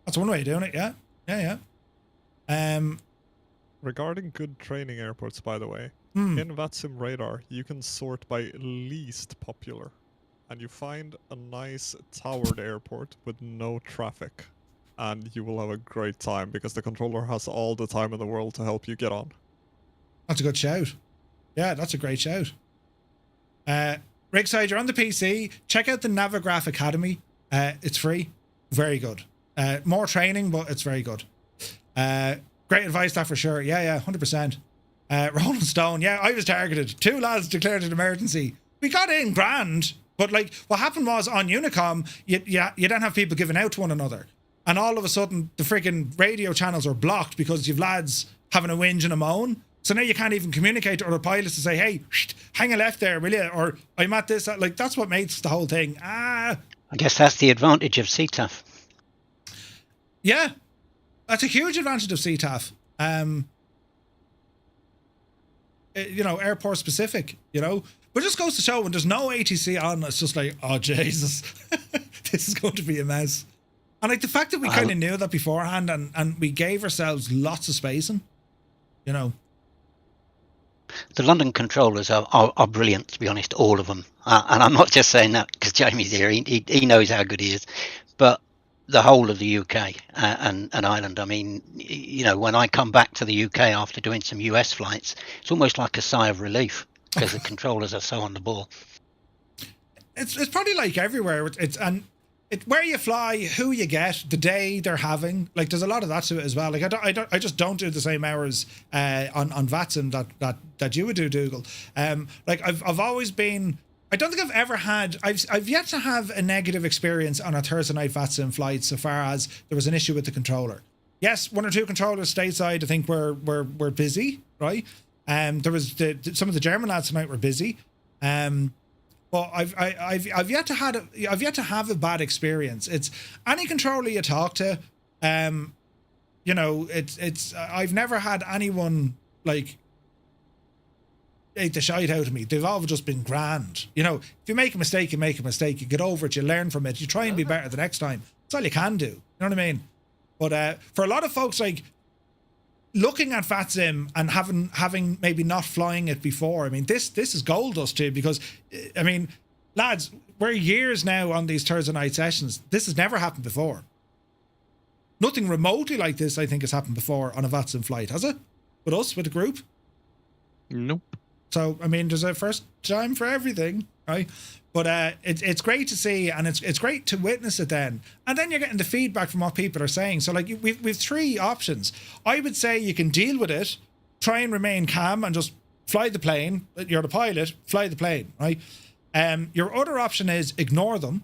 That's one way of doing it, yeah. Yeah. Regarding good training airports, by the way, in VATSIM radar, you can sort by least popular. And you find a nice towered airport with no traffic. And you will have a great time because the controller has all the time in the world to help you get on. That's a good shout. Yeah, that's a great shout. Rigside, you're on the PC. Check out the Navigraph Academy. It's free. Very good. More training, but it's very good. Great advice, that for sure. Yeah, 100%. Rolling Stone, yeah, I was targeted. Two lads declared an emergency. We got in grand, but like what happened was on Unicom, you don't have people giving out to one another. And all of a sudden, the freaking radio channels are blocked because you've lads having a whinge and a moan. So now you can't even communicate to other pilots to say, hey, hang a left there, will you? Or I'm at this. Like, that's what makes the whole thing. I guess that's the advantage of CTAF. Yeah, that's a huge advantage of CTAF. You know, airport specific, you know. But it just goes to show when there's no ATC on, it's just like, oh, Jesus, this is going to be a mess. And like the fact that we kind of knew that beforehand and we gave ourselves lots of spacing, you know. The London controllers are brilliant, to be honest, all of them. And I'm not just saying that because Jamie's here. He knows how good he is. But the whole of the UK and Ireland, I mean, you know, when I come back to the UK after doing some US flights, it's almost like a sigh of relief because the controllers are so on the ball. It's probably like everywhere. It's where you fly, who you get, the day they're having. Like, there's a lot of that to it as well. Like, I just don't do the same hours on VATSIM that you would do, Dougal. Like, I've always been. I don't think I've ever had. I've yet to have a negative experience on a Thursday night VATSIM flight so far as there was an issue with the controller. Yes, one or two controllers stateside, I think were busy, right? There was some of the German lads tonight were busy. But I've yet to have a bad experience. It's any controller you talk to, you know, it's I've never had anyone like ate the shite out of me. They've all just been grand. You know, if you make a mistake, you make a mistake. You get over it. You learn from it. You try and be better the next time. That's all you can do. You know what I mean? But for a lot of folks, like, looking at VATSIM and having maybe not flying it before, I mean, this is gold dust too, because, I mean, lads, we're years now on these Thursday night sessions. This has never happened before. Nothing remotely like this, I think, has happened before on a VATSIM flight, has it? With us, with the group? Nope. So, I mean, there's a first time for everything, right? But it's great to see, and it's great to witness it then. And then you're getting the feedback from what people are saying. So, like, we've three options. I would say you can deal with it, try and remain calm, and just fly the plane. You're the pilot, fly the plane, right? Your other option is ignore them,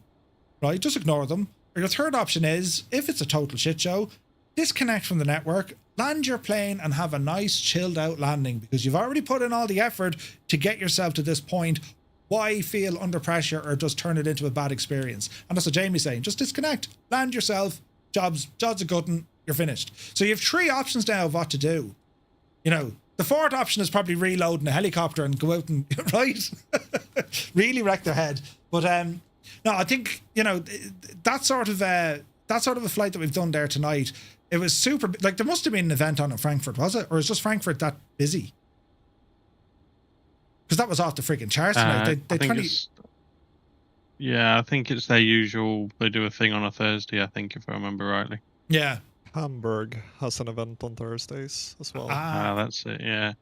right? Just ignore them. Or your third option is, if it's a total shit show, disconnect from the network, land your plane and have a nice chilled out landing, because you've already put in all the effort to get yourself to this point. Why feel under pressure or just turn it into a bad experience? And that's what Jamie's saying. Just disconnect, land yourself, jobs a gutting, you're finished. So you have three options now of what to do. You know, the fourth option is probably reloading a helicopter and go out and, right? Really wreck their head. But no, I think, you know, that sort of a flight that we've done there tonight, it was super. Like, there must have been an event on in Frankfurt, was it? Or is just Frankfurt that busy? Because that was off the freaking charts tonight. Yeah, I think it's their usual. They do a thing on a Thursday, I think, if I remember rightly. Yeah. Hamburg has an event on Thursdays as well. That's it. Yeah.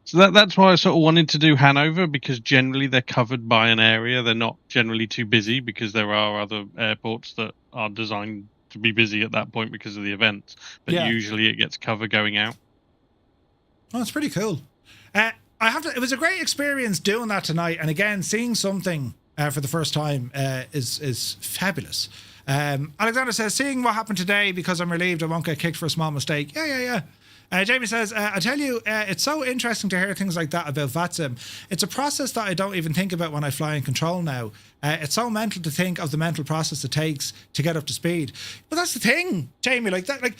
So that's why I sort of wanted to do Hannover, because generally they're covered by an area. They're not generally too busy, because there are other airports that are designed to be busy at that point because of the events. But usually it gets cover going out. Oh, it's pretty cool. It was a great experience doing that tonight, and again, seeing something for the first time is fabulous. Alexander says, seeing what happened today, because I'm relieved I won't get kicked for a small mistake. Yeah. Jamie says, I tell you, it's so interesting to hear things like that about VATSIM. It's a process that I don't even think about when I fly and control now. It's so mental to think of the mental process it takes to get up to speed. But that's the thing, Jamie, like that, like,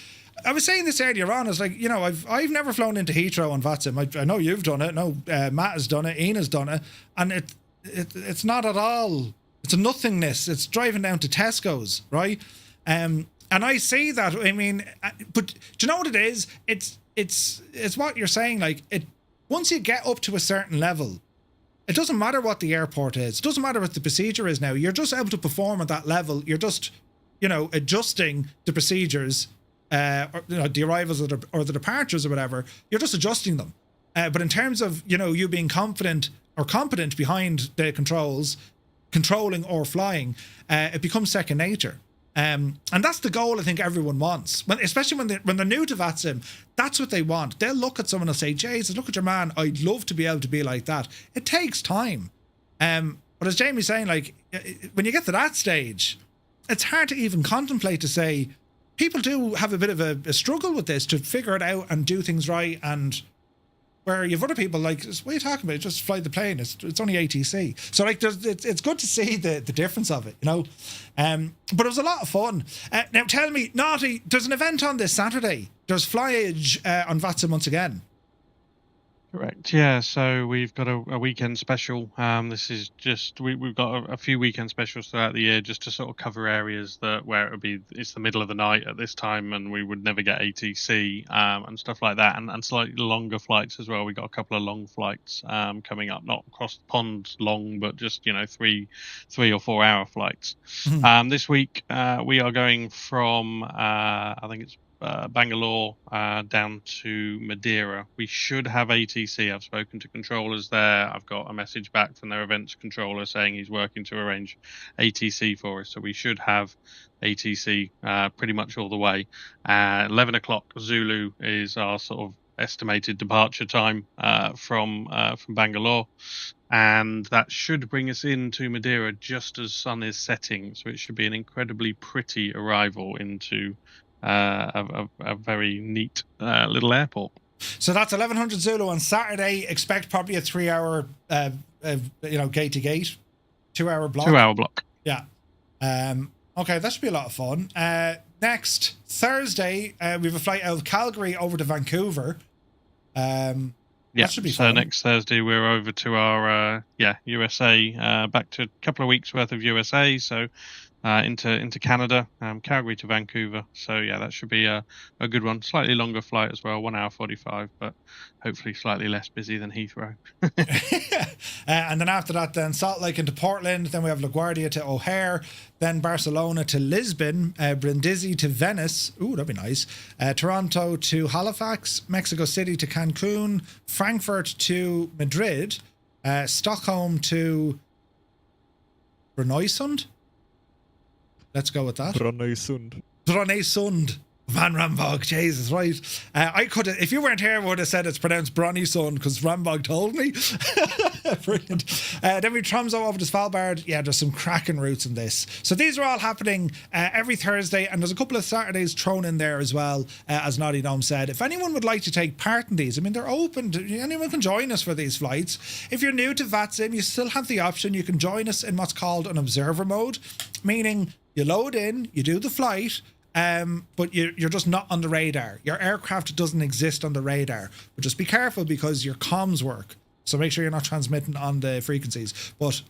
I was saying this earlier on, it's like, you know, I've never flown into Heathrow on VATSIM. I know you've done it. No, Matt has done it. Ian has done it. And it's not at all. It's a nothingness. It's driving down to Tesco's, right? And I see that. I mean, but do you know what it is? It's what you're saying. Like, once you get up to a certain level, it doesn't matter what the airport is. It doesn't matter what the procedure is now. You're just able to perform at that level. You're just, you know, adjusting the procedures. Or, you know, the arrivals or the departures or whatever, you're just adjusting them. But in terms of, you know, you being confident or competent behind the controls, controlling or flying, it becomes second nature. And that's the goal I think everyone wants, especially when they're new to VATSIM. That's what they want. They'll look at someone and say, Jesus, look at your man. I'd love to be able to be like that. It takes time. But as Jamie's saying, like, when you get to that stage, it's hard to even contemplate to say, people do have a bit of a struggle with this, to figure it out and do things right. And where you have other people like, what are you talking about? Just fly the plane. It's only ATC. So, like, it's good to see the difference of it, you know. But it was a lot of fun. Now, tell me, Naughty, there's an event on this Saturday. There's flyage on VATSIM once again. Correct. Yeah. So we've got a weekend special. This is just we've got a few weekend specials throughout the year, just to sort of cover areas where it would be, it's the middle of the night at this time and we would never get ATC and stuff like that, and slightly longer flights as well. We got a couple of long flights coming up, not across the pond long, but just, you know, 3 or 4 hour flights. This week we are going from I think it's Bangalore down to Madeira. We should have ATC. I've spoken to controllers there. I've got a message back from their events controller saying he's working to arrange ATC for us. So we should have ATC pretty much all the way. 11 o'clock Zulu is our sort of estimated departure time from Bangalore. And that should bring us into Madeira just as sun is setting. So it should be an incredibly pretty arrival into a very neat little airport. So that's 1100 Zulu on Saturday. Expect probably a 3 hour, gate to gate, 2 hour block. 2 hour block. Yeah. Okay, that should be a lot of fun. Next Thursday, we have a flight out of Calgary over to Vancouver. Yeah, that should be so fun. next Thursday we're over to our USA, back to a couple of weeks worth of USA, so into Canada, Calgary to Vancouver. So yeah, that should be a good one. Slightly longer flight as well, 1 hour 45, but hopefully slightly less busy than Heathrow. And then after that, then Salt Lake into Portland. Then we have LaGuardia to O'Hare. Then Barcelona to Lisbon. Brindisi to Venice. Ooh, that'd be nice. Toronto to Halifax. Mexico City to Cancun. Frankfurt to Madrid. Stockholm to Brønnøysund. Let's go with that. Brønnøysund. Van Rambog, Jesus, right. I could have, if you weren't here, I would have said it's pronounced Brønnøysund because Rambog told me. Brilliant. Then we Tromsø over to Svalbard. Yeah, there's some cracking routes in this. So these are all happening every Thursday, and there's a couple of Saturdays thrown in there as well, as Noddy Dome said. If anyone would like to take part in these, I mean, they're open. Anyone can join us for these flights. If you're new to VATSIM, you still have the option. You can join us in what's called an observer mode, meaning you load in, you do the flight, but you're just not on the radar. Your aircraft doesn't exist on the radar. But just be careful because your comms work. So make sure you're not transmitting on the frequencies. But,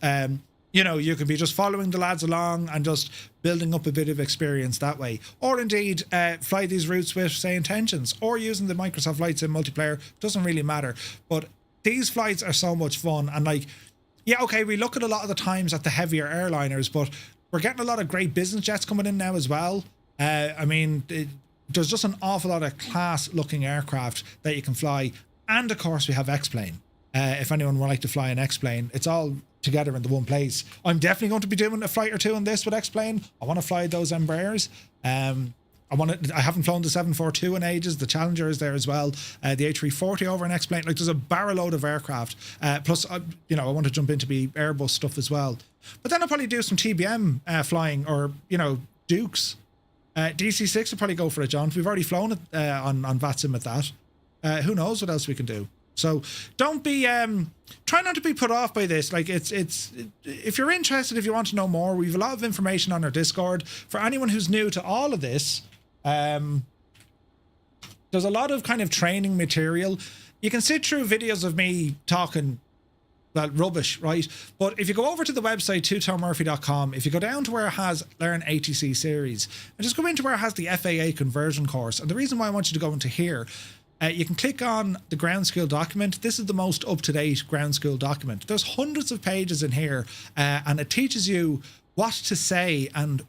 you can be just following the lads along and just building up a bit of experience that way. Or indeed, fly these routes with, say, intentions. Or using the Microsoft Flight Sim multiplayer. Doesn't really matter. But these flights are so much fun. And we look at a lot of the times at the heavier airliners, but we're getting a lot of great business jets coming in now as well. There's just an awful lot of class-looking aircraft that you can fly. And, of course, we have X-Plane. If anyone would like to fly an X-Plane, it's all together in the one place. I'm definitely going to be doing a flight or two on this with X-Plane. I want to fly those Embraers. I haven't flown the 742 in ages. The Challenger is there as well. The A340 over an X-Plane. There's a barrel load of aircraft. Plus, I want to jump into the Airbus stuff as well. But then I'll probably do some TBM flying or, Dukes. DC-6 will probably go for a jaunt. We've already flown it on VATSIM at that. Who knows what else we can do. So don't be, try not to be put off by this. If you're interested, if you want to know more, we have a lot of information on our Discord. For anyone who's new to all of this, there's a lot of kind of training material. You can sit through videos of me talking rubbish, right? But if you go over to the website, twotomurphy.com, if you go down to where it has Learn ATC series, and just go into where it has the FAA conversion course, and the reason why I want you to go into here, you can click on the ground school document. This is the most up-to-date ground school document. There's hundreds of pages in here, and it teaches you what to say and,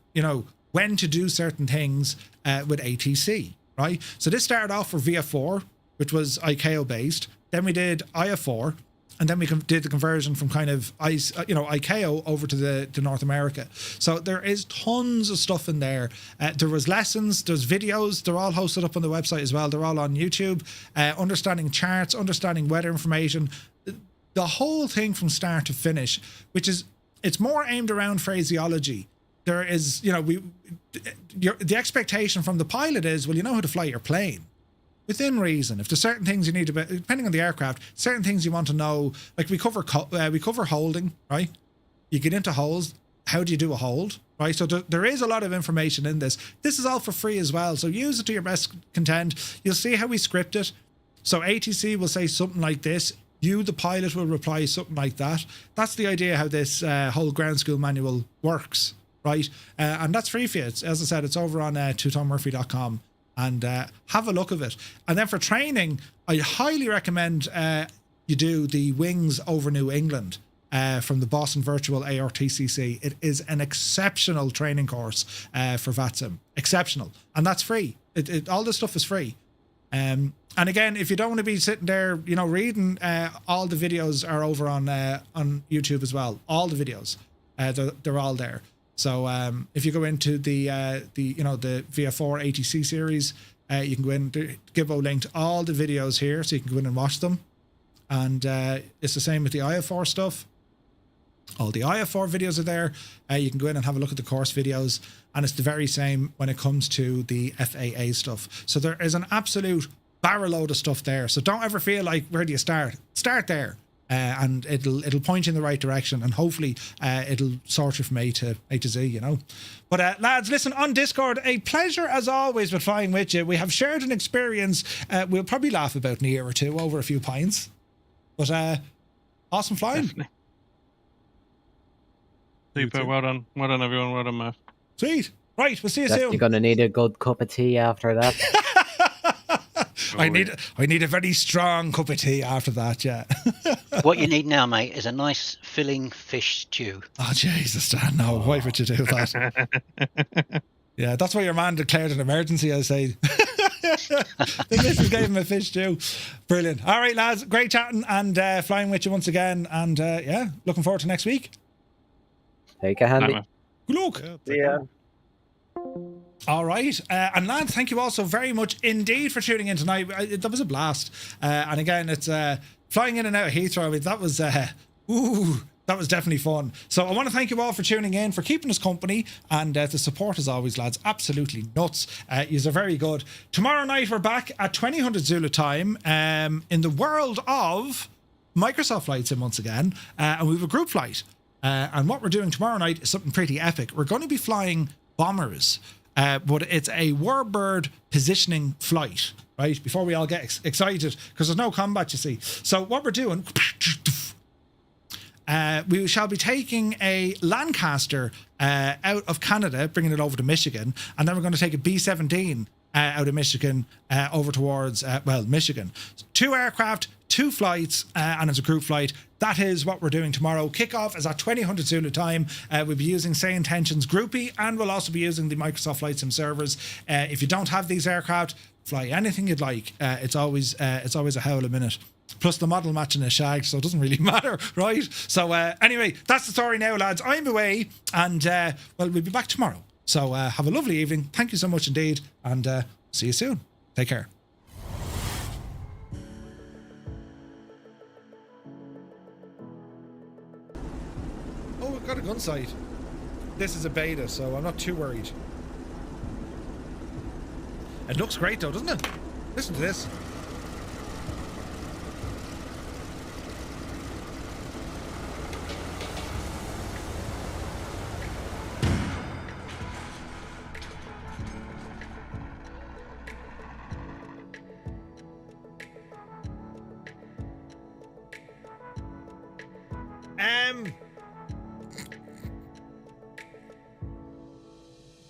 when to do certain things with ATC, right? So this started off for VF4, which was ICAO based. Then we did IF4, and then we did the conversion from kind of ICAO over to North America. So there is tons of stuff in there. There was lessons, there's videos. They're all hosted up on the website as well. They're all on YouTube. Understanding charts, understanding weather information. The whole thing from start to finish, it's more aimed around phraseology. There is, the expectation from the pilot is, well, you know how to fly your plane. Within reason. If there's certain things you need to be, depending on the aircraft, certain things you want to know, like we cover holding, right? You get into holds. How do you do a hold, right? So there is a lot of information in this. This is all for free as well. So use it to your best content. You'll see how we script it. So ATC will say something like this. You, the pilot, will reply something like that. That's the idea how this whole ground school manual works, right? And that's free for you. As I said, it's over on twotommurphy.com. And have a look of it. And then for training, I highly recommend you do the Wings over New England from the Boston Virtual ARTCC. It is an exceptional training course for VATSIM. Exceptional. And that's free. All this stuff is free. And again, if you don't want to be sitting there, reading, all the videos are over on YouTube as well. All the videos. They're all there. So if you go into the VF4 ATC series, you can go in, Gibbo linked all the videos here, so you can go in and watch them. And it's the same with the IF4 stuff. All the IF4 videos are there. You can go in and have a look at the course videos, and it's the very same when it comes to the FAA stuff. So there is an absolute barrel load of stuff there. So don't ever feel like, where do you start? Start there. And it'll point you in the right direction, and hopefully it'll sort you from A to Z, But lads, listen, on Discord, a pleasure as always with flying with you. We have shared an experience we'll probably laugh about in a year or two over a few pints. But awesome flying. Definitely. Super. Well done. Well done, everyone. Well done, Murph. Sweet. Right. We'll see you Definitely soon. gonna need a good cup of tea after that. I need a very strong cup of tea after that. Yeah. What you need now, mate, is a nice filling fish stew. Oh Jesus, Dan! No, why would you do that? Yeah, that's why your man declared an emergency. I say. The missus gave him a fish stew. Brilliant. All right, lads. Great chatting and flying with you once again. And yeah, looking forward to next week. Take a handy. Good luck. Yeah. All right. And lads, thank you all so very much indeed for tuning in tonight. That was a blast. And again, it's flying in and out of Heathrow. I mean, that was that was definitely fun. So I want to thank you all for tuning in, for keeping us company, and the support as always, lads. Absolutely nuts. Yous are very good. Tomorrow night we're back at 2000 Zulu time in the world of Microsoft Flight Sim once again, and we have a group flight. And what we're doing tomorrow night is something pretty epic. We're going to be flying bombers, but it's a warbird positioning flight, right? Before we all get excited, because there's no combat, you see. So what we're doing, we shall be taking a Lancaster out of Canada, bringing it over to Michigan, and then we're going to take a B-17 out of Michigan over towards, Michigan. 2 aircraft, 2 flights, and it's a group flight. That is what we're doing tomorrow. Kickoff is at 2000 Zulu time. We'll be using Say Intentions Groupie, and we'll also be using the Microsoft Flight Sim servers. If you don't have these aircraft, fly anything you'd like. It's always a howl a minute. Plus the model matching a shag, so it doesn't really matter, right? So anyway, that's the story now, lads. I'm away, and we'll be back tomorrow. So have a lovely evening. Thank you so much indeed, and see you soon. Take care. Oh, we've got a gun sight. This is a beta, so I'm not too worried. It looks great though, doesn't it? Listen to this.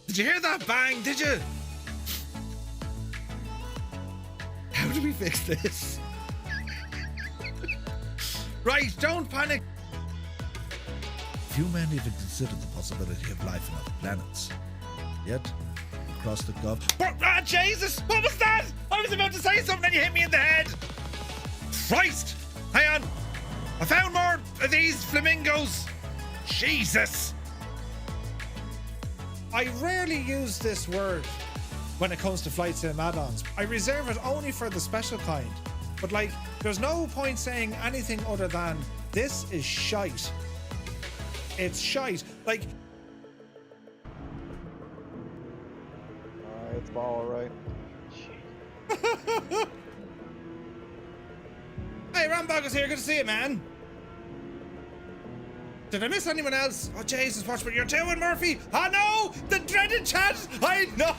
Did you hear that bang? Did you? How do we fix this? Right, don't panic. Few men even consider the possibility of life on other planets. Yet, across the Gulf. Ah, Jesus! What was that? I was about to say something and you hit me in the head. Christ! Hang on. I found more of these flamingos. Jesus! I rarely use this word when it comes to Flight Sim add-ons. I reserve it only for the special kind. But like, there's no point saying anything other than, this is shite. It's shite. Like... It's alright. Hey, Rambog is here. Good to see you, man. Did I miss anyone else? Oh, Jesus, watch what you're doing, Murphy. Oh, no! The dreaded chat! I know!